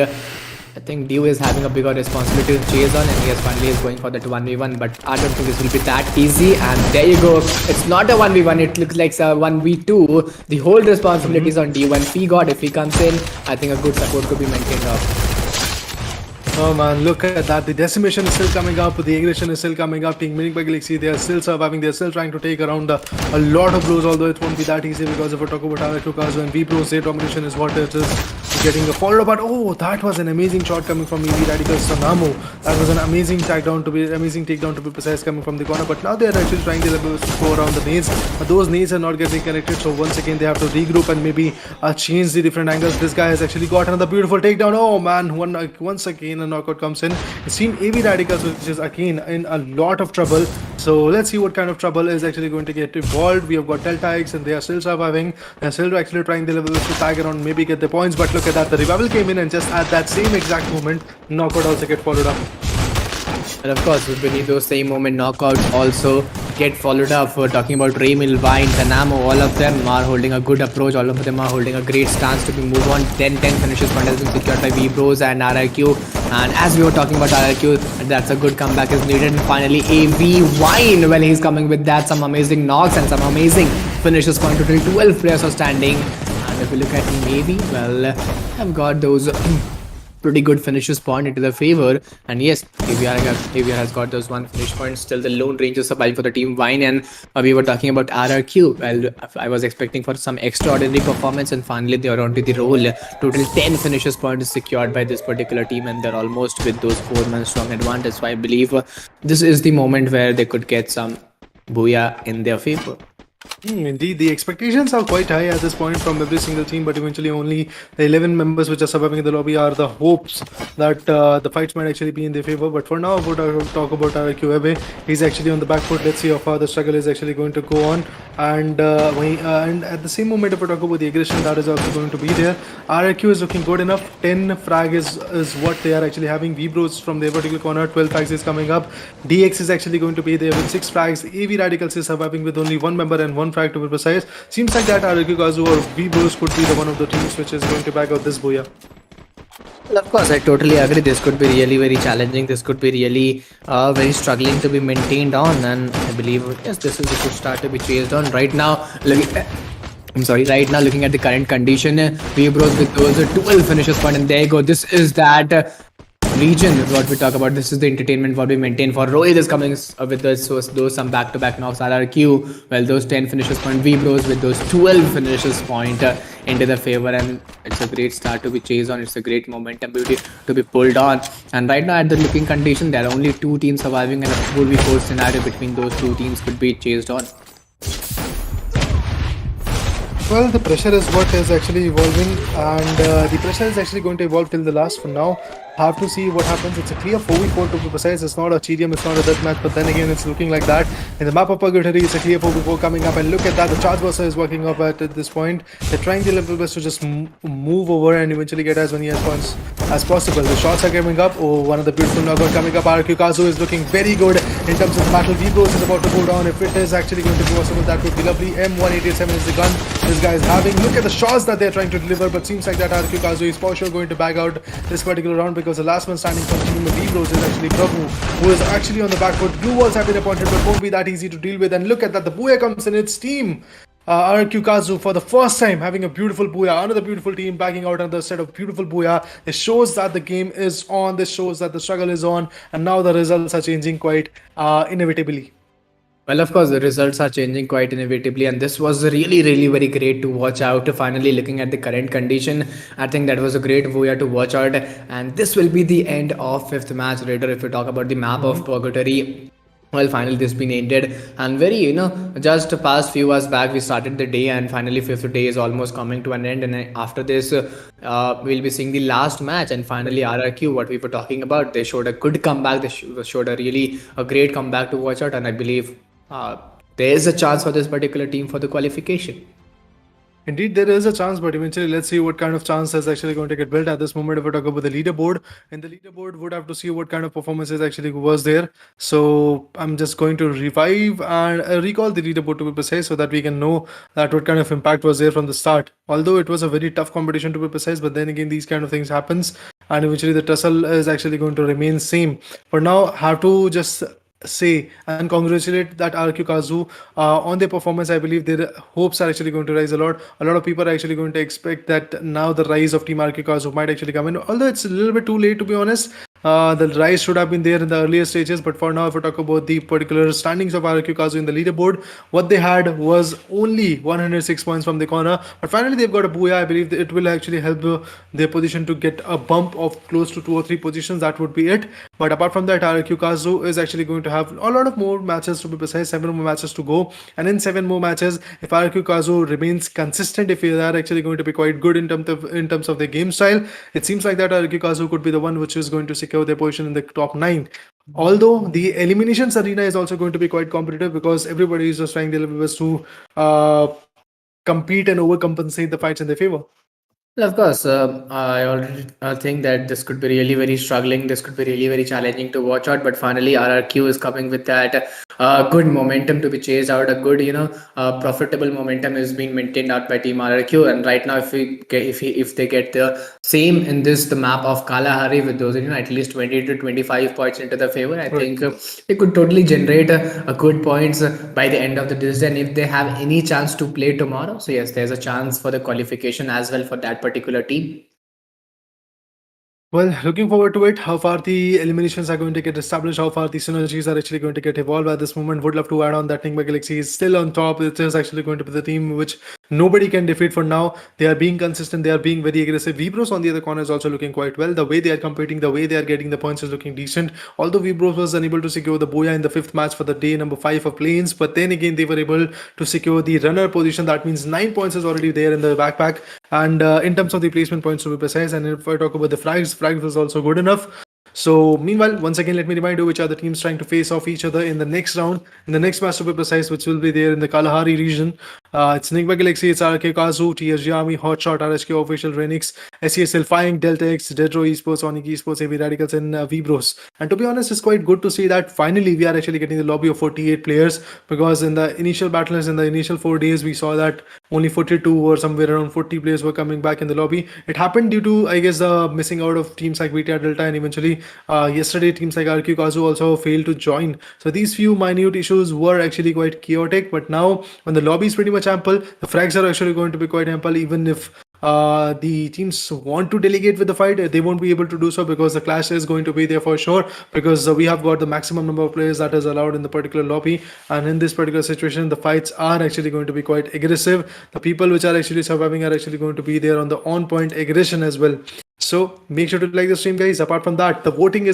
I think Dew is having a bigger responsibility to chase on, and yes, finally is going for that 1v1, but I don't think this will be that easy. And there you go, it's not a 1v1, it looks like a 1v2. The whole responsibility is on Dew, and Fugard, if he comes in, I think a good support could be maintained off. Oh man, look at that. The decimation is still coming up. The aggression is still coming up. Team NIGMA Galaxy, they are still surviving. They are still trying to take around a lot of blows, although it won't be that easy, because if we talk about RRQ KAZU and V-Bros, their domination is what it is. Getting a follow up, but oh, that was an amazing shot coming from EV Radical Sanamo. That was an amazing takedown to be precise, coming from the corner. But now they are actually trying their best to go around the nades. But those nades are not getting connected, so once again they have to regroup and maybe change the different angles. This guy has actually got another beautiful takedown. Oh man, once again a knockout comes in. It's Team AV Radicals, which is again in a lot of trouble. So let's see what kind of trouble is actually going to get involved. We have got Delta X, and they are still surviving. They're still actually trying their level to tag around, maybe get the points. But look at that, the revival came in, and just at that same exact moment, knockout also get followed up. And of course, beneath those same moment, knockouts also get followed up. For talking about Raymil, Vine, Tanamo, all of them are holding a good approach. All of them are holding a great stance to be move on. 10-10 finishes point has been secured by V-Bros and RRQ. And as we were talking about RRQ, that's a good comeback is needed. And finally, AV Vine, well, he's coming with that, some amazing knocks and some amazing finishes point. Total 12 players are standing. And if we look at Team AV, well, I've got those pretty good finishes point into their favor. And yes, AVR has got those 1 finish point. Still the lone ranger surviving for the Team Vine. And we were talking about RRQ. Well, I was expecting for some extraordinary performance, and finally they are onto the roll. Total 10 finishes point is secured by this particular team, and they're almost with those 4-man strong advantage. So I believe this is the moment where they could get some booyah in their favor. Indeed, the expectations are quite high at this point from every single team, but eventually only the 11 members which are surviving in the lobby are the hopes that the fights might actually be in their favor. But for now, we'll talk about RRQ Ebe. He's actually on the back foot. Let's see how far the struggle is actually going to go on. And at the same moment, if we talk about the aggression, that is also going to be there. RRQ is looking good enough. 10 frag is what they are actually having. V-Bros from their vertical corner, 12 frags is coming up. DX is actually going to be there with 6 frags. AV Radicals is surviving with only 1 member and 1 frag to be precise. Seems like that RRQ KAZU or V-Bros could be the one of the teams which is going to back out this booyah. Well, of course, I totally agree. This could be really very challenging. This could be really very struggling to be maintained on. And I believe, yes, this is a good start to be chased on. Right now, I'm sorry, right now looking at the current condition, we bros with those 12 finishes point. And there you go. This is that region is what we talk about. This is the entertainment what we maintain for. Rohit is coming with those some back-to-back knocks. RRQ, well, those 10 finishes point. V Bros with those 12 finishes point into the favor, and it's a great start to be chased on. It's a great momentum to be pulled on. And right now, at the looking condition, there are only two teams surviving, and a 4v4 scenario between those two teams could be chased on. Well, the pressure is what is actually evolving, and the pressure is actually going to evolve till the last for now. Have to see what happens. It's a clear 4v4 to be precise. It's not a GDM, it's not a deathmatch, but then again, it's looking like that. In the map of Purgatory, it's a clear 4v4 coming up, and look at that. The charge buster is working up at this point. They're trying their level best to just move over and eventually get as many as points as possible. The shots are coming up. Oh, one of the beautiful knockouts coming up. RRQ KAZU is looking very good in terms of the battle. V-Bros is about to go down. If it is actually going to be possible, that would be lovely. M187 is the gun this guy is having. Look at the shots that they're trying to deliver, but seems like that RRQ KAZU is for sure going to bag out this particular round, because the last one standing from Team V-Bros is actually Prabhu, who is actually on the back foot. Blue walls have been appointed, but won't be that easy to deal with. And look at that, the Booyah comes in its team. RRQ KAZU for the first time having a beautiful Booyah, another beautiful team backing out another set of beautiful Booyah. This shows that the game is on, this shows that the struggle is on, and now the results are changing quite inevitably. Well, of course, the results are changing quite inevitably, and this was really, really very great to watch out. Finally, looking at the current condition, I think that was a great Voya to watch out, and this will be the end of fifth match. Later, if we talk about the map of Purgatory, well, finally this been ended, and very, just past few hours back we started the day, and finally fifth day is almost coming to an end, and after this we'll be seeing the last match. And finally RRQ, what we were talking about, they showed a good comeback. They showed a great comeback to watch out, and I believe there is a chance for this particular team for the qualification. Indeed, there is a chance, but eventually, let's see what kind of chance is actually going to get built at this moment. If we talk about the leaderboard, in the leaderboard, would have to see what kind of performances actually was there. So I'm just going to revive and recall the leaderboard to be precise, so that we can know that what kind of impact was there from the start. Although it was a very tough competition to be precise, but then again, these kind of things happens, and eventually the tussle is actually going to remain same. For now, have to just say and congratulate that RQ KAZU on their performance. I believe their hopes are actually going to rise a lot. A lot of people are actually going to expect that now the rise of Team RQ KAZU might actually come in, although it's a little bit too late to be honest. The rise should have been there in the earlier stages, but for now, if we talk about the particular standings of RQ KAZU in the leaderboard, what they had was only 106 points from the corner. But finally, they've got a Booyah. I believe that it will actually help their position to get a bump of close to 2 or 3 positions. That would be it. But apart from that, RQ KAZU is actually going to have a lot of more matches to be precise, 7 more matches to go. And in 7 more matches, if RQ KAZU remains consistent, if they are actually going to be quite good in terms of their game style, it seems like that RQ KAZU could be the one which is going to secure their position in the top 9. Although the eliminations arena is also going to be quite competitive, because everybody is just trying their level best to compete and overcompensate the fights in their favor. Well, of course, I already think that this could be really very struggling. This could be really very challenging to watch out. But finally, RRQ is coming with that good momentum to be chased out. A good, profitable momentum is being maintained out by Team RRQ. And right now, if they get the same in the map of Kalahari with those, at least 20 to 25 points into the favor, I think they could totally generate a good points by the end of the day. And if they have any chance to play tomorrow, so yes, there's a chance for the qualification as well for that particular team. Well, looking forward to it. How far the eliminations are going to get established, how far the synergies are actually going to get evolved at this moment. Would love to add on that NIGMA Galaxy is still on top. It is actually going to be the team which nobody can defeat for now. They are being consistent. They are being very aggressive. Vibros on the other corner is also looking quite well. The way they are competing, the way they are getting the points is looking decent. Although Vibros was unable to secure the Booyah in the 5th match for the day number 5 of PLAYINS, but then again they were able to secure the runner position. That means 9 points is already there in the backpack. And in terms of the placement points to be precise, and if I talk about the frags was also good enough. So meanwhile, once again, let me remind you which are the teams trying to face off each other in the next round, in the next match to be precise, which will be there in the Kalahari region. It's NIGMA Galaxy, it's RRQ KAZU, TSG Army, HOTSHOT, RHK Official, DRANIX, SES ALFAINK, Delta X, DEADROW Esports, ONIC Esports, AV Radicals, and Vibros. And to be honest, it's quite good to see that finally we are actually getting the lobby of 48 players, because in the initial battles, in the initial 4 days, we saw that only 42 or somewhere around 40 players were coming back in the lobby. It happened due to, I guess, the missing out of teams like VTR Delta, and eventually yesterday teams like RQ KAZU also failed to join. So these few minute issues were actually quite chaotic, but now when the lobby is pretty much ample, the frags are actually going to be quite ample. Even if the teams want to delegate with the fight, they won't be able to do so, because the clash is going to be there for sure, because we have got the maximum number of players that is allowed in the particular lobby. And in this particular situation, the fights are actually going to be quite aggressive. The people which are actually surviving are actually going to be there on the on point aggression as well. So make sure to like the stream, guys. Apart from that, the voting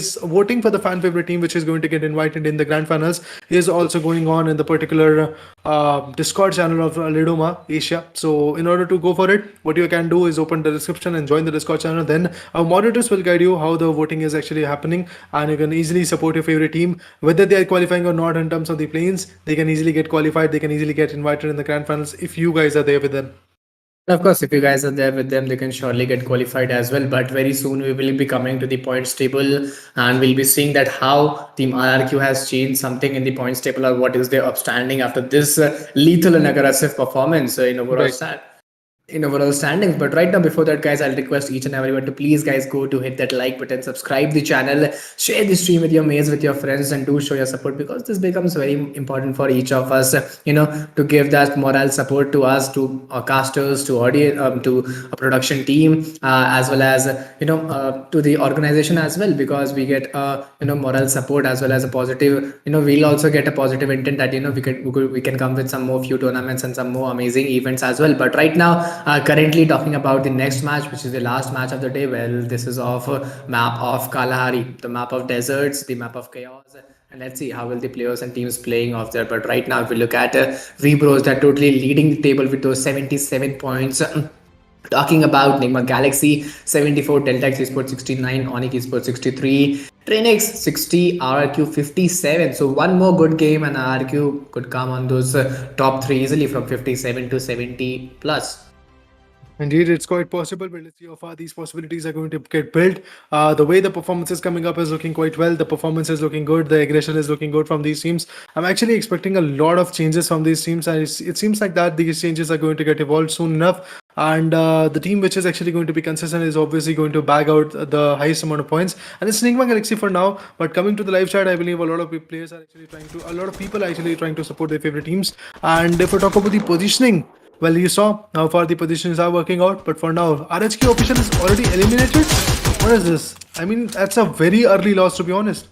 for the fan favorite team, which is going to get invited in the grand finals, is also going on in the particular Discord channel of Lidoma Asia. So in order to go for it, what you can do is open the description and join the Discord channel. Then our moderators will guide you how the voting is actually happening, and you can easily support your favorite team, whether they are qualifying or not. In terms of the planes, they can easily get qualified. They can easily get invited in the grand finals if you guys are there with them. Of course, if you guys are there with them, they can surely get qualified as well. But very soon we will be coming to the points table, and we'll be seeing that how Team RRQ has changed something in the points table, or what is their upstanding after this lethal and aggressive performance in overall standings. But right now, before that, guys, I'll request each and everyone to please, guys, go to hit that like button, subscribe the channel, share the stream with your mates, with your friends, and do show your support, because this becomes very important for each of us, to give that moral support to us, to our casters, to audience, to a production team, as well as to the organization as well, because we get moral support as well as a positive, we'll also get a positive intent that we can come with some more few tournaments and some more amazing events as well. But right now, currently talking about the next match, which is the last match of the day. Well, this is of map of Kalahari, the map of deserts, the map of chaos. And let's see how will the players and teams playing off there. But right now, if we look at Vibros, they're totally leading the table with those 77 points. Talking about NIGMA Galaxy 74, Delta X Esports 69, ONIC Esports 63, DRANIX 60, RRQ 57. So one more good game and RRQ could come on those top three easily from 57 to 70 plus. Indeed, it's quite possible, but let's see how far these possibilities are going to get built. The way the performance is coming up is looking quite well. The performance is looking good. The aggression is looking good from these teams. I'm actually expecting a lot of changes from these teams, and it seems like that these changes are going to get evolved soon enough. And the team which is actually going to be consistent is obviously going to bag out the highest amount of points. And it's NIGMA Galaxy for now. But coming to the live chat, I believe a lot of people are actually trying to support their favorite teams. And if we talk about the positioning, well, you saw how far the positions are working out, but for now, RHK official is already eliminated. What is this? I mean, that's a very early loss, to be honest.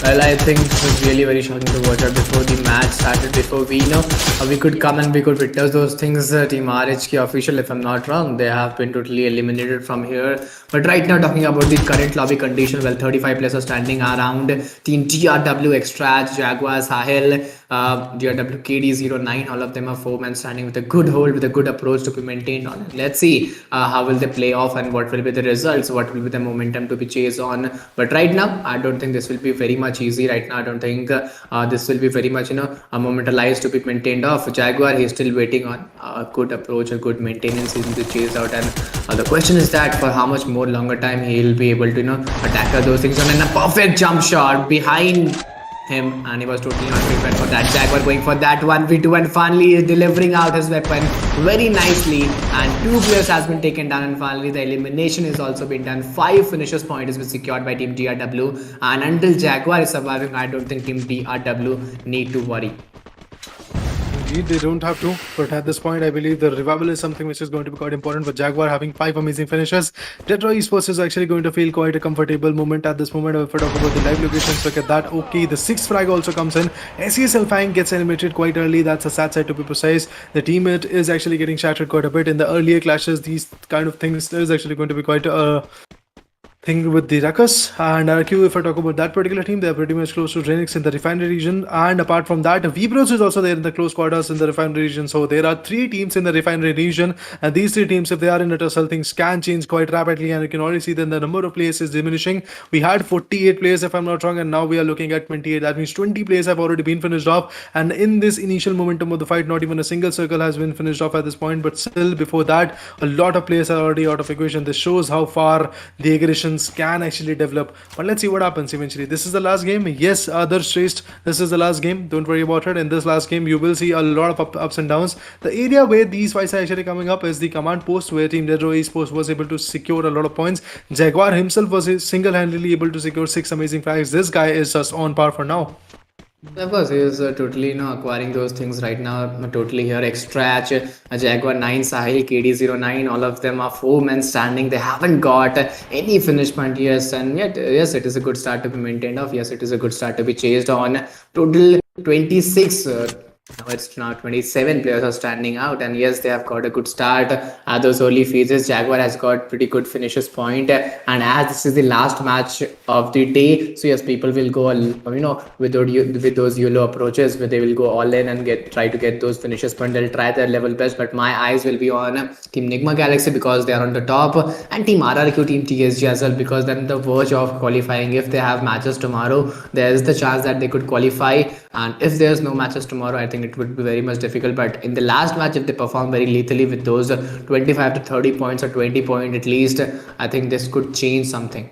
Well, I think it was really very shocking to watch out before the match started, before we could come and we could witness those things. Team RHK official, if I'm not wrong, they have been totally eliminated from here. But right now, talking about the current lobby condition, well, 35 players are standing around. Team DRW, Extract, Jaguar, Sahel, DRW KD09, all of them are 4 men standing with a good hold, with a good approach to be maintained on. Let's see how will they play off and what will be the results, what will be the momentum to be chased on. But right now, I don't think this will be very much easy. Right now, I don't think this will be very much momentalized to be maintained off. Jaguar, he's still waiting on a good approach, a good maintenance to be chased out, and the question is that for how much more longer time he'll be able to attack those things. And then a perfect jump shot behind him, and he was totally not prepared for that. Jaguar going for that 1v2 and finally is delivering out his weapon very nicely, and 2 players has been taken down, and finally the elimination is also been done. 5 finishers point has been secured by Team DRW, and until Jaguar is surviving, I don't think Team DRW need to worry. Indeed, they don't have to, but at this point, I believe the revival is something which is going to be quite important. But Jaguar having 5 amazing finishers, DEADROW Esports is actually going to feel quite a comfortable moment at this moment. If we talk about the live locations, look at that. Okay, the 6th frag also comes in. SES ALFAINK gets eliminated quite early. That's a sad side, to be precise. The teammate is actually getting shattered quite a bit in the earlier clashes. These kind of things is actually going to be quite thing with the Ruckus and RQ. If I talk about that particular team, they are pretty much close to DRANIX in the refinery region. And apart from that, Vibros is also there in the close quarters in the refinery region. So there are three teams in the refinery region, and these three teams, if they are in a tussle, things can change quite rapidly. And you can already see that the number of players is diminishing. We had 48 players, if I'm not wrong, and now we are looking at 28. That means 20 players have already been finished off. And in this initial momentum of the fight, not even a single circle has been finished off at this point. But still, before that, a lot of players are already out of equation. This shows how far the aggressions can actually develop. But let's see what happens eventually. This is the last game. Yes, other stressed. This is the last game. Don't worry about it. In this last game, you will see a lot of ups and downs. The area where these fights are actually coming up is the command post, where Team DEADROW Esports was able to secure a lot of points. Jaguar himself was single-handedly able to secure 6 amazing frags. This guy is just on par for now. Of course, he is totally acquiring those things right now. Totally here. Extract, Jaguar 9, Sahil, KD09, all of them are 4 men standing. They haven't got any finish point. Yes, and yet, yes, it is a good start to be maintained off. Yes, it is a good start to be chased on. Total 26. Now it's now 27 players are standing out, and yes, they have got a good start at those early phases. Jaguar has got pretty good finishes point, and as this is the last match of the day, so yes, people will go with those YOLO approaches, where they will go all in and try to get those finishes point. They'll try their level best, but my eyes will be on Team NIGMA Galaxy because they are on the top, and Team RRQ, Team TSG as well, because they're on the verge of qualifying. If they have matches tomorrow, there is the chance that they could qualify, and if there's no matches tomorrow, I think it would be very much difficult. But in the last match, if they perform very lethally with those 25 to 30 points or 20 points at least, I think this could change something.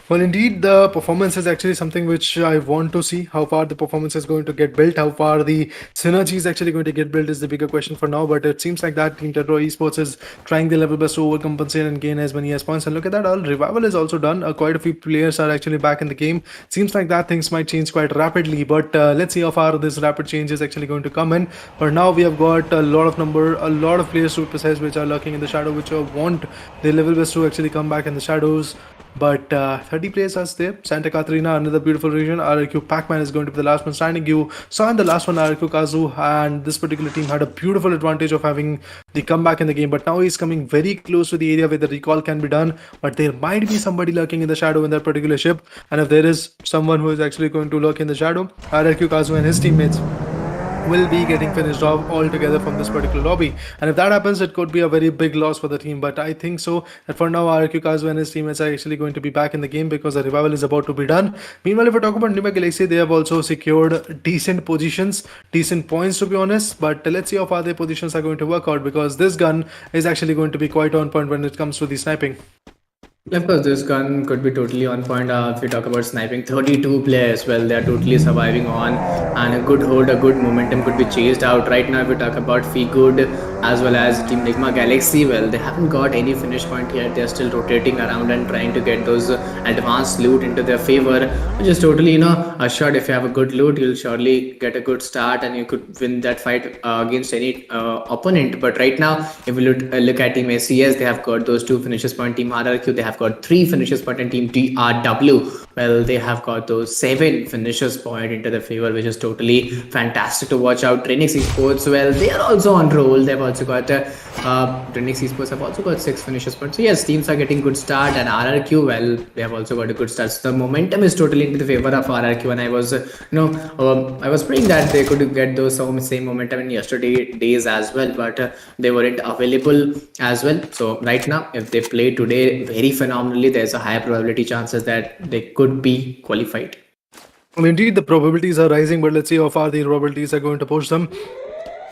Well, indeed, the performance is actually something which I want to see. How far the performance is going to get built, how far the synergy is actually going to get built is the bigger question for now. But it seems like that Team DEADROW Esports is trying their level best to overcompensate and gain as many as points. And look at that, all revival is also done. Quite a few players are actually back in the game. Seems like that things might change quite rapidly. But let's see how far this rapid change is actually going to come in. For now, we have got a lot of players to be precise, which are lurking in the shadow, which want their level best to actually come back in the shadows. But 30 players are there. Santa Catarina, another beautiful region. RRQ Pac-Man is going to be the last one standing. You saw in the last one RRQ KAZU, and this particular team had a beautiful advantage of having the comeback in the game. But now he's coming very close to the area where the recall can be done. But there might be somebody lurking in the shadow in that particular ship. And if there is someone who is actually going to lurk in the shadow, RRQ KAZU and his teammates will be getting finished off altogether from this particular lobby. And if that happens, it could be a very big loss for the team. But I think so that for now, RRQ KAZU and his teammates are actually going to be back in the game because the revival is about to be done. Meanwhile, if we talk about NIGMA Galaxy, they have also secured decent positions, decent points to be honest. But let's see how far their positions are going to work out, because this gun is actually going to be quite on point when it comes to the sniping. Of course, this gun could be totally on point. If we talk about sniping, 32 players, well, they're totally surviving on, and a good hold, a good momentum could be chased out. Right now, if we talk about Fegood as well as Team NIGMA Galaxy, well, they haven't got any finish point yet. They're still rotating around and trying to get those advanced loot into their favor, which is totally, assured. If you have a good loot, you'll surely get a good start and you could win that fight against any opponent. But right now, if we look at Team SES, they have got those 2 finishes point. Team RRQ, they have got 3 finishes point, and Team DRW, well, they have got those 7 finishes point into their favor, which is totally fantastic to watch out. DRANIX Esports, well, they are also on roll. They've also got DRANIX Esports have also got 6 finishes points. So yes, teams are getting good start, and RRQ, well, they have also got a good start. So the momentum is totally into the favor of RRQ, and I was I was praying that they could get those same momentum in yesterday days as well, but they weren't available as well. So right now, if they play today very phenomenally, there's a high probability chances that they could be qualified. Well, indeed, the probabilities are rising, but let's see how far the probabilities are going to push them.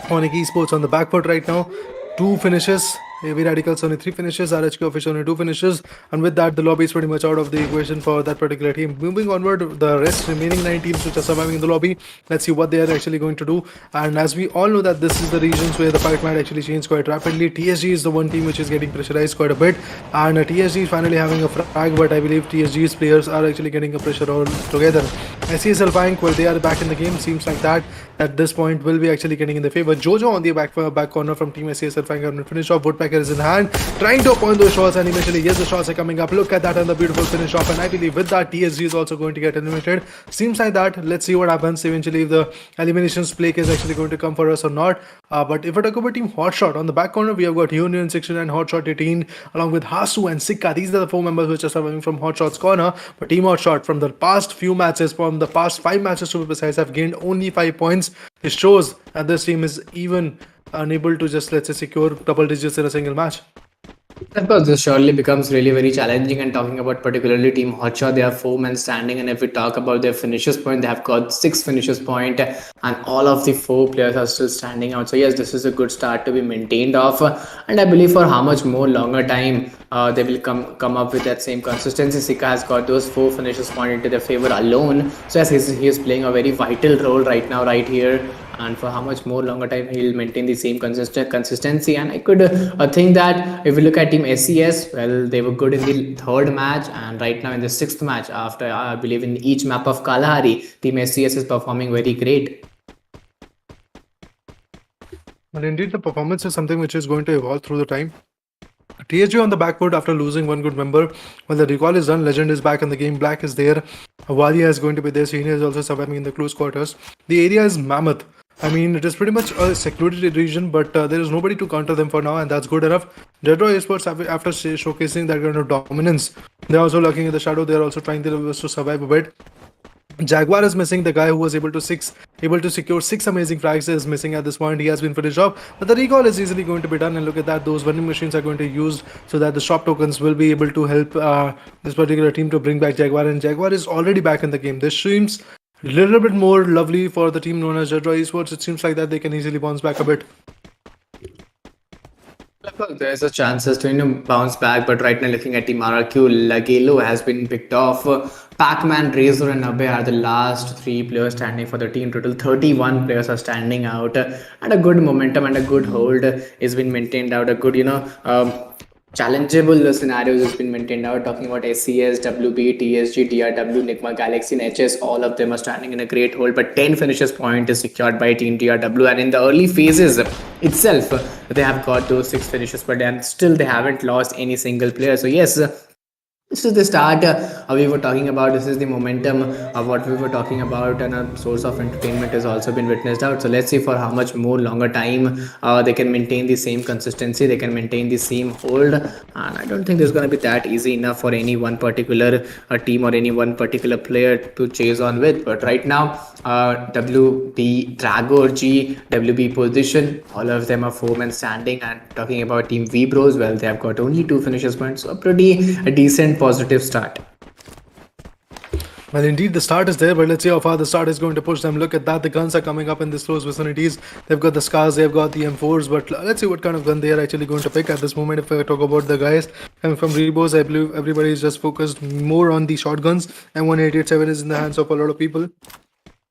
ONIC Esports on the back foot right now. 2 finishes. AV Radicals only 3 finishes, RHK Official only 2 finishes, and with that the lobby is pretty much out of the equation for that particular team. Moving onward, the rest remaining 9 teams which are surviving in the lobby, let's see what they are actually going to do. And as we all know that this is the regions where the fight might actually change quite rapidly. TSG is the one team which is getting pressurized quite a bit, and TSG is finally having a frag, but I believe TSG's players are actually getting a pressure all together. SES ALFAINK, well, they are back in the game. Seems like that at this point will be actually getting in the favor. Jojo on the back corner from Team SES ALFAINK are finish off. Woodpecker is in hand, trying to point those shots, and eventually, yes, the shots are coming up. Look at that, and the beautiful finish off, and I believe with that TSG is also going to get eliminated. Seems like that. Let's see what happens eventually, if the eliminations play is actually going to come for us or not. But if I talk about Team HOTSHOT, on the back corner, we have got Union 69, HOTSHOT 18, along with Hasu and Sikka. These are the 4 members which are surviving from HOTSHOT's corner. But Team HOTSHOT, from the past few matches, from the past 5 matches to be precise, have gained only 5 points. It shows that this team is even unable to just, let's say, secure double digits in a single match. Of course, this surely becomes really very challenging. And talking about particularly Team Hotshot, they have 4 men standing. And if we talk about their finishers point, they have got 6 finishers point, and all of the 4 players are still standing out. So yes, this is a good start to be maintained off. And I believe for how much more longer time they will come up with that same consistency. Sika has got those 4 finishers point into their favor alone. So yes, he is playing a very vital role right now, right here. And for how much more longer time he'll maintain the same consistency. And I could think that if we look at Team SES, well, they were good in the 3rd match, and right now in the 6th match, after I believe in each map of Kalahari, Team SES is performing very great. But indeed, the performance is something which is going to evolve through the time. TSG on the back foot after losing 1 good member. When the recall is done, Legend is back in the game, Black is there, Walia is going to be there, Senior is also surviving in the close quarters. The area is mammoth. I mean, it is pretty much a secluded region, but there is nobody to counter them for now, and that's good enough. DEADROW Esports, after showcasing that kind of dominance, they're also lurking in the shadow. They're also trying their best to survive a bit. Jaguar is missing. The guy who was able to secure 6 amazing frags is missing at this point. He has been finished off, but the recall is easily going to be done. And look at that, those vending machines are going to be used so that the shop tokens will be able to help this particular team to bring back Jaguar. And Jaguar is already back in the game. This seems a little bit more lovely for the team known as DEADROW Esports. It seems like that they can easily bounce back a bit. There's a chances to bounce back, but right now looking at Team RRQ, Lagelo has been picked off. Pac-Man, Razor and Abe are the last 3 players standing for the team. Total 31 players are standing out, and a good momentum and a good hold is been maintained out. A good challengeable scenarios has been maintained out. Talking about SES, WB, TSG, DRW, NIGMA, Galaxy and HS, all of them are standing in a great hold, but 10 finishes point is secured by Team DRW, and in the early phases itself they have got those 6 finishes per day, and still they haven't lost any single player. So yes, this is the start we were talking about. This is the momentum of what we were talking about, and a source of entertainment has also been witnessed out. So let's see for how much more longer time they can maintain the same consistency, they can maintain the same hold. And I don't think there's going to be that easy enough for any one particular team or any one particular player to chase on with. But right now, WB Drago G, WB position, all of them are 4 men standing. And talking about Team V Bros, well, they have got only 2 finishes points, so a pretty decent positive start. Well, indeed, the start is there, but let's see how far the start is going to push them. Look at that, the guns are coming up in this close vicinities. They've got the Scars, they've got the M4s, but let's see what kind of gun they are actually going to pick at this moment. If I talk about the guys coming from Rebos, I believe everybody is just focused more on the shotguns, and 1887 is in the hands of a lot of people.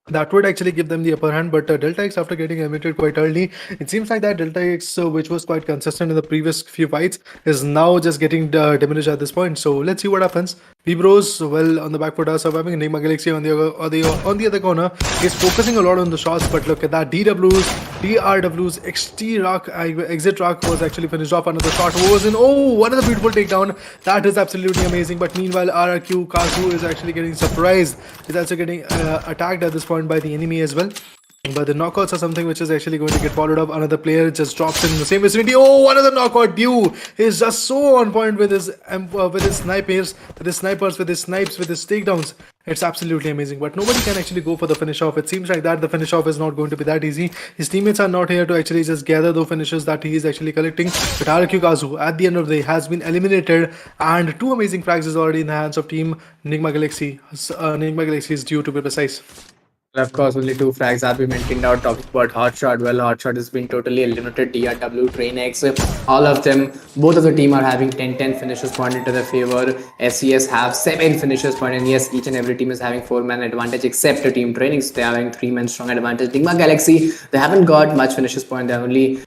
That would actually give them the upper hand, but Delta X, after getting emitted quite early, it seems like that Delta X, which was quite consistent in the previous few fights, is now just getting diminished at this point. So let's see what happens. Vibros, well, on the back foot are surviving. NIGMA Galaxy on the other corner is focusing a lot on the shots, but look at that. DRW's exit rock was actually finished off. Another shot was in. Oh, what a beautiful takedown. That is absolutely amazing. But meanwhile, RRQ KAZU is actually getting surprised. He's also getting attacked at this point by the enemy as well. But the knockouts are something which is actually going to get followed up. Another player just drops in the same vicinity. Oh, another knockout. Dew is just so on point with his snipers, with his snipes, with his takedowns. It's absolutely amazing. But nobody can actually go for the finish off. It seems like that the finish off is not going to be that easy. His teammates are not here to actually just gather the finishes that he is actually collecting. But RRQ KAZU at the end of the day has been eliminated, and 2 amazing frags is already in the hands of Team NIGMA Galaxy. NIGMA Galaxy is due to be precise. Of course, only 2 frags have been maintained out. Talking about HOTSHOT, well, HOTSHOT has been totally eliminated. DRW, DRANIX, all of them, both of the team are having 10 finishes point into their favor. SES have 7 finishes point, and yes, each and every team is having 4-man advantage except the Team DRANIX. They are having 3-man strong advantage. NIGMA Galaxy, they haven't got much finishes point. They have only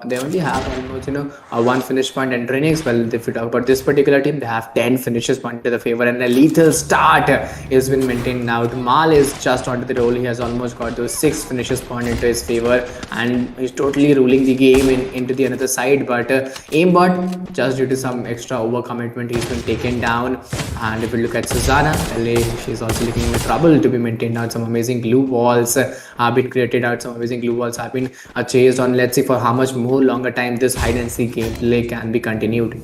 They only have almost one finish point and DRANIX. Well, if you talk about this particular team, they have 10 finishes point to the favor, and a lethal start has been maintained now. Mal is just onto the roll. He has almost got those 6 finishes point into his favor, and he's totally ruling the game into the another side. But aimbot, just due to some extra overcommitment, he's been taken down. And if you look at Susanna, she's also looking in trouble to be maintained out. Some amazing glue walls have been created out. Some amazing glue walls have been chased on. Let's see for how much more longer time this hide and seek gameplay can be continued.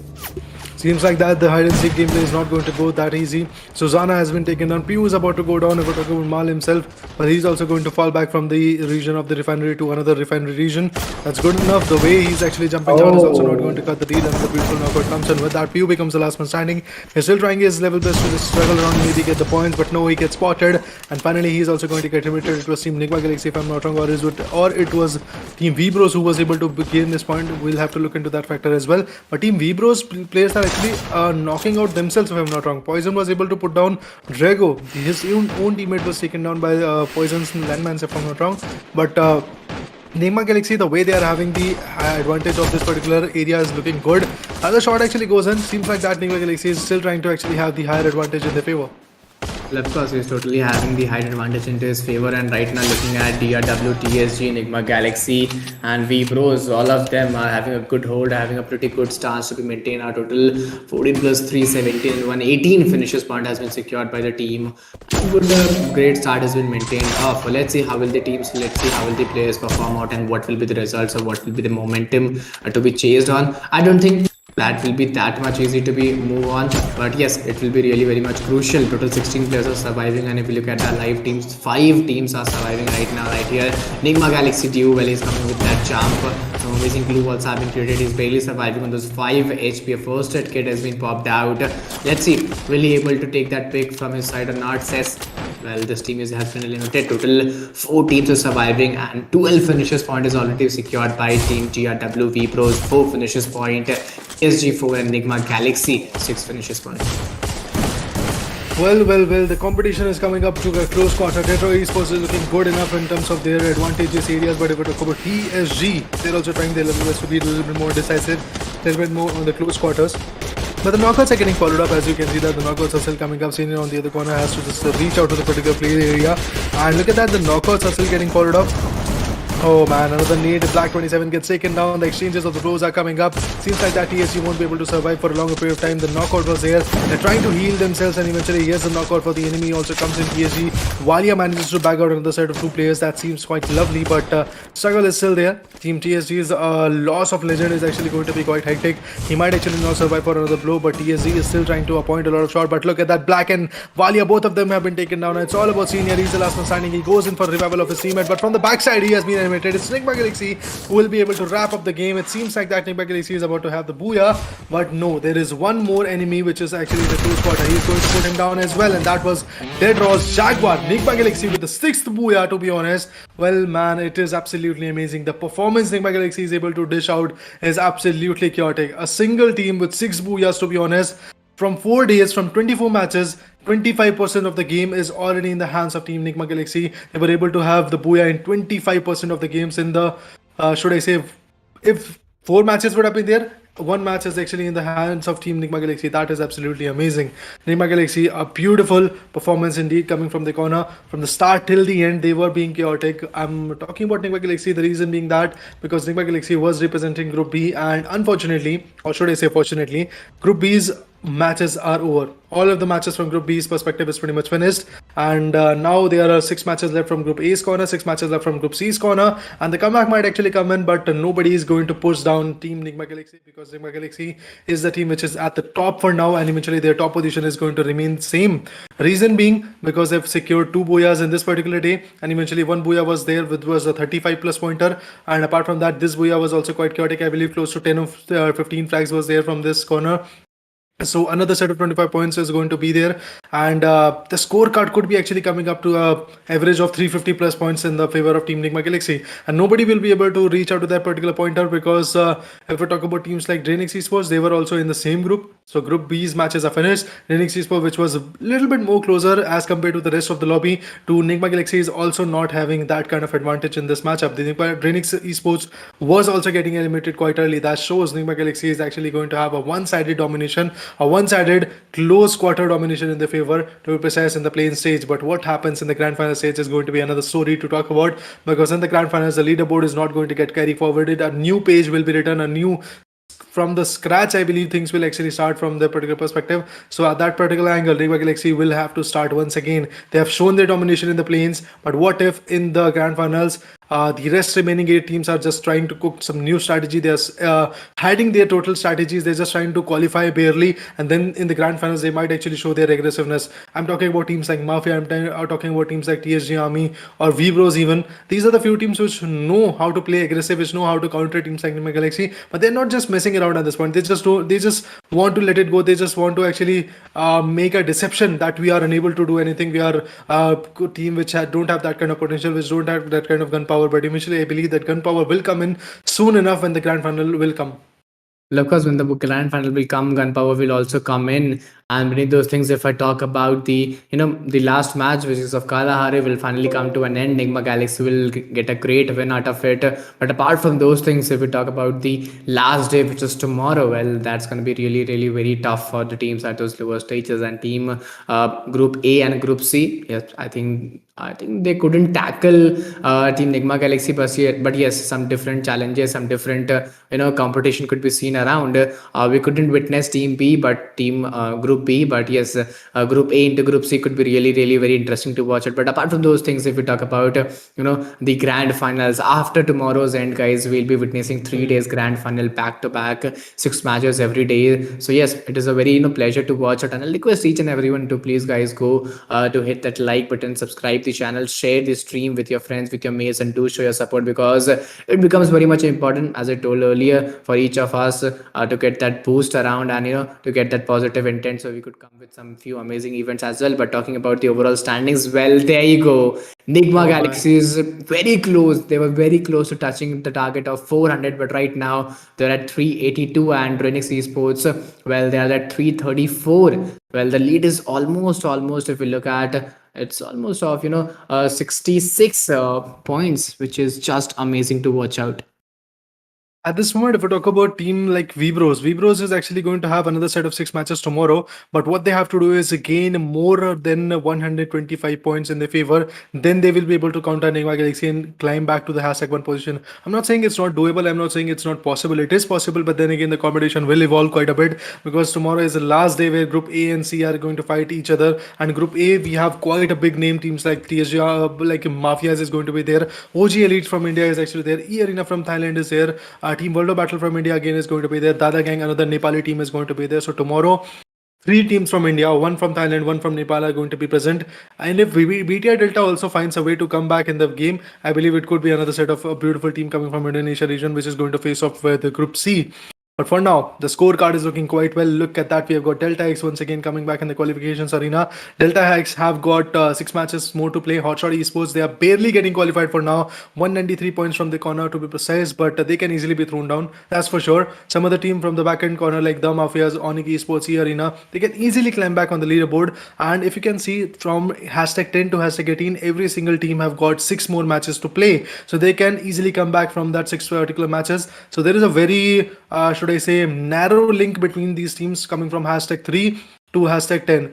Seems like that the hide and seek gameplay is not going to go that easy. Susanna has been taken down. Pew is about to go down if we're talking about Mal himself, but he's also going to fall back from the region of the refinery to another refinery region. That's good enough. The way he's actually jumping down is also not going to cut the deal, and the beautiful knockout comes in. With that, Pew becomes the last man standing. He's still trying his level best to just struggle around, maybe get the points, but no, he gets spotted. And finally, he's also going to get limited. It was Team NIGMA Galaxy, if I'm not wrong, or it was Team Vibros who was able to gain this point. We'll have to look into that factor as well. But Team Vibros players are actually knocking out themselves, if I'm not wrong. Poison was able to put down Drago. His own teammate was taken down by Poison's landmines, if I'm not wrong. But NIGMA Galaxy, the way they are having the advantage of this particular area is looking good. As the shot actually goes in, seems like that NIGMA Galaxy is still trying to actually have the higher advantage in their favor. Well, of course, he's totally having the height advantage into his favor, and right now looking at DRW, TSG, NIGMA Galaxy, and Vibros, all of them are having a good hold, having a pretty good stance to be maintained. Our total 14 plus 3, 17, and 118 finishes point has been secured by the team. Good, great start has been maintained. Well, let's see how will the teams, let's see how will the players perform out, and what will be the results, or what will be the momentum to be chased on. I don't think that will be that much easy to be move on, but yes, it will be really very much crucial. Total 16 players are surviving, and if you look at the live teams, 5 teams are surviving right now, right here. NIGMA Galaxy Dew, well, he's coming with that jump. Some amazing glue walls have been created. He's barely surviving on those 5 HP. A first aid kit has been popped out. Let's see, will he able to take that pick from his side or not? Says, well, this team has been eliminated. Total 4 teams are surviving, and 12 finishes point is already secured by Team GRW. Vibros 4 finishes point, SG4 and NIGMA Galaxy 6 finishes point. Well, the competition is coming up to a close quarter. DEADROW Esports is looking good enough in terms of their advantageous areas, but if we talk about TSG, they're also trying their level best to be a little bit more decisive, a little bit more on the close quarters. But the knockouts are getting followed up. As you can see that the knockouts are still coming up. Senior on the other corner has to just reach out to the particular play area, and look at that, the knockouts are still getting followed up. Oh man, another nade. Black 27 gets taken down. The exchanges of the blows are coming up. Seems like that TSG won't be able to survive for a longer period of time. The knockout was there. They're trying to heal themselves, and eventually, here's the knockout for the enemy. Also comes in TSG. Valia manages to bag out another set of 2 players. That seems quite lovely, but struggle is still there. Team TSG's loss of legend is actually going to be quite hectic. He might actually not survive for another blow, but TSG is still trying to appoint a lot of shot. But look at that, Black and Valia, both of them have been taken down. It's all about Senior. He's the last one standing. He goes in for revival of his teammate, but from the backside, he has been eliminated. It's NIGMA Galaxy who will be able to wrap up the game. It seems like that NIGMA Galaxy is about to have the booyah, but no, there is one more enemy which is actually the close quarter. He's going to put him down as well, and that was DEADROW's Jaguar. NIGMA Galaxy with the 6th booyah, to be honest. Well, man, it is absolutely amazing. The performance NIGMA Galaxy is able to dish out is absolutely chaotic. A single team with 6 booyahs, to be honest. From 4 days, from 24 matches, 25% of the game is already in the hands of Team NIGMA Galaxy. They were able to have the booyah in 25% of the games in the, should I say, if 4 matches would have been there, 1 match is actually in the hands of Team NIGMA Galaxy. That is absolutely amazing. NIGMA Galaxy, a beautiful performance indeed coming from the corner. From the start till the end, they were being chaotic. I'm talking about NIGMA Galaxy, the reason being that because NIGMA Galaxy was representing Group B, and unfortunately, or should I say fortunately, Group B's matches are over. All of the matches from Group B's perspective is pretty much finished, and now there are 6 matches left from Group A's corner, 6 matches left from Group C's corner, and the comeback might actually come in, but nobody is going to push down Team NIGMA Galaxy, because NIGMA Galaxy is the team which is at the top for now, and eventually their top position is going to remain same. Reason being because they've secured 2 booyahs in this particular day, and eventually 1 booyah was there, which was a 35 plus pointer, and apart from that, this booyah was also quite chaotic. I believe close to 10 of 15 flags was there from this corner. So another set of 25 points is going to be there, and the scorecard could be actually coming up to a average of 350 plus points in the favor of Team Nigma Galaxy, and nobody will be able to reach out to that particular pointer because if we talk about teams like DRANIX Esports, they were also in the same group. So Group B's matches are finished. DRANIX Esports, which was a little bit more closer as compared to the rest of the lobby, to Nigma Galaxy is also not having that kind of advantage in this matchup. The DRANIX Esports was also getting eliminated quite early. That shows Nigma Galaxy is actually going to have a one-sided domination, a one-sided close quarter domination in their favor, to be precise, in the playing stage. But what happens in the grand final stage is going to be another story to talk about, because in the grand finals the leaderboard is not going to get carry forwarded. A new page will be written, a new from the scratch. I believe things will actually start from their particular perspective. So at that particular angle, Nigma Galaxy will have to start once again. They have shown their domination in the plains, but what if in the grand finals the rest remaining 8 teams are just trying to cook some new strategy? They're hiding their total strategies. They're just trying to qualify barely, and then in the grand finals they might actually show their aggressiveness. I'm talking about teams like Mafia. I'm talking about teams like TSG Army or Vibros even. These are the few teams which know how to play aggressive, which know how to counter teams like Nigma Galaxy, but they're not just messing around at this point. They just don't. They just want to let it go. They just want to actually make a deception that we are unable to do anything. We are a team which don't have that kind of potential, which don't have that kind of gunpowder. But eventually, I believe that gunpowder will come in soon enough when the grand final will come. Well, of course, when the grand final will come, gunpowder will also come in. And beneath those things, if I talk about the last match, which is of Kalahari, will finally come to an end. Nigma Galaxy will get a great win out of it. But apart from those things, if we talk about the last day, which is tomorrow, well, that's going to be really, really very tough for the teams at those lower stages. And team Group A and Group C, yes, I think they couldn't tackle Team Nigma Galaxy, but yes, some different challenges, some different competition could be seen around. We couldn't witness Team B, but Team Group B, but yes, Group A into Group C could be really, really very interesting to watch it. But apart from those things, if we talk about the grand finals after tomorrow's end, guys, we'll be witnessing 3 days grand final back to back, 6 matches every day. So yes, it is a very pleasure to watch it, and I'll request each and everyone to please, guys, go to hit that like button, subscribe the channel, share the stream with your friends, with your mates, and do show your support, because it becomes very much important, as I told earlier, for each of us to get that boost around, and to get that positive intent, so we could come with some few amazing events as well. But talking about the overall standings, well, there you go. Nigma Oh my. Galaxy is very close. They were very close to touching the target of 400, but right now they're at 382, and DRANIX Esports, well, they are at 334. Well, the lead is almost, if we look at, it's almost of 66 points, which is just amazing to watch out. At this moment, if we talk about team like Vibros is actually going to have another set of 6 matches tomorrow. But what they have to do is gain more than 125 points in their favor. Then they will be able to counter Nigma Galaxy and climb back to the #1 position. I'm not saying it's not doable. I'm not saying it's not possible. It is possible, but then again, the competition will evolve quite a bit, because tomorrow is the last day where Group A and C are going to fight each other. And Group A, we have quite a big name teams like TSG, like Mafias is going to be there. OG Elite from India is actually there. E Arena from Thailand is there. Team World of Battle from India again is going to be there. Dada Gang, another Nepali team, is going to be there. So tomorrow, 3 teams from India, one from Thailand, one from Nepal, are going to be present. And if BTI Delta also finds a way to come back in the game, I believe it could be another set of a beautiful team coming from Indonesia region, which is going to face off with the Group C. But for now, the scorecard is looking quite well. Look at that. We have got Delta X once again coming back in the qualifications arena. Delta X have got 6 matches more to play. HOTSHOT Esports, they are barely getting qualified for now. 193 points from the corner to be precise, but they can easily be thrown down. That's for sure. Some other team from the back end corner like the Mafias, ONIC Esports, E Arena, they can easily climb back on the leaderboard. And if you can see from #10 to #18, every single team have got 6 more matches to play. So they can easily come back from that 6 particular matches. So there is a very should I say, narrow link between these teams coming from #3 to #10.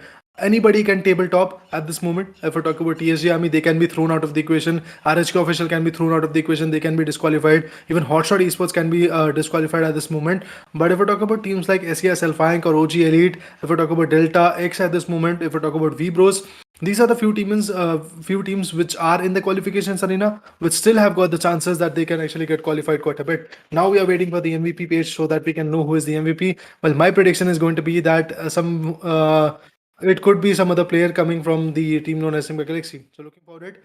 Anybody can tabletop at this moment. If I talk about TSG Army, they can be thrown out of the equation. RHK official can be thrown out of the equation. They can be disqualified. Even HotShot Esports can be disqualified at this moment. But if I talk about teams like SES, ALFAINK or OG Elite, if I talk about Delta X at this moment, if I talk about Vibros, these are the few teams which are in the qualifications arena, which still have got the chances that they can actually get qualified quite a bit. Now we are waiting for the MVP page so that we can know who is the MVP. Well, my prediction is going to be that it could be some other player coming from the team known as Nigma Galaxy. So looking forward.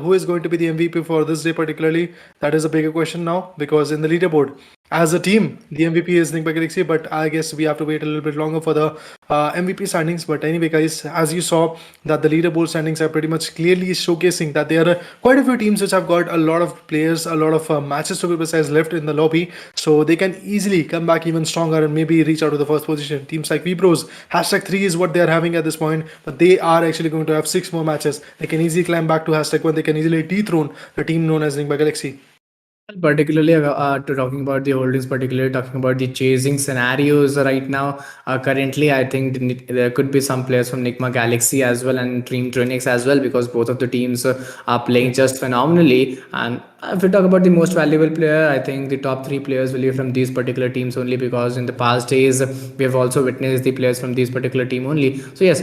Who is going to be the MVP for this day particularly? That is a bigger question now, because in the leaderboard, as a team, the MVP is NIGMA Galaxy, but I guess we have to wait a little bit longer for the MVP standings. But anyway, guys, as you saw, that the leaderboard standings are pretty much clearly showcasing that there are quite a few teams which have got a lot of players, a lot of matches to be precise left in the lobby, so they can easily come back even stronger and maybe reach out to the first position. Teams like VBros, #3 is what they are having at this point, but they are actually going to have 6 more matches. They can easily climb back to #1. They can easily dethrone the team known as NIGMA Galaxy. Particularly to talking about the holdings, particularly talking about the chasing scenarios right now. Currently, I think there could be some players from NIGMA Galaxy as well and Team DRANIX as well, because both of the teams are playing just phenomenally. And if we talk about the most valuable player, I think the top 3 players will be from these particular teams only, because in the past days we have also witnessed the players from these particular team only. So yes,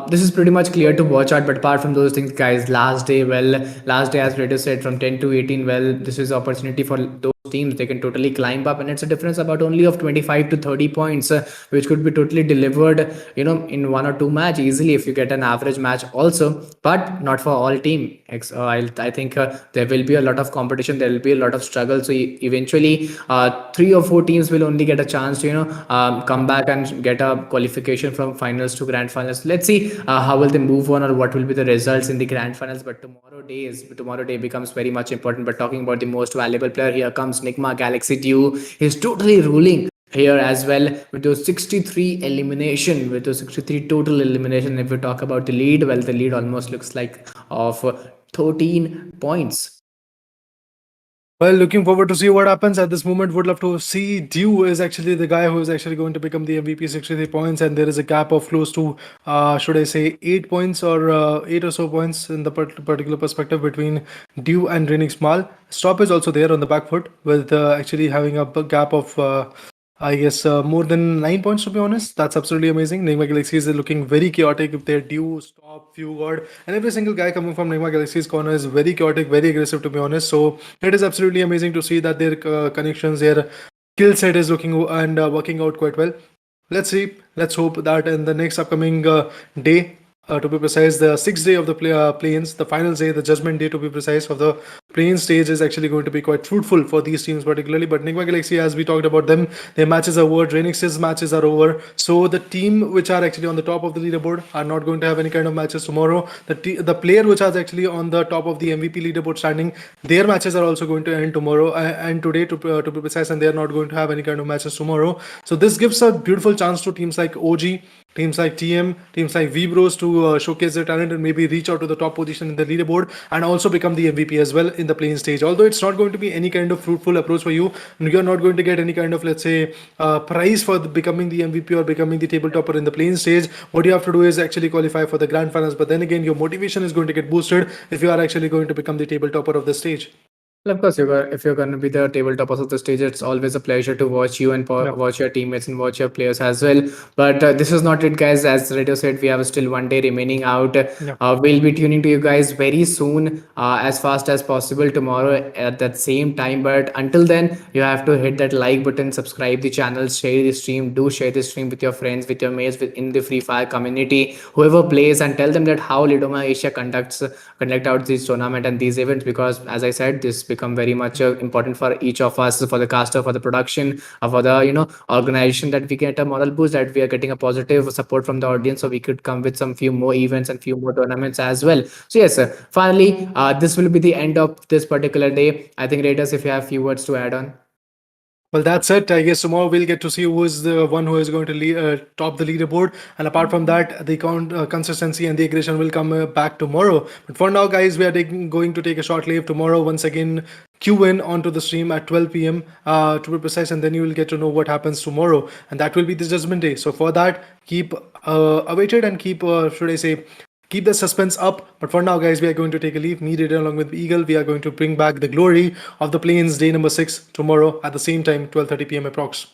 this is pretty much clear to watch out. But apart from those things, guys, last day as Radio said, from 10 to 18, well, this is opportunity for those teams. They can totally climb up, and it's a difference about only of 25 to 30 points, which could be totally delivered, in 1 or 2 match easily if you get an average match also. But not for all team. I think there will be a lot of competition, there will be a lot of struggle. So eventually 3 or 4 teams will only get a chance to come back and get a qualification from finals to grand finals. Let's see how will they move on, or what will be the results in the grand finals. But tomorrow day becomes very much important. But talking about the most valuable player, here comes NIGMA Galaxy Duo. He's totally ruling here as well with those 63 elimination, with those 63 total elimination. If we talk about the lead, well, the lead almost looks like of 13 points. Well, looking forward to see what happens at this moment. Would love to see Dew is actually the guy who is actually going to become the MVP, 63 points, and there is a gap of close to, should I say, 8 points or 8 or so points in the particular perspective between Dew and DRANIX Mal. Stop is also there on the back foot with actually having a gap of I guess more than 9 points, to be honest. That's absolutely amazing. NIGMA Galaxy is looking very chaotic if they're due, stop, few guard, and every single guy coming from NIGMA Galaxy's corner is very chaotic, very aggressive, to be honest. So it is absolutely amazing to see that their connections, their kill set is looking and working out quite well. Let's see. Let's hope that in the next upcoming day, to be precise, the 6th day of the play-ins, the final day, the judgment day, to be precise, of the play-in stage is actually going to be quite fruitful for these teams particularly. But NIGMA Galaxy, as we talked about them, their matches are over, DRANIX's matches are over. So the team which are actually on the top of the leaderboard are not going to have any kind of matches tomorrow. The player which is actually on the top of the MVP leaderboard standing, their matches are also going to end tomorrow and today, to be precise, and they are not going to have any kind of matches tomorrow. So this gives a beautiful chance to teams like OG, teams like TM, teams like VBros to showcase their talent and maybe reach out to the top position in the leaderboard and also become the MVP as well in the playing stage. Although it's not going to be any kind of fruitful approach for you, you're not going to get any kind of, let's say, prize for becoming the MVP or becoming the table topper in the playing stage. What you have to do is actually qualify for the grand finals. But then again, your motivation is going to get boosted if you are actually going to become the table topper of the stage. Well, of course, if you're going to be the tabletoppers of the stage, it's always a pleasure to watch you and watch your teammates and watch your players as well. But this is not it, guys. As Radio said, we have still 1 day remaining out. We'll be tuning to you guys very soon, as fast as possible tomorrow at that same time. But until then, you have to hit that like button, subscribe the channel, share the stream. Do share the stream with your friends, with your mates, in the Free Fire community, whoever plays, and tell them that how Lidoma Asia conduct out this tournament and these events, because as I said, this become very much important for each of us, for the caster, for the production, for the organization, that we get a moral boost, that we are getting a positive support from the audience, so we could come with some few more events and few more tournaments as well. So yes, finally, this will be the end of this particular day. I think, Raiders, if you have few words to add on. Well, that's it. I guess tomorrow we'll get to see who is the one who is going to top the leaderboard. And apart from that, the consistency and the aggression will come back tomorrow. But for now, guys, we are going to take a short leave tomorrow. Once again, queue in onto the stream at 12 p.m. To be precise, and then you will get to know what happens tomorrow. And that will be the judgment day. So for that, keep awaited and keep, should I say, keep the suspense up. But for now, guys, we are going to take a leave. Me, Raider, along with Eagle, we are going to bring back the glory of the play-ins day number 6 tomorrow at the same time, 12:30 p.m. approx.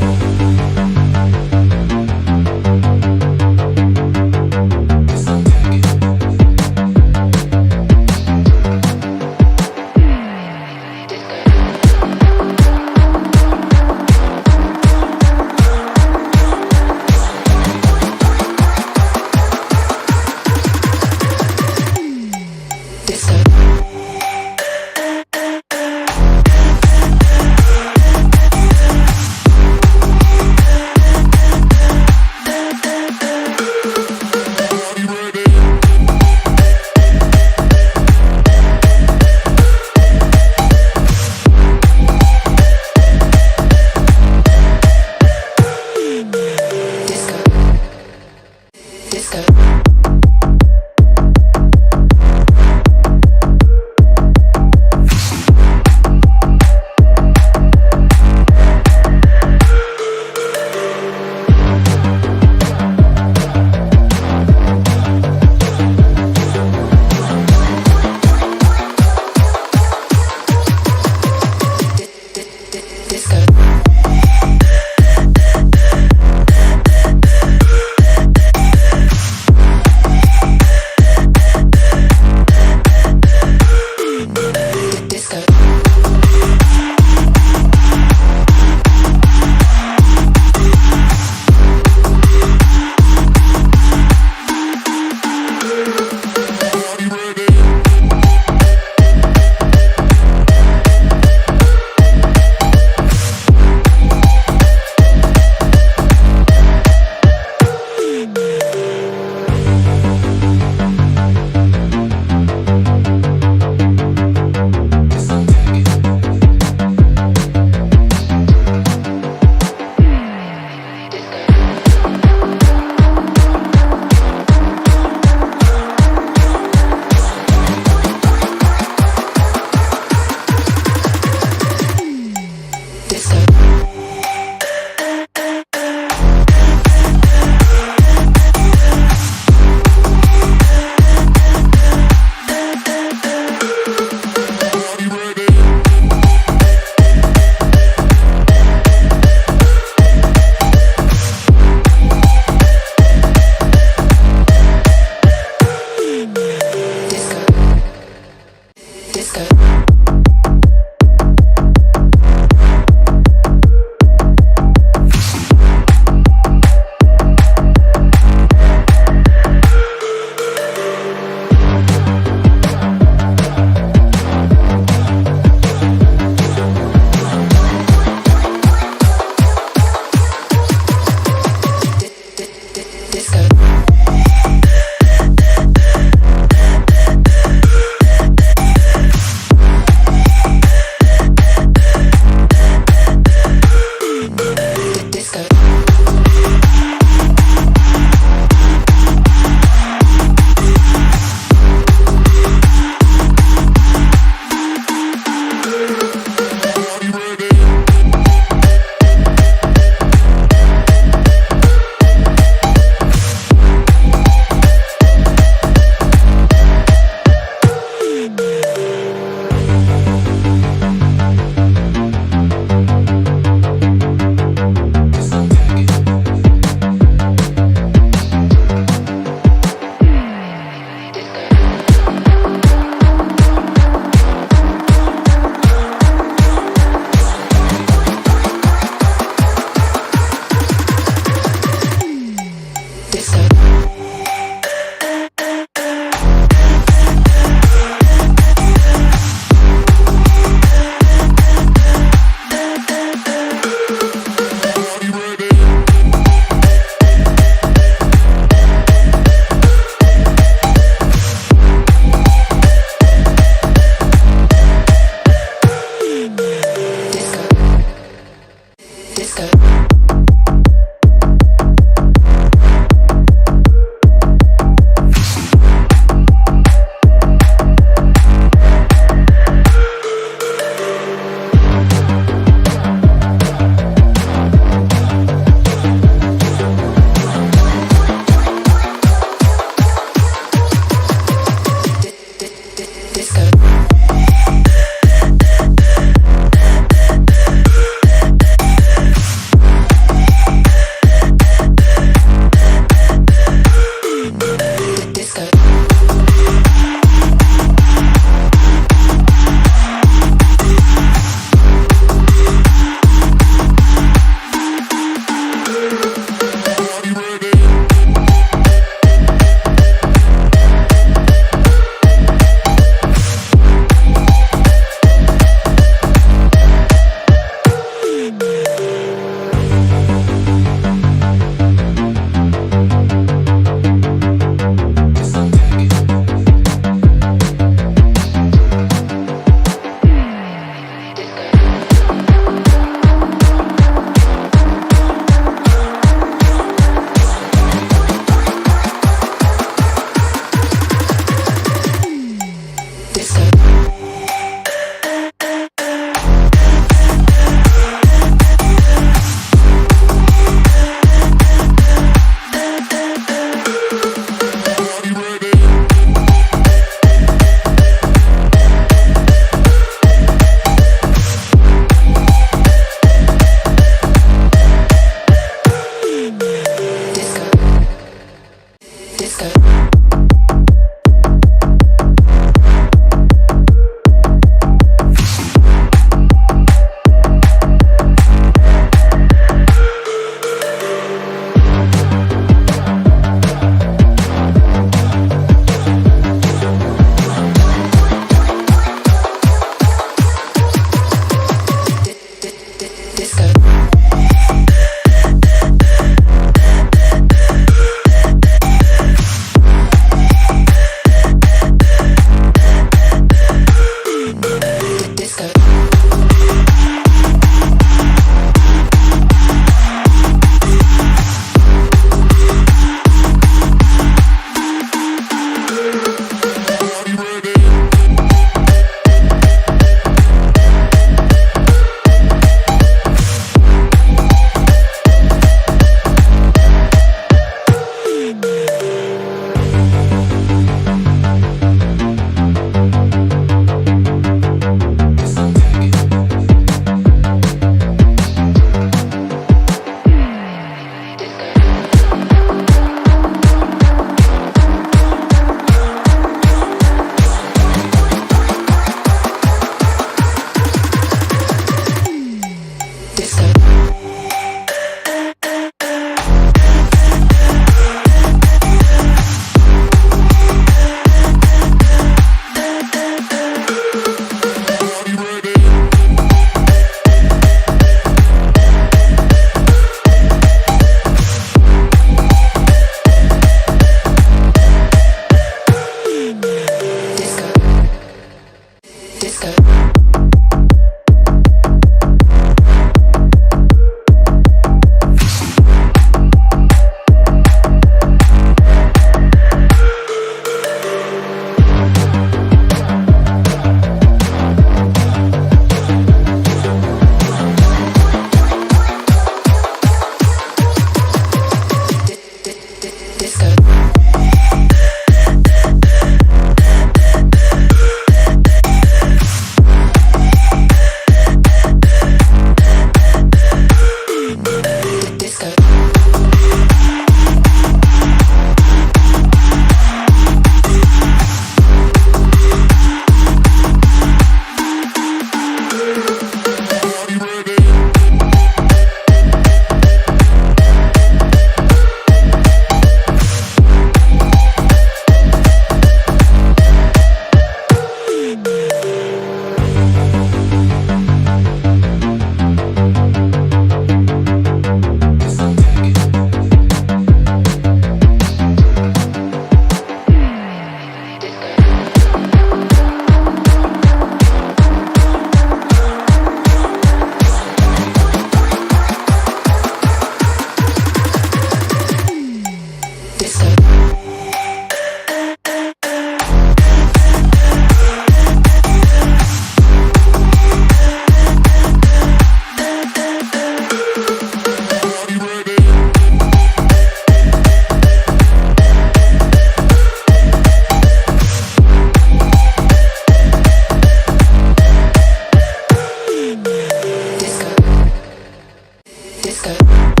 Cisco.